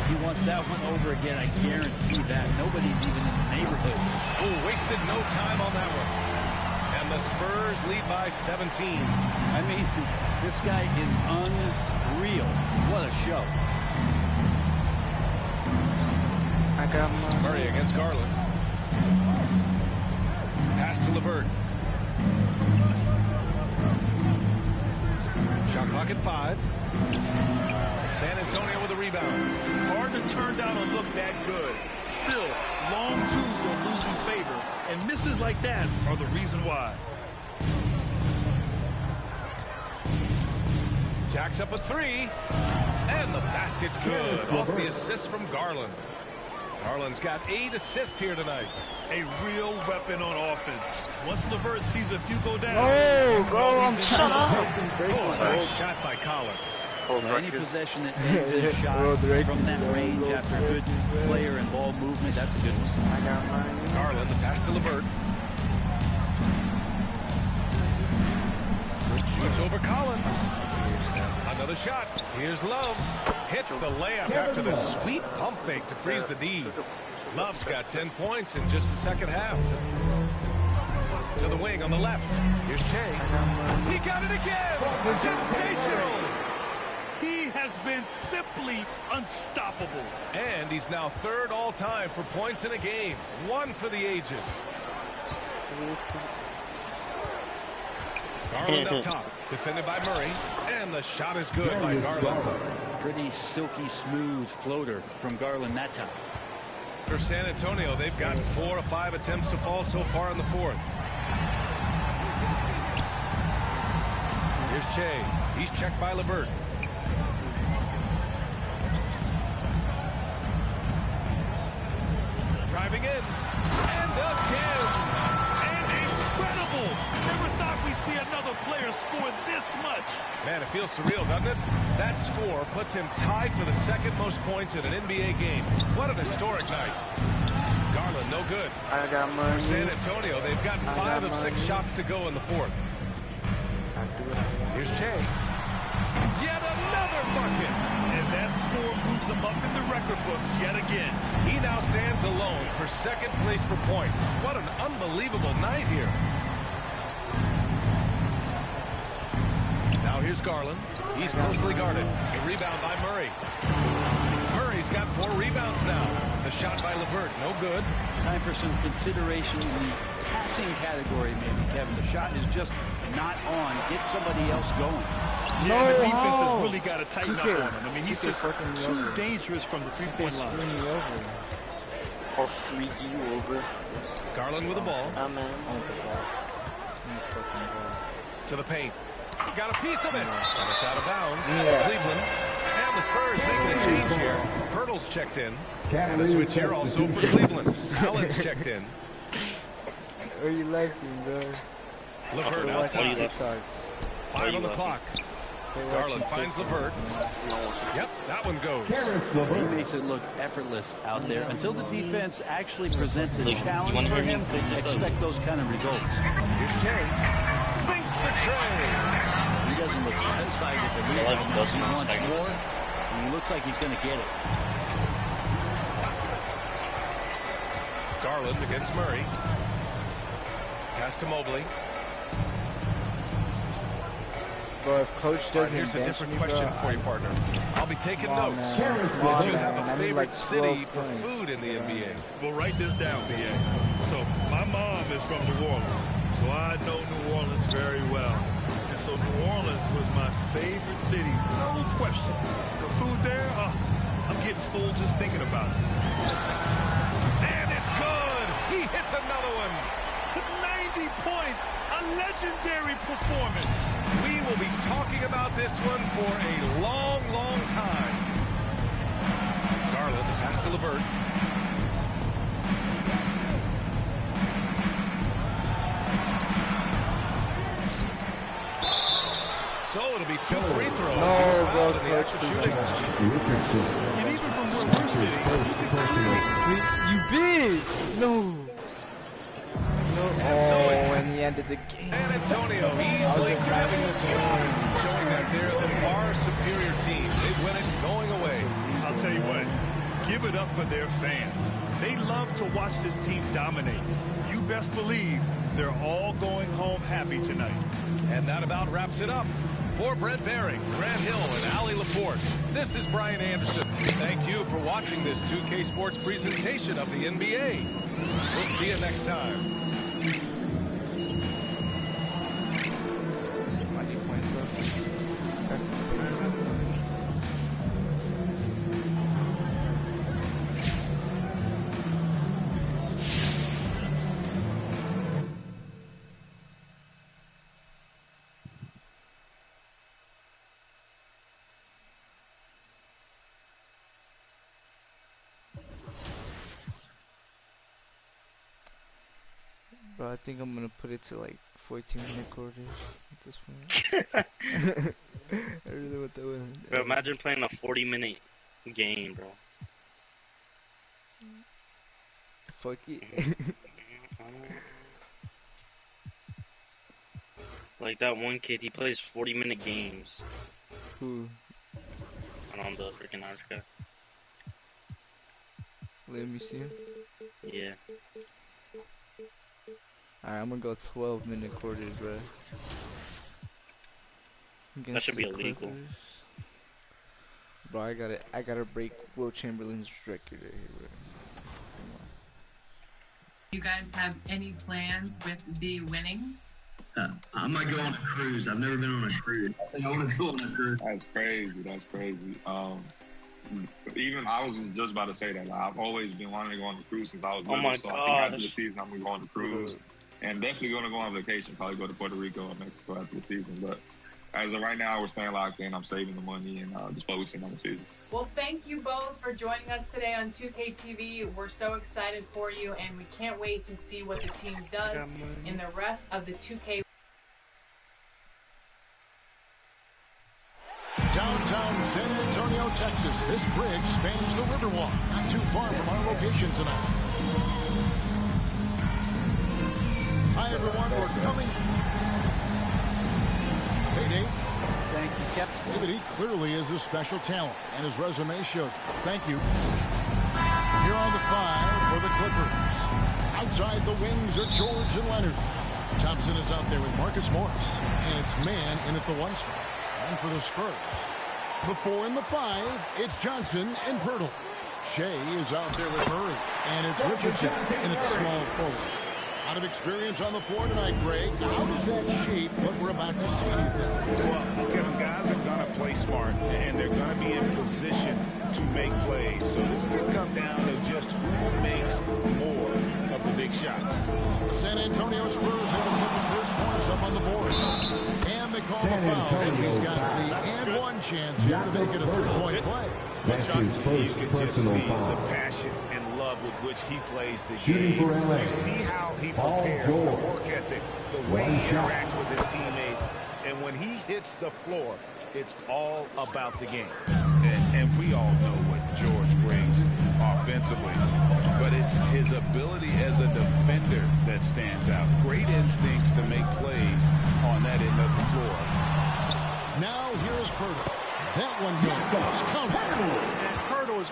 If he wants that one over again, I guarantee that. Nobody's even in the neighborhood. Oh, wasted no time on that one. And the Spurs lead by 17. I mean, this guy is unreal. What a show. I got Murray against Garland. Pass to LeVert. Shot clock at 5. San Antonio with a rebound. Hard to turn down a look that good. Still, long twos are losing favor, and misses like that are the reason why. Jacks up a 3. And the basket's good. Off the assist from Garland. Garland's got 8 assists here tonight. A real weapon on offense. Once LeVert sees a few go down. Oh, bro, I'm shut up. Nice shot by Collins. Any possession that ends in a shot from that range after a good player and ball movement, that's a good one. I got mine. Garland, the pass to LeVert. Shoots over Collins. Another shot. Here's Love. Hits the layup after the sweet pump fake to freeze the D. Love's got 10 points in just the second half. To the wing on the left. Here's Che. He got it again. Sensational. He has been simply unstoppable. And he's now third all-time for points in a game. 1 for the ages. Garland up top. Defended by Murray. And the shot is good by Garland. Pretty silky smooth floater from Garland that time. For San Antonio, they've gotten 4 of 5 attempts to fall so far in the fourth. Here's Che. He's checked by LeVert. Driving in. And again. And incredible. Never thought we'd see another player score this much. Man, it feels surreal, doesn't it? That score puts him tied for the second most points in an NBA game. What an historic night. Garland, no good. I got money. For San Antonio, they've gotten 5 of 6 shots to go in the fourth. Here's Che. Yet another bucket. And that score moves him up in the record books yet again. He now stands alone for second place for points. What an unbelievable night here. Now here's Garland. He's closely guarded. A rebound by Murray. Murray's got 4 rebounds now. The shot by LeVert, no good. Time for some consideration in the passing category, maybe, Kevin. The shot is just not on. Get somebody else going. Yeah, the defense has really got to tighten up on him. I mean, he's just too dangerous from the three-point line. I'll freak you over. Garland with the ball. Amen. To the paint. He got a piece of it. And it's out of bounds. Cleveland. And the Spurs making a change here. Pirtle's checked in. And a switch here also for Cleveland. Allen's checked in. Are you laughing, bro? LeVert outside. 5 on the clock. Garland finds LeVert. Yep, that one goes. He makes it look effortless out there. Until the defense actually presents a challenge for him, expect those kind of results. Here's Che. Sinks the tray. He doesn't look satisfied with the rebound. He wants more, and he looks like he's going to get it. Garland against Murray. Pass to Mobley. Bro, if coach doesn't here's a different question for you, partner. I'll be taking notes. Would you have a favorite city for food in the NBA? Well, write this down, BA. So, my mom is from New Orleans, so I know New Orleans very well. And so New Orleans was my favorite city, no question. The food there, I'm getting full just thinking about it. And it's good! He hits another one! 90 points, a legendary performance. We will be talking about this one for a long, long time. Garland, pass to LeVert. So it'll be 2 free throws. No, bro, coach, and even from where we're sitting, you bitch! No. Oh, and he ended the game. San Antonio easily grabbing this one, showing that they're the far superior team. They win it going away. I'll tell you what, give it up for their fans. They love to watch this team dominate. You best believe they're all going home happy tonight. And that about wraps it up. For Brent Behring, Grant Hill, and Allie Laporte, this is Brian Anderson. Thank you for watching this 2K Sports presentation of the NBA. We'll see you next time. Bro, I think I'm gonna put it to like 14-minute quarters at this point. I really want that one. Bro, imagine playing a 40-minute game, bro. Fuck it. Like that one kid, he plays 40-minute games. Who? On the freaking Irish guy. Let me see him. Yeah. Alright, I'm gonna go 12-minute quarters, bro. That should be illegal. Bro, I gotta break Will Chamberlain's record right here, bro. You guys have any plans with the winnings? I might go on a cruise. I've never been on a cruise. I think I want to go on a cruise. That's crazy. That's crazy. Even I was just about to say that. I've always been wanting to go on a cruise since I was little. So I think after the season, I'm going to go on a cruise. And definitely going to go on vacation. Probably go to Puerto Rico or Mexico after the season. But as of right now, we're staying locked in. I'm saving the money and just focusing on the season. Well, thank you both for joining us today on 2K TV. We're so excited for you, and we can't wait to see what the team does in the rest of the 2K. Downtown San Antonio, Texas. This bridge spans the Riverwalk, not too far from our location tonight. Hi, everyone. We're coming. Payday. Thank you, Captain. David, he clearly is a special talent, and his resume shows it. Thank you. Here are the 5 for the Clippers. Outside the wings are George and Leonard. Thompson is out there with Marcus Morris, and it's man in at the 1 spot. And for the Spurs, the 4 and the 5, it's Johnson and Pirtle. Shea is out there with Murray, and it's Richardson in its small forward. Out of experience on the floor tonight, Greg. How does that shape what we're about to see? Well, Kevin, guys are going to play smart, and they're going to be in position to make plays. So this could come down to just who makes more of the big shots. The San Antonio Spurs able to put the first points up on the board. And they call the foul, so he's got the and 1 chance here to make it a 3-point play. That's his first you can just personal see foul. the passion and love with which he plays the game. You see how he prepares, the work ethic, the way he interacts with his teammates. And when he hits the floor, it's all about the game. And we all know what George brings offensively. But it's his ability as a defender that stands out. Great instincts to make plays on that end of the floor. Now here's Pirtle. That one goes. Count it. And Pirtle is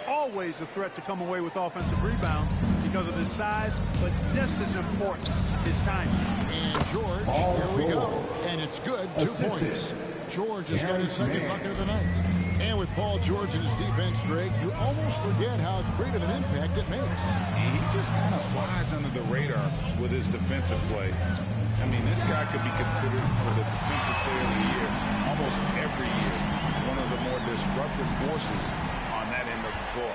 always a threat to come away with offensive rebound because of his size, but just as important, his timing. And George, here we go. And it's good, 2 points. George has got his second bucket of the night. And with Paul George and his defense, Greg, you almost forget how great of an impact it makes. He just kind of flies under the radar with his defensive play. I mean, this guy could be considered for the Defensive Player of the Year almost every year. One of the more disruptive forces on that end of the floor.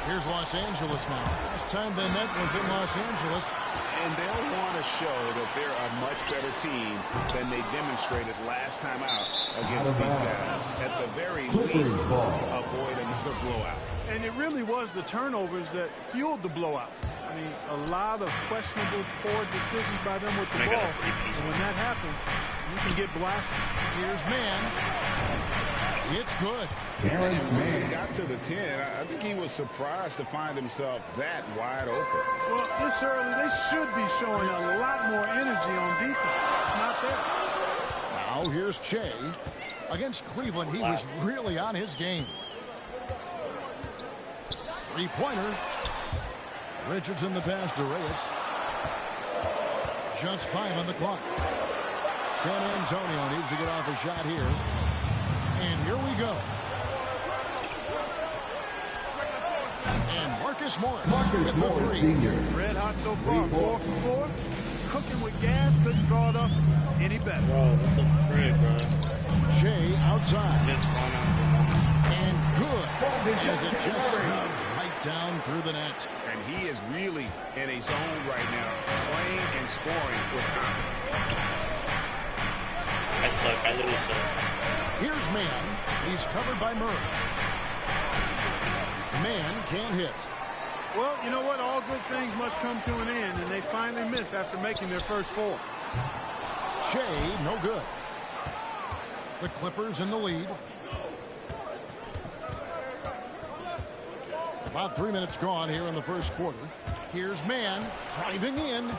Here's Los Angeles now. Last time they met was in Los Angeles. And they'll want to show that they're a much better team than they demonstrated last time out against these guys. At the very least, avoid another blowout. And it really was the turnovers that fueled the blowout. I mean, a lot of questionable, poor decisions by them with the ball. And when that happens, you can get blasted. Here's man. It's good. And once he got to the 10, I think he was surprised to find himself that wide open. Well, this early, they should be showing a lot more energy on defense. It's not there. Now here's Shea. Against Cleveland, he was really on his game. 3-pointer. Richardson the pass to Reyes. Just 5 on the clock. San Antonio needs to get off a shot here. And here we go. And Marcus Morris with the 3. Senior. Red hot so far, 4 for 4. Cooking with gas, couldn't draw it up any better. Bro, what the frick, bro? Shea outside. Just and good. As it just snugs right down through the net. And he is really in a zone right now, playing and scoring with confidence. I suck. I literally suck. Here's Man. He's covered by Murray. Man can't hit. Well, you know what? All good things must come to an end, and they finally miss after making their first 4. Shea, no good. The Clippers in the lead. About 3 minutes gone here in the first quarter. Here's Man driving in.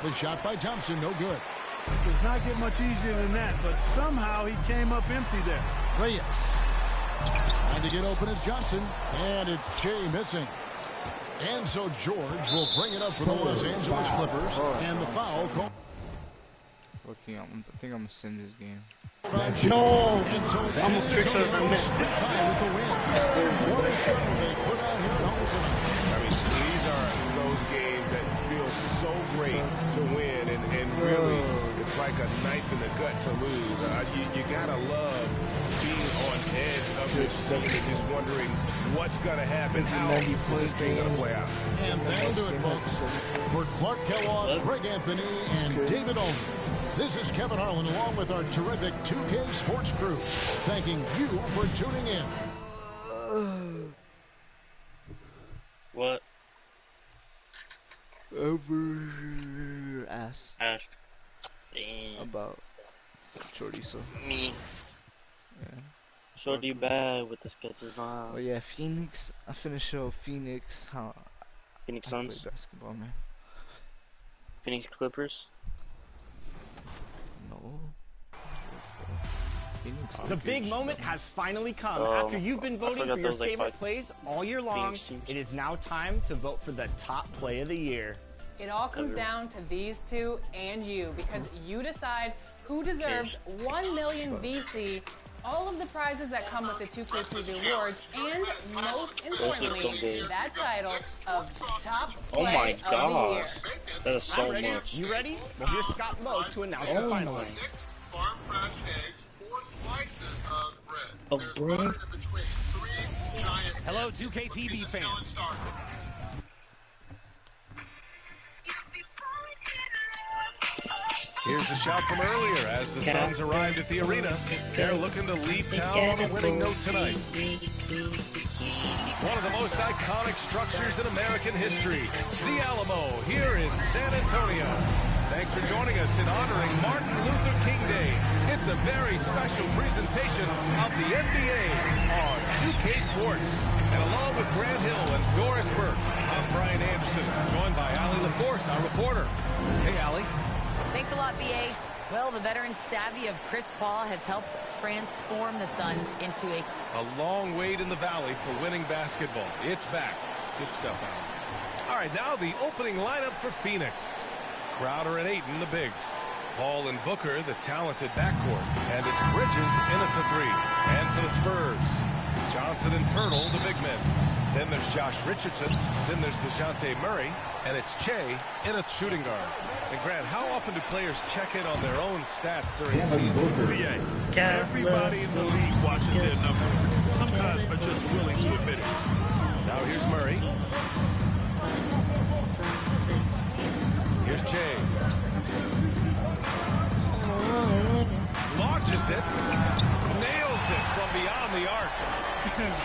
The shot by Thompson, no good. It does not get much easier than that, but somehow he came up empty there. Reyes trying to get open as Johnson, and it's Shea missing. And so George will bring it up for the Los Angeles Clippers, and the foul call. Fucking, I think I'm gonna send this game. No! Almost tricks out of the miss. I mean, these are those games that feel so great to win, and really, it's like a knife in the gut to lose. You gotta love being on edge of this season and just wondering what's gonna happen. How is this thing gonna play out? And that'll do it, folks. For Clark Kellogg, Greg Anthony, and David Olney. This is Kevin Harlan along with our terrific 2K Sports crew, thanking you for tuning in. What? Asked. Damn. About chorizo. Me. Yeah. Shorty bad with the sketches on. Oh yeah, Phoenix. I finished show Phoenix. Phoenix I Suns. play basketball, man. Phoenix Clippers. No. The big moment has finally come. After you've been voting for your favorite plays all year long, it is now time to vote for the top play of the year. It all comes down to these two and you, because you decide who deserves 1 million VC, all of the prizes that come with the 2K2 awards, and most importantly, that title of top play of the year. That is so ready? much. You ready? Well, here's Scott Lowe to announce the finalists. 6 farm fresh eggs, 4 slices of bread. Of bread? In between 3 giant. Hello, 2K TV fans. Here's a shout from earlier as the Suns arrived at the arena. They're looking to leave town on a winning note tonight. One of the most iconic structures in American history, the Alamo, here in San Antonio. Thanks for joining us in honoring Martin Luther King Day. It's a very special presentation of the NBA on 2K Sports. And along with Grant Hill and Doris Burke, I'm Brian Anderson, joined by Allie LaForce, our reporter. Hey, Allie. Thanks a lot, BA. Well, the veteran savvy of Chris Paul has helped transform the Suns into a long wait in the valley for winning basketball. It's back. Good stuff, Allie. All right, now the opening lineup for Phoenix. Crowder and Ayton, the bigs. Paul and Booker, the talented backcourt. And it's Bridges in at the 3. And for the Spurs, Johnson and Pirtle, the big men. Then there's Josh Richardson. Then there's DeJounte Murray. And it's Che in a shooting guard. And Grant, how often do players check in on their own stats during the season? Everybody in the league watches their numbers. Some guys are just willing to admit it. Now here's Murray. Here's Che. Launches it. Nails it from beyond the arc.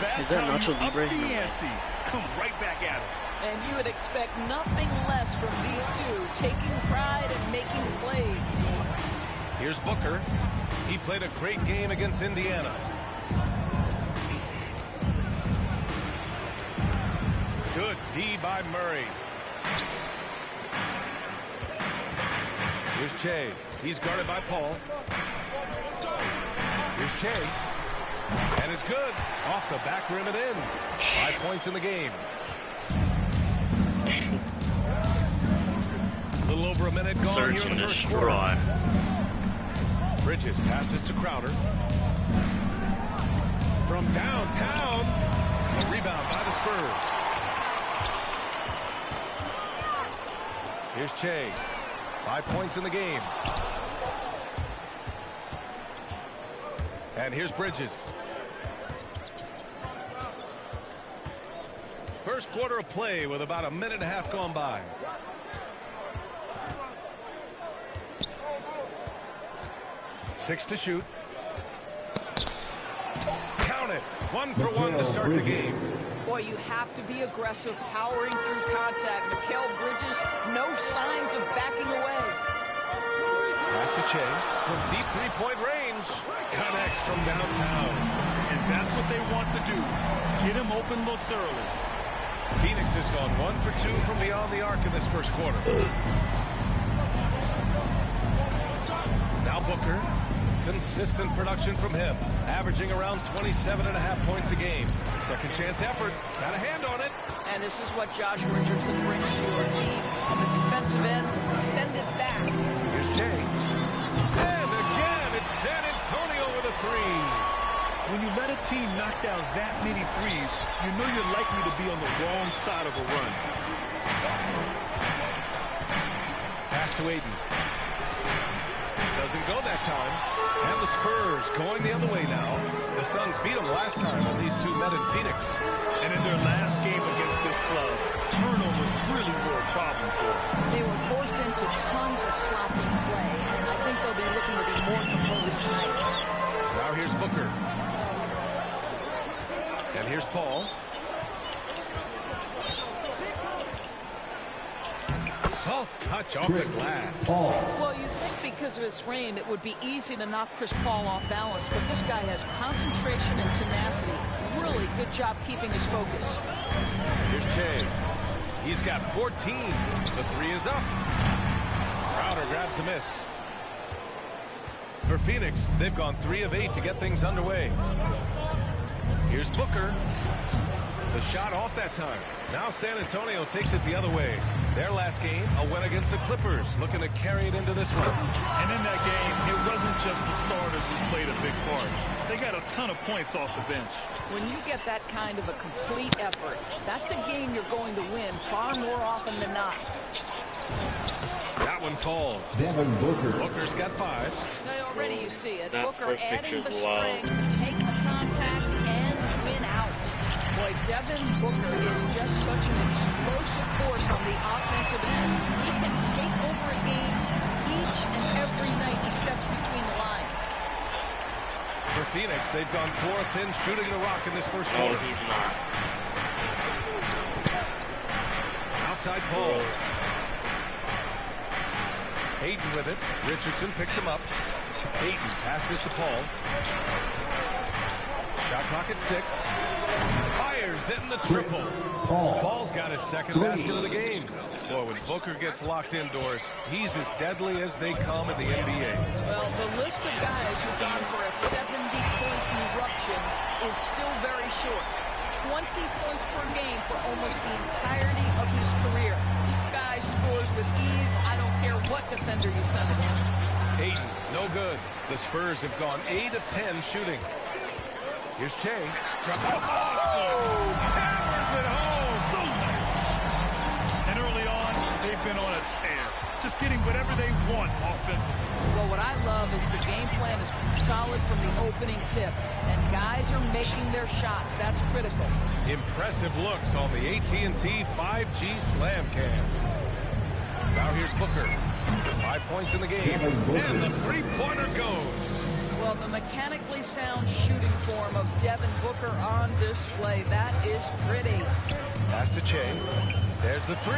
That's how you up the ante. Come right back at it. And you would expect nothing less from these two, taking pride and making plays. Here's Booker. He played a great game against Indiana. Good D by Murray. Here's Che. He's guarded by Paul. Here's Che. And it's good. Off the back rim and in. 5 points in the game. A little over a minute gone here in the first quarter. Bridges passes to Crowder. From downtown. A rebound by the Spurs. Here's Che. 5 points in the game. And here's Bridges. First quarter of play with about a minute and a half gone by. Six to shoot. Count it. 1 for 1 to start the game. Boy, you have to be aggressive, powering through contact. Mikal Bridges, no signs of backing away. Pass to Che from deep three-point range. Connects from downtown. And that's what they want to do. Get him open looks early. Phoenix has gone 1 for 2 from beyond the arc in this first quarter. Now Booker. Consistent production from him, averaging around 27.5 points a game. Second chance effort, got a hand on it. And this is what Josh Richardson brings to your team. On the defensive end, send it back. Here's Che. three. When you let a team knock down that many threes, you know you're likely to be on the wrong side of a run. Pass to Ayton. Doesn't go that time. And the Spurs going the other way now. The Suns beat them last time when these two met in Phoenix. And in their last game against this club, turnovers really were a problem for them. They were forced into tons of sloppy play, and I think they'll be looking to be more composed tonight. Now here's Booker. And here's Paul. Soft touch off the glass. Well, you think because of his frame, it would be easy to knock Chris Paul off balance, but this guy has concentration and tenacity. Really good job keeping his focus. Here's Che. He's got 14. The three is up. Crowder grabs a miss. For Phoenix, they've gone 3 of 8 to get things underway. Here's Booker. The shot off that time. Now San Antonio takes it the other way. Their last game, a win against the Clippers, looking to carry it into this one. And in that game, it wasn't just the starters who played a big part. They got a ton of points off the bench. When you get that kind of a complete effort, that's a game you're going to win far more often than not. That one falls. Devin Booker. Booker's got 5. Now, already you see it. That Booker first adding the picture's wild. strength to take the contact and win out. Boy, Devin Booker is just such an explosive force on the offensive end. He can take over a game each and every night he steps between the lines. For Phoenix, they've gone 4 of 10 shooting the rock in this first No, quarter. he's not. Outside Paul. Ayton with it. Richardson picks him up. Ayton passes to Paul. Shot clock at 6. Fires in the triple. Paul's got his second basket of the game. Boy, when Booker gets locked indoors, he's as deadly as they come in the NBA. Well, the list of guys who've gone for a 70-point eruption is still very short. 20 points per game for almost the entirety of his career. This guy scores with ease. I don't care what defender you send at him. Ayton, no good. The Spurs have gone 8 of 10 shooting. Here's Che. Hammers it home. So nice. And early on, they've been on a tear. Just getting whatever they want offensively. Well, what I love is the game plan has been solid from the opening tip. And guys are making their shots. That's critical. Impressive looks on the AT&T 5G Slam Cam. Now here's Booker. 5 points in the game. And the three-pointer goes. Well, the mechanically sound shooting form of Devin Booker on display. That is pretty. Pass to Che. There's the 3.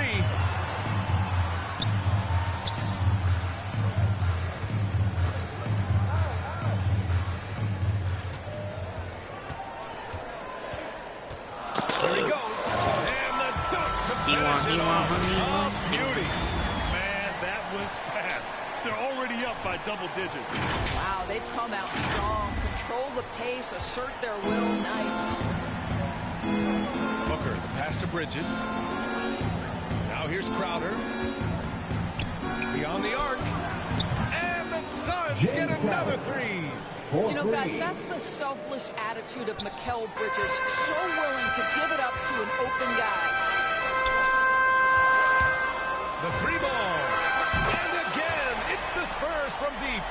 There he goes. And the dunk to finish it off. A beauty. Man, that was fast. They're already up by double digits. Wow, they've come out strong. Control the pace, assert their will. Nice. Booker, the pass to Bridges. Now here's Crowder. Beyond the arc. And the Suns get another 3. You know, guys, that's the selfless attitude of Mikal Bridges. So willing to give it up to an open guy. The 3 ball. And again, it's the Spurs from deep.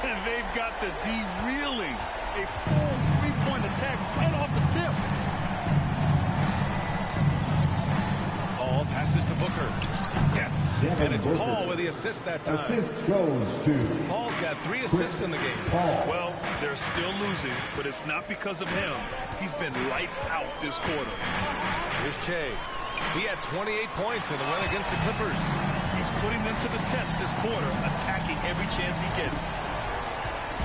And they've got the D reeling. A full 3-point attack right off the tip. Paul passes to Booker. Yes. And it's Paul with the assist that time. Assist goes to Paul's got 3 assists in the game. Well, they're still losing, but it's not because of him. He's been lights out this quarter. Here's Che. He had 28 points in the win against the Clippers. He's putting them to the test this quarter, attacking every chance he gets.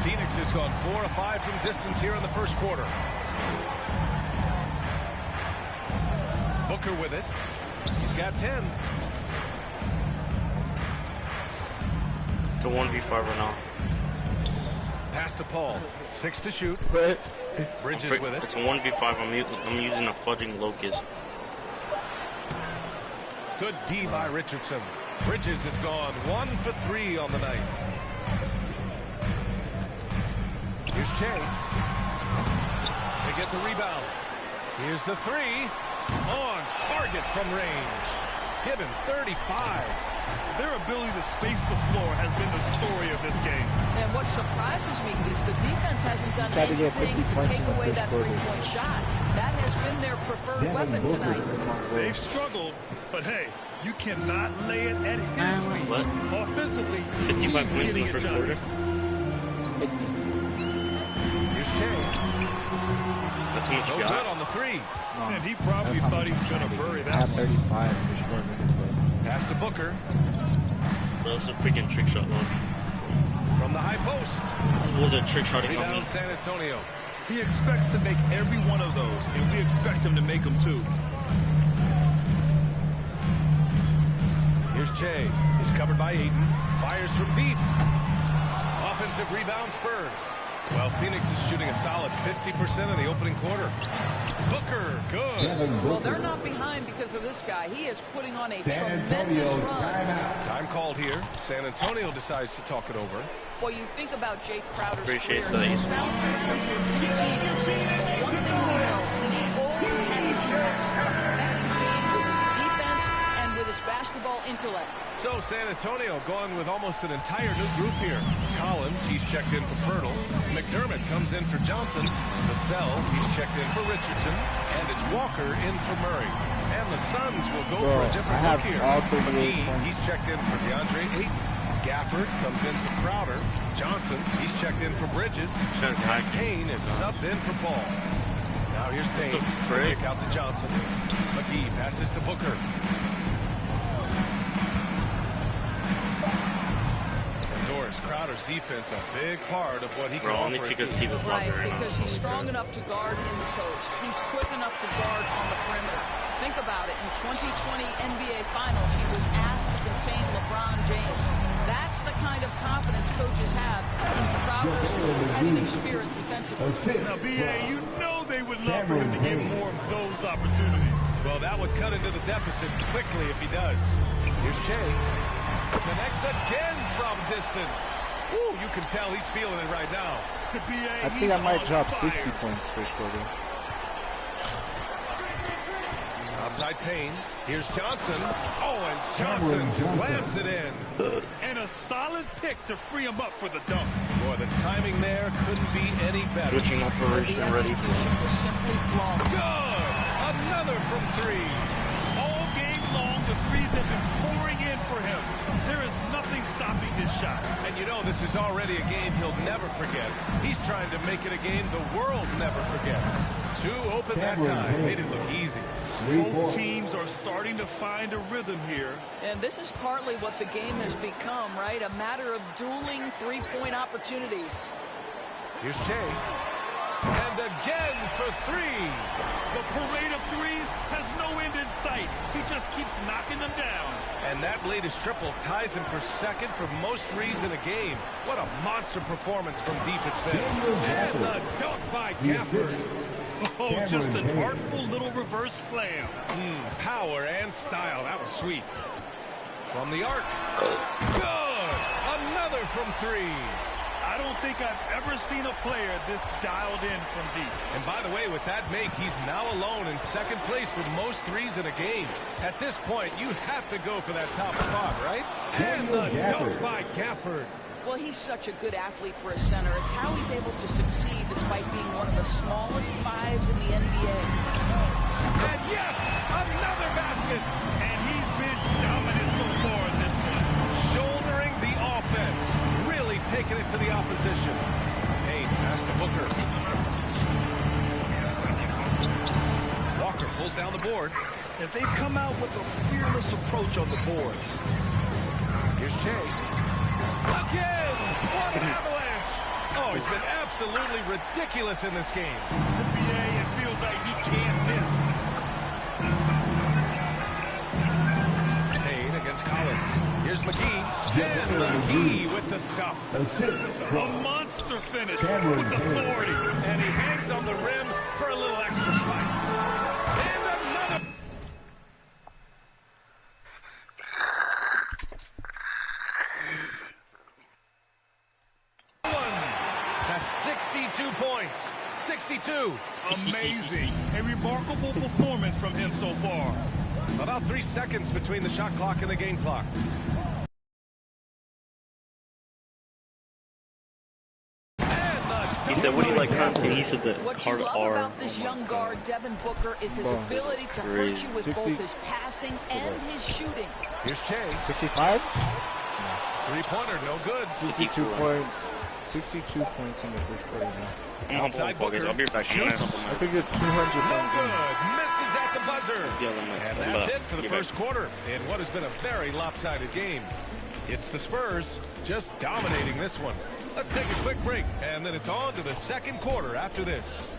Phoenix has gone 4 of 5 from distance here in the first quarter. Booker with it. He's got 10. It's a 1v5 right now. Pass to Paul. 6 to shoot. Bridges with it. It's a 1v5. I'm using a fudging locust. Good D by Richardson. Bridges has gone 1 for 3 on the night. Here's Here's Che. They get the rebound. Here's the three. On target from range. Given 35. Their ability to space the floor has been the story of this game. And what surprises me is the defense hasn't done anything to take away that three-point shot. That has been their preferred weapon tonight. They've struggled, but hey, you cannot lay it at his feet. What? Offensively, 55 points in the first quarter. Here's Che. That's how much No you good got. on the three. And he probably thought he was going to bury that have one. 35 for 4 minutes left. Pass to Booker. Bro, that's a freaking trick shot, look. From the high post. What was a trick shot on me? Rebound San Antonio. He expects to make every one of those, and we expect him to make them too. Here's Che. He's covered by Ayton. Fires from deep. Offensive rebound Spurs. Well, Phoenix is shooting a solid 50% in the opening quarter. Booker, good. Well, they're not behind because of this guy. He is putting on a tremendous run. Time called here. San Antonio decides to talk it over. Well, you think about Jay Crowder's Appreciate career. that. He's bounced around to a few teams. But one thing we know, he's always had his with his defense and with his basketball intellect. So San Antonio going with almost an entire new group here. Collins, he's checked in for Pirtle. McDermott comes in for Johnson. Vassell, he's checked in for Richardson. And it's Walker in for Murray. And the Suns will go for a different look here. McGee, he's checked in for DeAndre Ayton. Gafford comes in for Crowder. Johnson, he's checked in for Bridges. And Payne is subbed in for Paul. Now here's Payne. Kick out to Johnson. McGee passes to Booker. Crowder's defense a big part of what he can offer. Only if you can see this Right, because he's strong enough to guard in the post. He's quick enough to guard on the perimeter. Think about it. In 2020 NBA Finals, he was asked to contain LeBron James. That's the kind of confidence coaches have in Crowder's competitive spirit defensively. Now, B.A., you know they would love for him to get more of those opportunities. Well, that would cut into the deficit quickly if he does. Here's Che. Connects again from distance. Ooh, you can tell he's feeling it right now. I think I might drop 60 points first quarter. Outside Payne. Here's Johnson. Oh, and Johnson slams it in. And a solid pick to free him up for the dunk. Boy, the timing there couldn't be any better. Switching operation ready. Good! Another from three. All game long, the threes have been pouring in for him. There is nothing stopping his shot. And you know this is already a game he'll never forget. He's trying to make it a game the world never forgets. Two open that time. Made it look easy. Both teams are starting to find a rhythm here. And this is partly what the game has become, right? A matter of dueling three-point opportunities. Here's Che. And again for three. The parade of threes has no end in sight. He just keeps knocking them down. And that latest triple ties him for second for most threes in a game. What a monster performance from deep it's been. And the dunk by Gafford. Oh, just an artful little reverse slam. Power and style. That was sweet. From the arc. Good. Another from three. I don't think I've ever seen a player this dialed in from deep. And by the way, with that make, he's now alone in second place for most threes in a game. At this point, you have to go for that top spot, right? And the dunk by Gafford. Well, he's such a good athlete for a center. It's how he's able to succeed despite being one of the smallest fives in the NBA. And yes, another basket. And he's been dominant so far in this one. Shouldering the offense. Really taking it to the opposition. Payne pass to Booker. Walker pulls down the board. If they've come out with a fearless approach on the boards. Here's Che. Again! What an avalanche! Oh, he's been absolutely ridiculous in this game. NBA, it feels like he can't miss. Payne against Collins. Here's McGee. And McGee with the stuff. A monster finish with authority. And he hangs on the rim for a little extra spice. And another. That's 62 points. 62. Amazing. A remarkable performance from him so far. About 3 seconds between the shot clock and the game clock. He said, what do you like content? He said the What you hard love R. about this young guard, Devin Booker, is his ability to hurt you with both his passing and his shooting. Here's Che. 65? Three-pointer, no good. 62 points. 62 points in the first quarter now. Outside Booker. I'll be back. Shoots. I think it's 200 points. No good. Misses at the buzzer. Yeah, And that's it for the first quarter in what has been a very lopsided game. It's the Spurs just dominating this one. Let's take a quick break, and then it's on to the second quarter after this.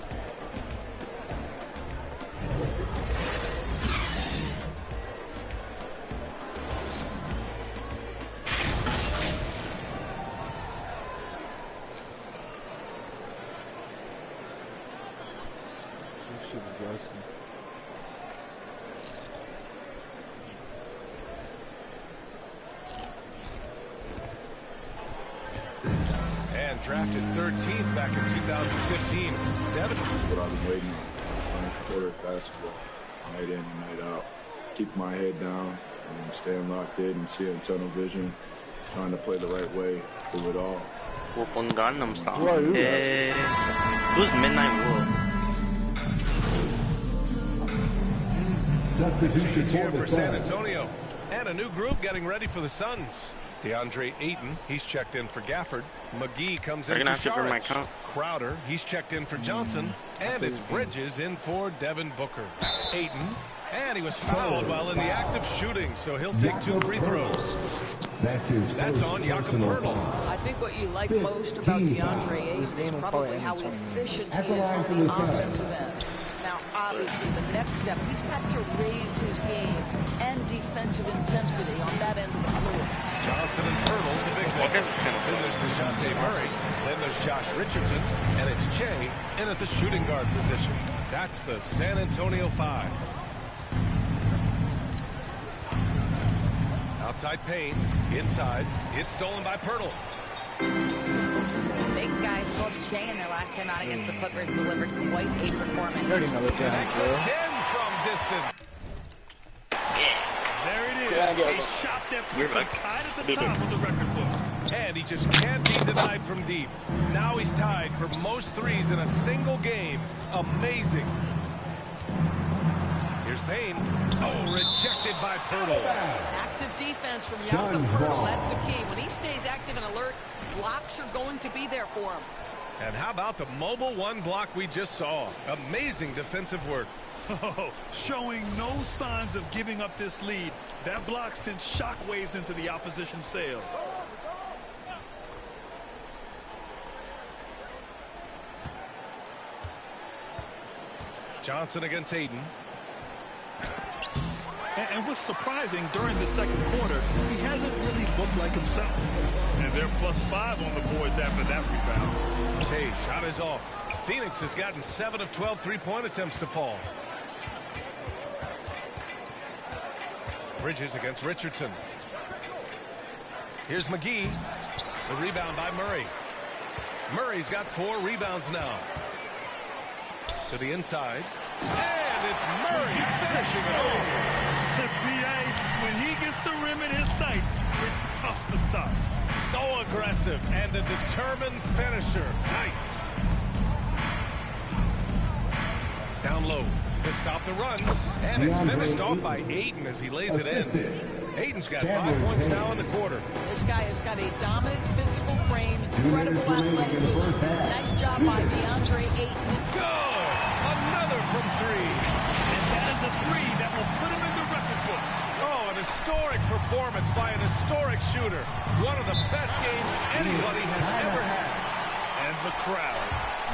And drafted 13th back in 2015. Devin. That's what I've been waiting on. Playing quarter basketball, night in and night out. Keep my head down and staying locked in and seeing tunnel vision, trying to play the right way through it all. Wolf on Gangnam Style. Hey. Who's Midnight Wolf? Substitution here for San Antonio. And a new group getting ready for the Suns. DeAndre Ayton, he's checked in for Gafford. McGee comes in for Saric. Crowder, he's checked in for Johnson. And it's Bridges in for Devin Booker. Ayton, and he was fouled while in the act of shooting, so he'll take 2 free throws. That's on Jakob Poeltl. I think what you like most about DeAndre Ayton is probably how efficient he is on the offensive end. Now, obviously, the next step, he's got to raise his game and defensive intensity on that end of the floor. Johnson and Poeltl, the big one. Then there's DeJounte Murray. Then there's Josh Richardson. And it's Che in at the shooting guard position. That's the San Antonio 5. Outside Payne. Inside. It's stolen by Poeltl. Thanks, guys. Both Che and their last time out against the Clippers delivered quite a performance. Again from distance. There it is. A shot that puts him tied at the top of the record books. And he just can't be denied from deep. Now he's tied for most threes in a single game. Amazing. Here's Payne. Oh, rejected by Poeltl. Active defense from Jakob Poeltl. That's the key. When he stays active and alert, blocks are going to be there for him. And how about the mobile one block we just saw? Amazing defensive work. Oh, showing no signs of giving up this lead. That block sent shockwaves into the opposition sails. Johnson against Ayton. And what's surprising, during the second quarter, he hasn't really looked like himself. And they're +5 on the boards after that rebound. Tay, shot is off. Phoenix has gotten 7 of 12 three-point attempts to fall. Bridges against Richardson. Here's McGee. The rebound by Murray. Murray's got 4 rebounds now. To the inside. And it's Murray finishing it off. The PA, when he gets the rim in his sights, it's tough to stop. So aggressive and a determined finisher. Nice. Down low to stop the run. And it's finished off by Ayton as he lays it in. Ayton's got 5 points now in the quarter. This guy has got a dominant physical frame, incredible athleticism. Nice job by DeAndre Ayton. Good! Another from 3. And that is a 3 that will put him in the record books. Oh, an historic performance by an historic shooter. One of the best games anybody has ever had. And the crowd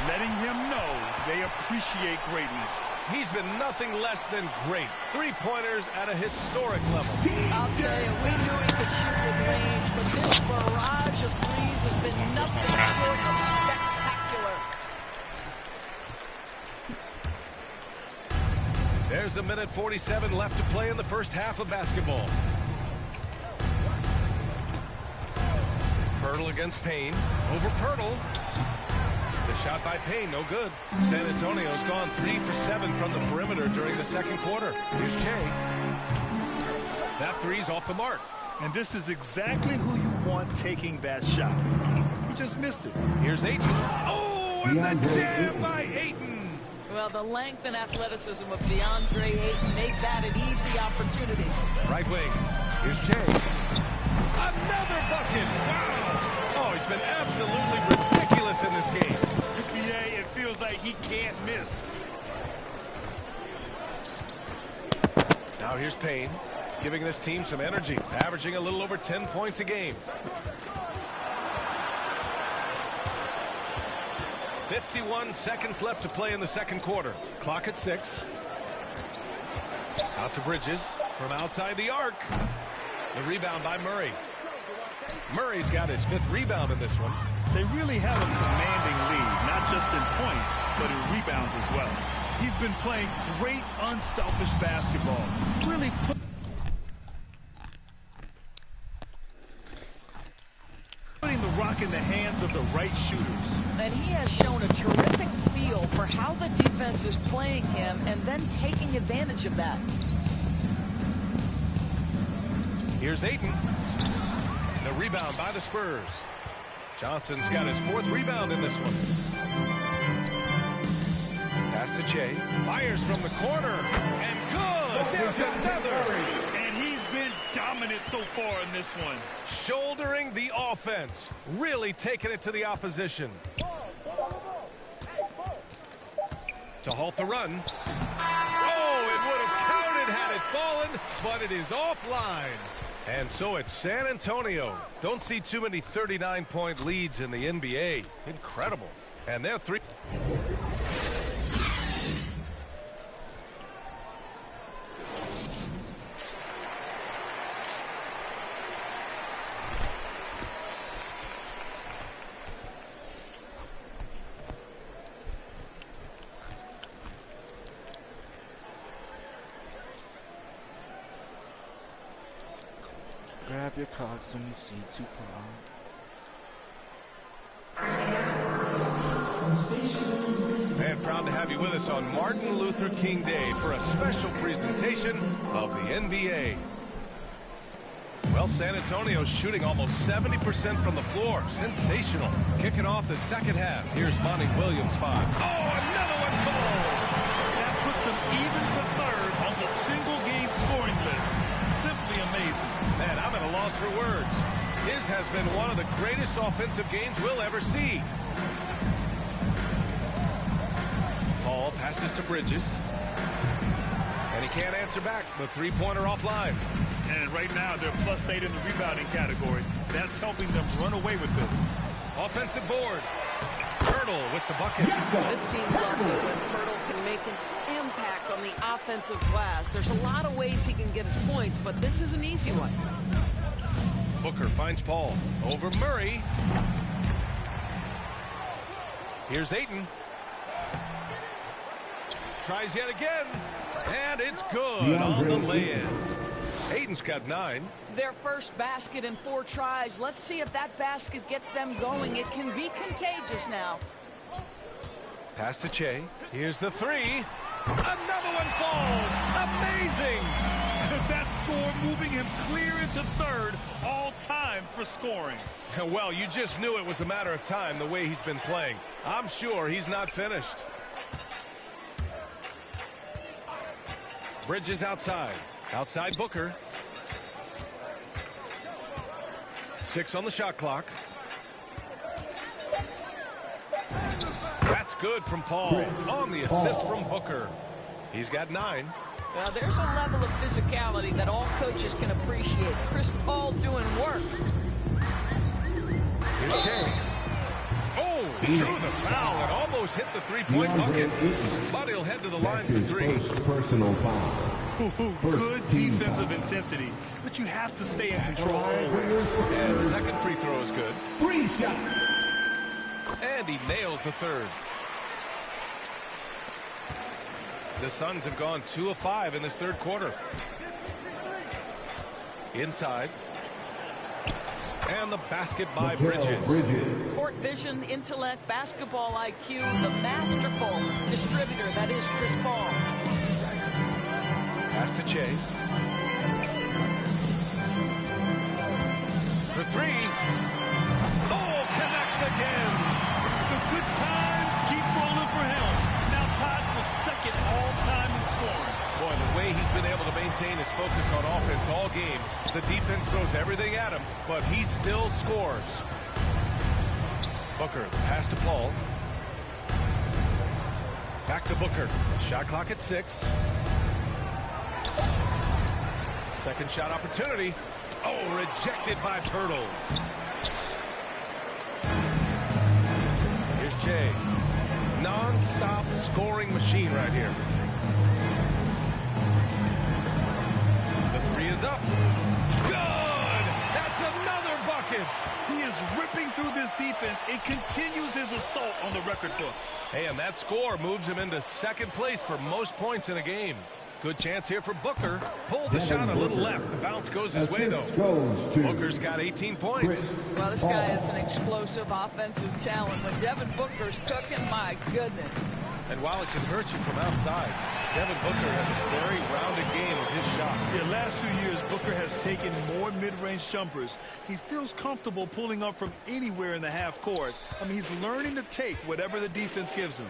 letting him know they appreciate greatness. He's been nothing less than great. 3-pointers at a historic level. I'll tell you, we knew he could shoot with range, but this barrage of threes has been nothing short of spectacular. There's a minute 47 left to play in the first half of basketball. Poeltl against Payne. Over Poeltl. The shot by Payne, no good. San Antonio's gone 3 for 7 from the perimeter during the second quarter. Here's Che. That three's off the mark. And this is exactly who you want taking that shot. He just missed it. Here's Ayton. Oh, and the jam by Ayton. Well, the length and athleticism of DeAndre Ayton make that an easy opportunity. Right wing. Here's Che. Another bucket. Wow. Oh, he's been absolutely ridiculous in this game. NBA, it feels like he can't miss. Now here's Payne, giving this team some energy, averaging a little over 10 points a game. 51 seconds left to play in the second quarter. Clock at 6. Out to Bridges from outside the arc. The rebound by Murray. Murray's got his 5th rebound in this one. They really have a commanding lead, not just in points, but in rebounds as well. He's been playing great, unselfish basketball. Really putting the rock in the hands of the right shooters. And he has shown a terrific feel for how the defense is playing him and then taking advantage of that. Here's Ayton. The rebound by the Spurs. Johnson's got his 4th rebound in this one. Pass to Che. Fires from the corner. And good. There's another. And he's been dominant so far in this one. Shouldering the offense. Really taking it to the opposition. To halt the run. Oh, it would have counted had it fallen, but it is offline. And so it's San Antonio. Don't see too many 39-point leads in the NBA. Incredible. And they're 3. Grab your cocks when you see Tupac. And proud to have you with us on Martin Luther King Day for a special presentation of the NBA. Well, San Antonio's shooting almost 70% from the floor. Sensational. Kicking off the second half. Here's Monty Williams 5. Oh, another one falls. That puts him even for 3rd on the single-game scoring list. Simply amazing. Man, I'm at a loss for words. His has been one of the greatest offensive games we'll ever see. Paul passes to Bridges. And he can't answer back. The three-pointer offline. And right now, they're +8 in the rebounding category. That's helping them run away with this. Offensive board. Pirtle with the bucket. This team loves it when Pirtle can make an impact on the offensive glass. There's a lot of ways he can get his points, but this is an easy one. Booker finds Paul. Over Murray. Here's Ayton. Tries yet again. And it's good on the lay-in. Ayton's got 9. Their first basket in 4 tries. Let's see if that basket gets them going. It can be contagious now. Pass to Che. Here's the 3. Another one falls. Amazing. That score moving him clear into 3rd all-time for scoring. Well, you just knew it was a matter of time the way he's been playing. I'm sure he's not finished. Bridges outside. Outside Booker. 6 on the shot clock. That's good from Paul. On the assist from Booker. He's got 9. Well, there's a level of physicality that all coaches can appreciate. Chris Paul doing work. Here's Che. Oh, he drew the foul and almost hit the three-point bucket. But he'll head to the line for 3. Personal foul. Good defensive intensity, but you have to stay in control. And the second free throw is good. Free shot. And he nails the 3rd. The Suns have gone 2 of 5 in this 3rd quarter. Inside. And the basket by Bridges. Court vision, intellect, basketball IQ, the masterful distributor that is Chris Paul. Pass to Che. For three. Oh, connects again. The good times keep rolling for him. Now tied for second all-time in scoring. Boy, the way he's been able to maintain his focus on offense all game. The defense throws everything at him, but he still scores. Booker, the pass to Paul. Back to Booker. Shot clock at 6. Second shot opportunity. Oh, rejected by Pirtle. Here's Che. Non-stop scoring machine right here. The three is up. Good! That's another bucket! He is ripping through this defense. It continues his assault on the record books. Hey, and that score moves him into second place for most points in a game. Good chance here for Booker. Pulled the shot a little left. The bounce goes his way, though. Booker's got 18 points. Well, this guy is an explosive offensive talent. When Devin Booker's cooking, my goodness. And while it can hurt you from outside, Devin Booker has a very rounded game of his shot. Yeah, last few years, Booker has taken more mid-range jumpers. He feels comfortable pulling up from anywhere in the half court. I mean, he's learning to take whatever the defense gives him.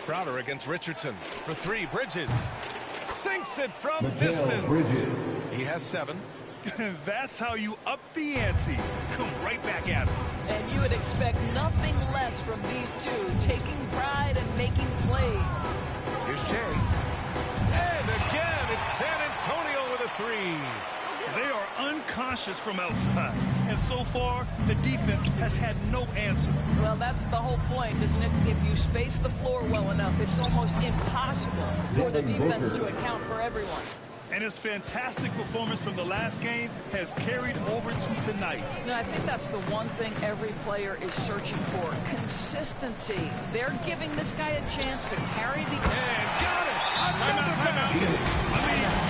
Crowder against Richardson for three. Bridges sinks it from distance. He has 7. That's how you up the ante. Come right back at him. And you would expect nothing less from these two, taking pride and making plays. Here's Che. And again, it's San Antonio with a 3. They are unconscious from outside. And so far, the defense has had no answer. Well, that's the whole point, isn't it? If you space the floor well enough, it's almost impossible for the defense to account for everyone. And his fantastic performance from the last game has carried over to tonight. No, I think that's the one thing every player is searching for. Consistency. They're giving this guy a chance to carry the... And got it! Another basket!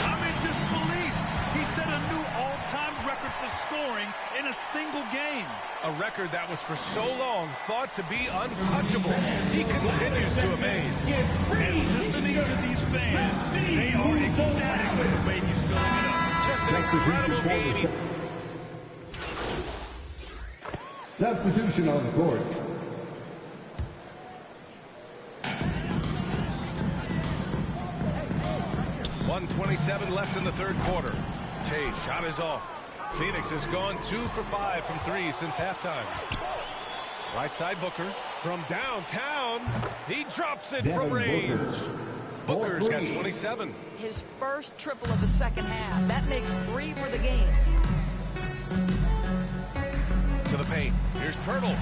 I'm in disbelief. He set a new all-time record for scoring in a single game. A record that was for so long thought to be untouchable. He continues to amaze. And listening to these fans, they are ecstatic with the way he's filling it up. Just an incredible game. Substitution on the court. .127 left in the third quarter. Tay shot is off. Phoenix has gone 2 for 5 from 3 since halftime. Right side Booker from downtown. He drops it from range. Booker's got 27. His first triple of the second half. That makes 3 for the game. To the paint. Here's Pirtle.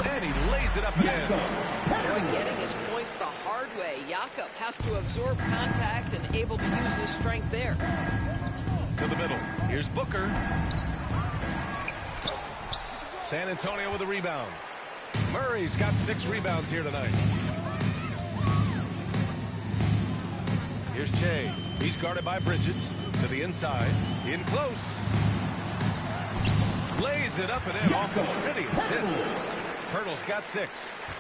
And he lays it up and in. Boy, getting his points the hard way. Jakob has to absorb contact and able to use his strength there. To the middle. Here's Booker. San Antonio with a rebound. Murray's got 6 rebounds here tonight. Here's Che. He's guarded by Bridges. To the inside. In close. Lays it up and in off the pretty assist. Pirtle's got 6.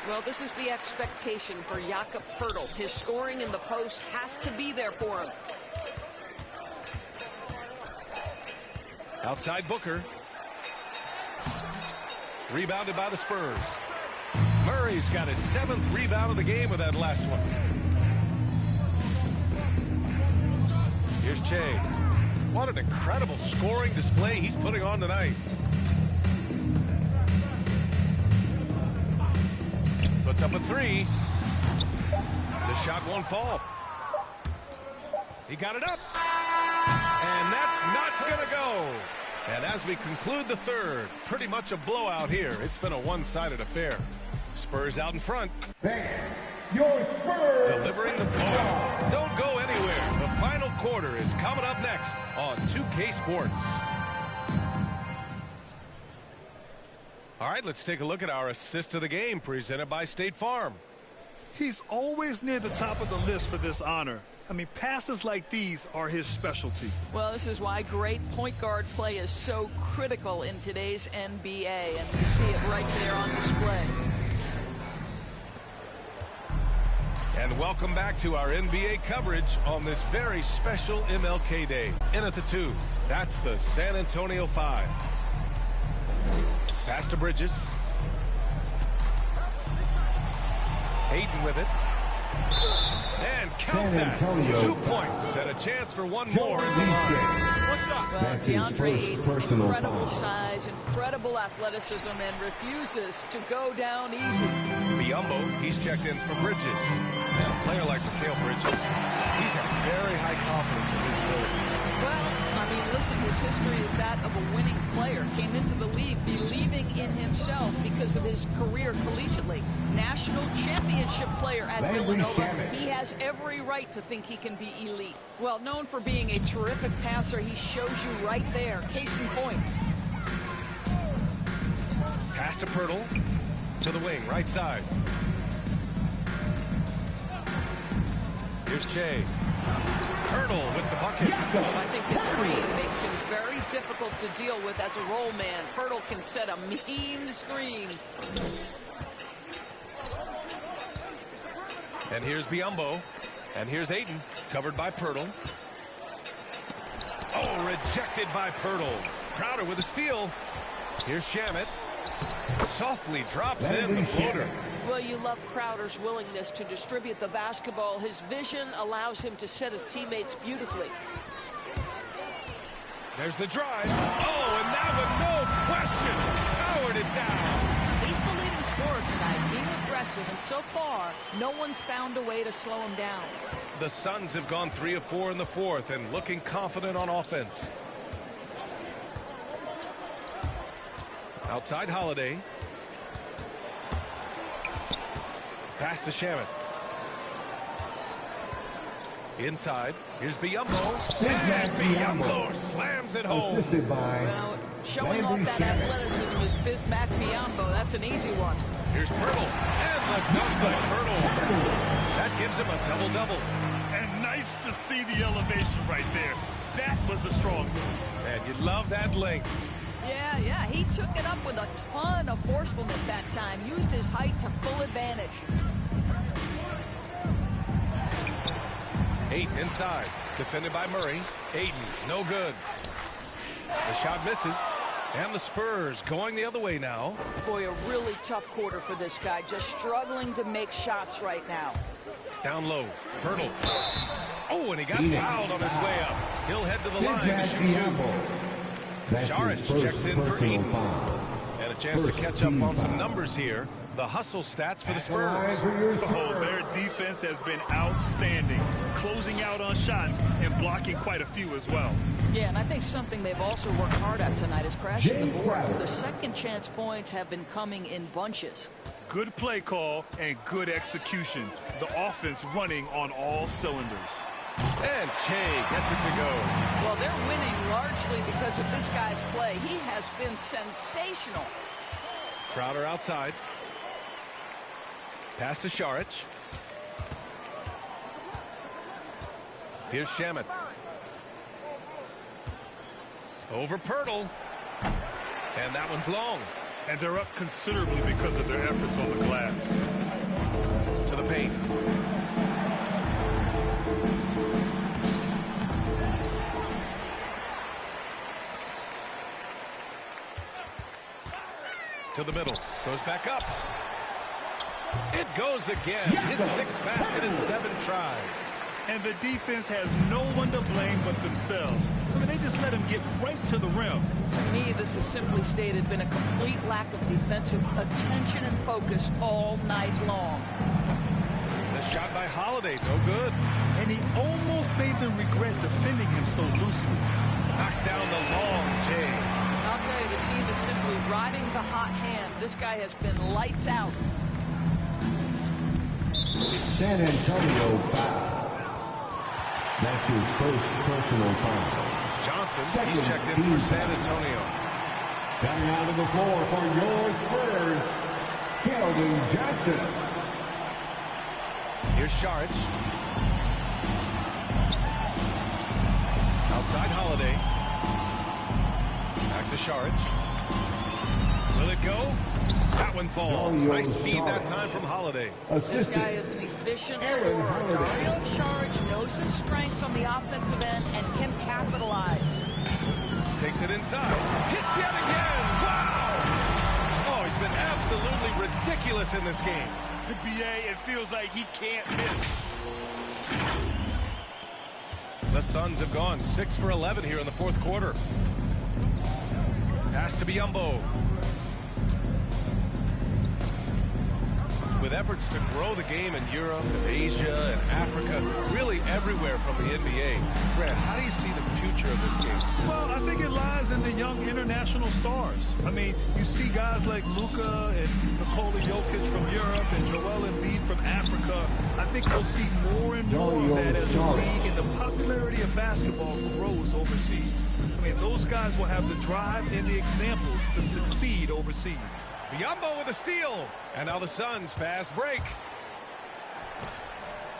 Well, this is the expectation for Jakob Pirtle. His scoring in the post has to be there for him. Outside Booker. Rebounded by the Spurs. Murray's got his 7th rebound of the game with that last one. Here's Che. What an incredible scoring display he's putting on tonight. Puts up a 3. The shot won't fall. He got it up. And that's not going to go. And as we conclude the third, pretty much a blowout here. It's been a one-sided affair. Spurs out in front. Fans, your Spurs! Delivering the ball. Don't go anywhere. The final quarter is coming up next on 2K Sports. All right, let's take a look at our assist of the game presented by State Farm. He's always near the top of the list for this honor. I mean, passes like these are his specialty. Well, this is why great point guard play is so critical in today's NBA, and you see it right there on display. And welcome back to our NBA coverage on this very special MLK Day. In at the 2, that's the San Antonio 5. Pass to Bridges. Ayton with it. And count that. 2 points and a chance for one more in the line. What's up? Well, DeAndre Ayton, incredible size, incredible athleticism, and refuses to go down easy. Biyombo, he's checked in for Bridges. And a player like Mikal Bridges, he's had very high confidence in his abilities. Well, I mean, listen, his history is that of a winning player. Came into the league believing in himself because of his career collegiately. National championship player at Villanova. He has every right to think he can be elite. Well, known for being a terrific passer, he shows you right there. Case in point. Pass to Pirtle. To the wing, right side. Here's Che. Pirtle with the bucket. I think his screen makes him very difficult to deal with as a roll man. Pirtle can set a mean screen. And here's Biyombo. And here's Ayton, covered by Pirtle. Oh, rejected by Pirtle. Crowder with a steal. Here's Shamet. Softly drops in the floater. Well, you love Crowder's willingness to distribute the basketball. His vision allows him to set his teammates beautifully. There's the drive. Oh, and that one, no question, powered it down. He's the leading scorer tonight, being aggressive, and so far, no one's found a way to slow him down. The Suns have gone 3 of 4 in the fourth and looking confident on offense. Outside Holiday. Pass to Shamet. Inside. Here's Biyombo. And Biyombo slams it home. Assisted by well, showing off that athleticism is Bismack Biyombo. That's an easy one. Here's Pirtle. And the dunk by Pirtle. That gives him a double-double. And nice to see the elevation right there. That was a strong move. And you love that length. Yeah, he took it up with a ton of forcefulness that time. Used his height to full advantage. Ayton inside. Defended by Murray. Ayton, no good. The shot misses. And the Spurs going the other way now. Boy, a really tough quarter for this guy. Just struggling to make shots right now. Down low. Pirtle. Oh, and he got fouled on his way up. He'll head to the line to shoot two. Saric checks in for Ayton. And a chance to catch up on some numbers here. The hustle stats for the Spurs. Oh, their defense has been outstanding. Closing out on shots and blocking quite a few as well. Yeah, and I think something they've also worked hard at tonight is crashing the boards. The second chance points have been coming in bunches. Good play call and good execution. The offense running on all cylinders. And Che gets it to go. Well, they're winning largely because of this guy's play. He has been sensational. Crowder outside. Pass to Saric. Here's Shamet. Over Pirtle. And that one's long. And they're up considerably because of their efforts on the glass. To the paint. To the middle. Goes back up. It goes again. His sixth basket in 7 tries. And the defense has no one to blame but themselves. I mean, they just let him get right to the rim. To me, this has simply stated been a complete lack of defensive attention and focus all night long. The shot by Holiday, no good. And he almost made them regret defending him so loosely. Knocks down the long J. I'll tell you, the team is simply riding the hot hand. This guy has been lights out. San Antonio foul. That's his first personal foul. Johnson, Second he's checked in for San Antonio. Coming out of the floor for your Spurs, Keldon Johnson. Here's Saric. Outside Holiday. Back to Saric. Will it go? That one falls. Nice feed that time from Holiday. This guy is an efficient scorer. Dario Saric knows his strengths on the offensive end and can capitalize. Takes it inside. Hits yet again. Wow! Oh, he's been absolutely ridiculous in this game. The BA, it feels like he can't miss. The Suns have gone 6 for 11 here in the fourth quarter. Pass to Biyombo. With efforts to grow the game in Europe and Asia and Africa, really everywhere from the NBA. Grant, how do you see the future of this game? Well, I think it lies in the young international stars. I mean, you see guys like Luka and Nikola Jokic from Europe and Joel Embiid from Africa. I think we'll see more and more of that as the league and the popularity of basketball grows overseas. I mean, those guys will have the drive and the examples to succeed overseas. Biyombo with a steal. And now the Suns fast break.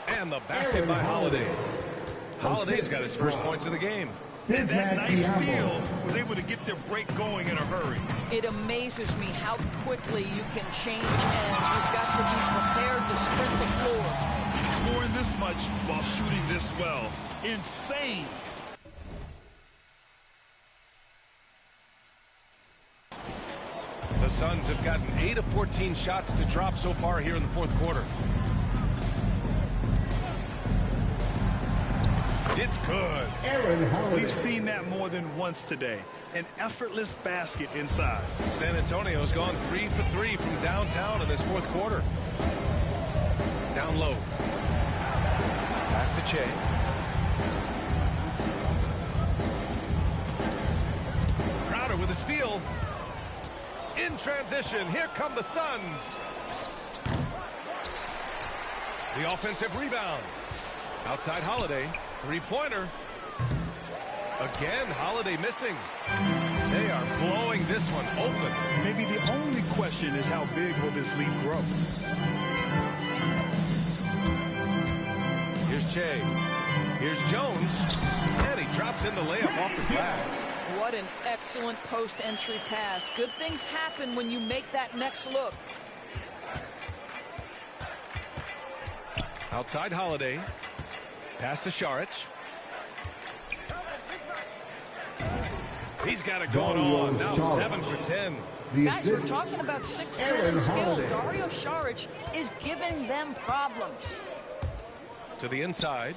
And the basket by Holiday. Holiday's got his first points of the game. And that nice steal was able to get their break going in a hurry. It amazes me how quickly you can change ends. You've got to be prepared to sprint the floor. Scoring this much while shooting this well. Insane. The Suns have gotten 8 of 14 shots to drop so far here in the fourth quarter. It's good. We've seen that more than once today. An effortless basket inside. San Antonio's gone 3 for 3 from downtown in this fourth quarter. Down low. Pass to Che. Crowder with a steal. In transition, here come the Suns. The offensive rebound. Outside Holiday, three-pointer. Again, Holiday missing. They are blowing this one open. Maybe the only question is how big will this lead grow? Here's Che. Here's Jones. And he drops in the layup off the glass. What an excellent post-entry pass. Good things happen when you make that next look. Outside Holiday. Pass to Saric. He's got it going on. Now 7 for 10. Guys, we're talking about 6'10" and skill. Dario Saric is giving them problems. To the inside.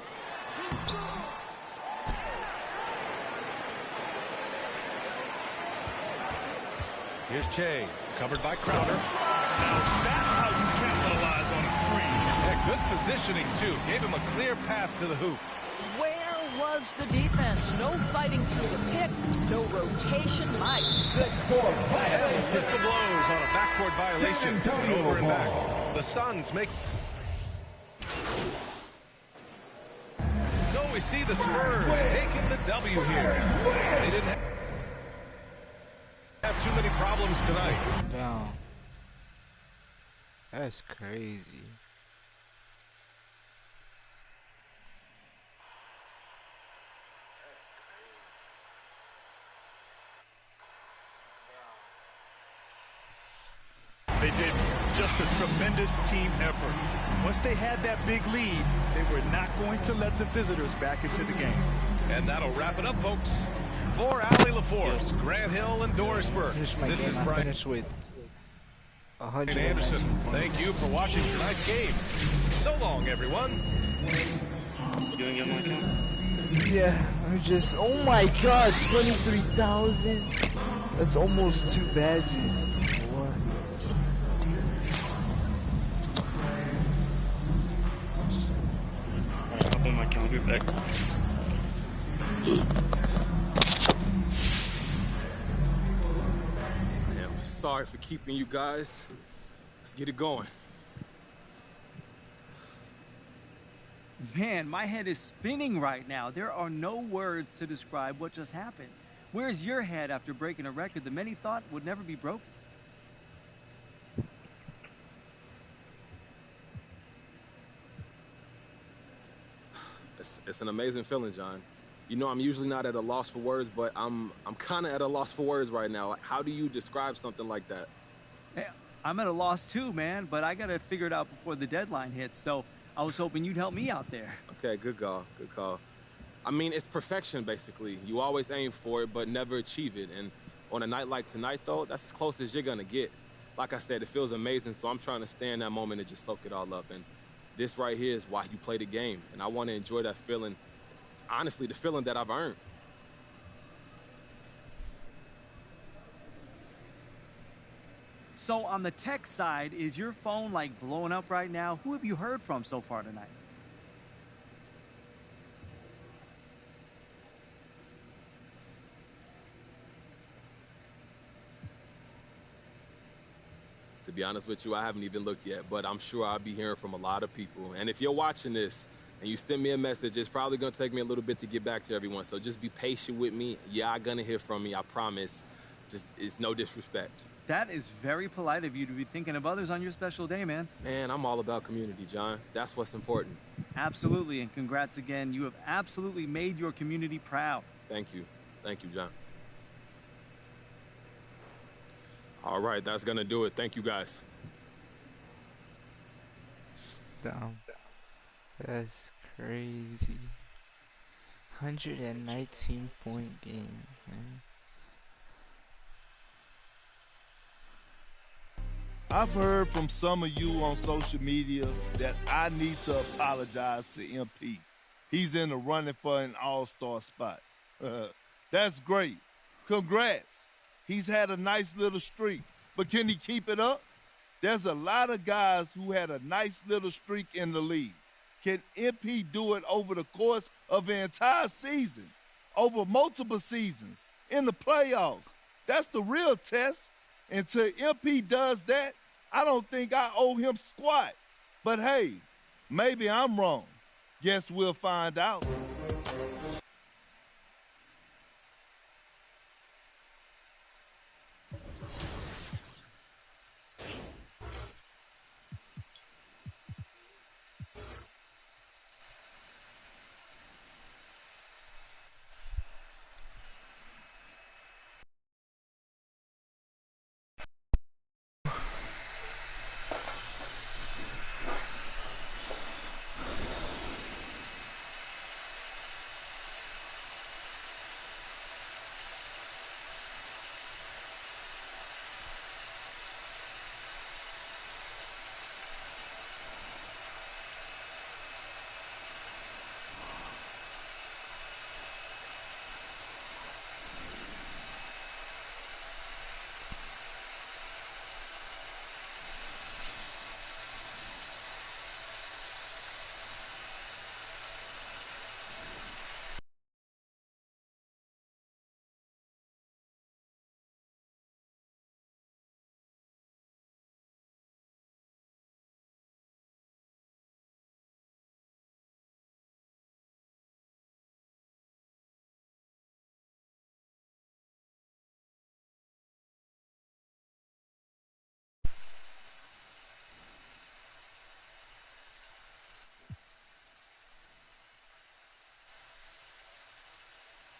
Here's Che, covered by Crowder. Now that's how you capitalize on a screen. Yeah, good positioning, too. Gave him a clear path to the hoop. Where was the defense? No fighting through the pick, no rotation. My goodness. And whistle blows on a backcourt violation. Over and back. The Suns make... So we see the Spurs taking the W here. They didn't have too many problems tonight. Down. That's crazy. They did just a tremendous team effort. Once they had that big lead, they were not going to let the visitors back into the game. And that'll wrap it up, folks. For Allie LaForce, Grant Hill, and Doris Burke, this is Brian with Anderson. Thank you for watching tonight's game. So long, everyone. You doing your mic count? Yeah, I'm just... Oh my god, 23,000. That's almost 2 badges. What? I'll put my count. I'll be back. Sorry for keeping you guys. Let's get it going. Man, my head is spinning right now. There are no words to describe what just happened. Where's your head after breaking a record that many thought would never be broken? It's an amazing feeling, John. You know, I'm usually not at a loss for words, but I'm kind of at a loss for words right now. How do you describe something like that? Hey, I'm at a loss too, man, but I got to figure it out before the deadline hits, so I was hoping you'd help me out there. Okay, good call, good call. I mean, it's perfection, basically. You always aim for it, but never achieve it. And on a night like tonight, though, that's as close as you're going to get. Like I said, it feels amazing, so I'm trying to stay in that moment and just soak it all up. And this right here is why you play the game. And I want to enjoy that feeling, honestly, the feeling that I've earned. So on the tech side, is your phone like blowing up right now? Who have you heard from so far tonight? To be honest with you, I haven't even looked yet, but I'm sure I'll be hearing from a lot of people. And if you're watching this and you send me a message, it's probably going to take me a little bit to get back to everyone. So just be patient with me. Yeah, I'm going to hear from me, I promise. Just, it's no disrespect. That is very polite of you to be thinking of others on your special day, man. Man, I'm all about community, John. That's what's important. Absolutely, and congrats again. You have absolutely made your community proud. Thank you. Thank you, John. All right, that's going to do it. Thank you, guys. Damn. That's crazy. 119-point game, man. I've heard from some of you on social media that I need to apologize to MP. He's in the running for an all-star spot. That's great. Congrats. He's had a nice little streak, but can he keep it up? There's a lot of guys who had a nice little streak in the league. Can MP do it over the course of an entire season, over multiple seasons, in the playoffs? That's the real test. Until MP does that, I don't think I owe him squat. But hey, maybe I'm wrong. Guess we'll find out.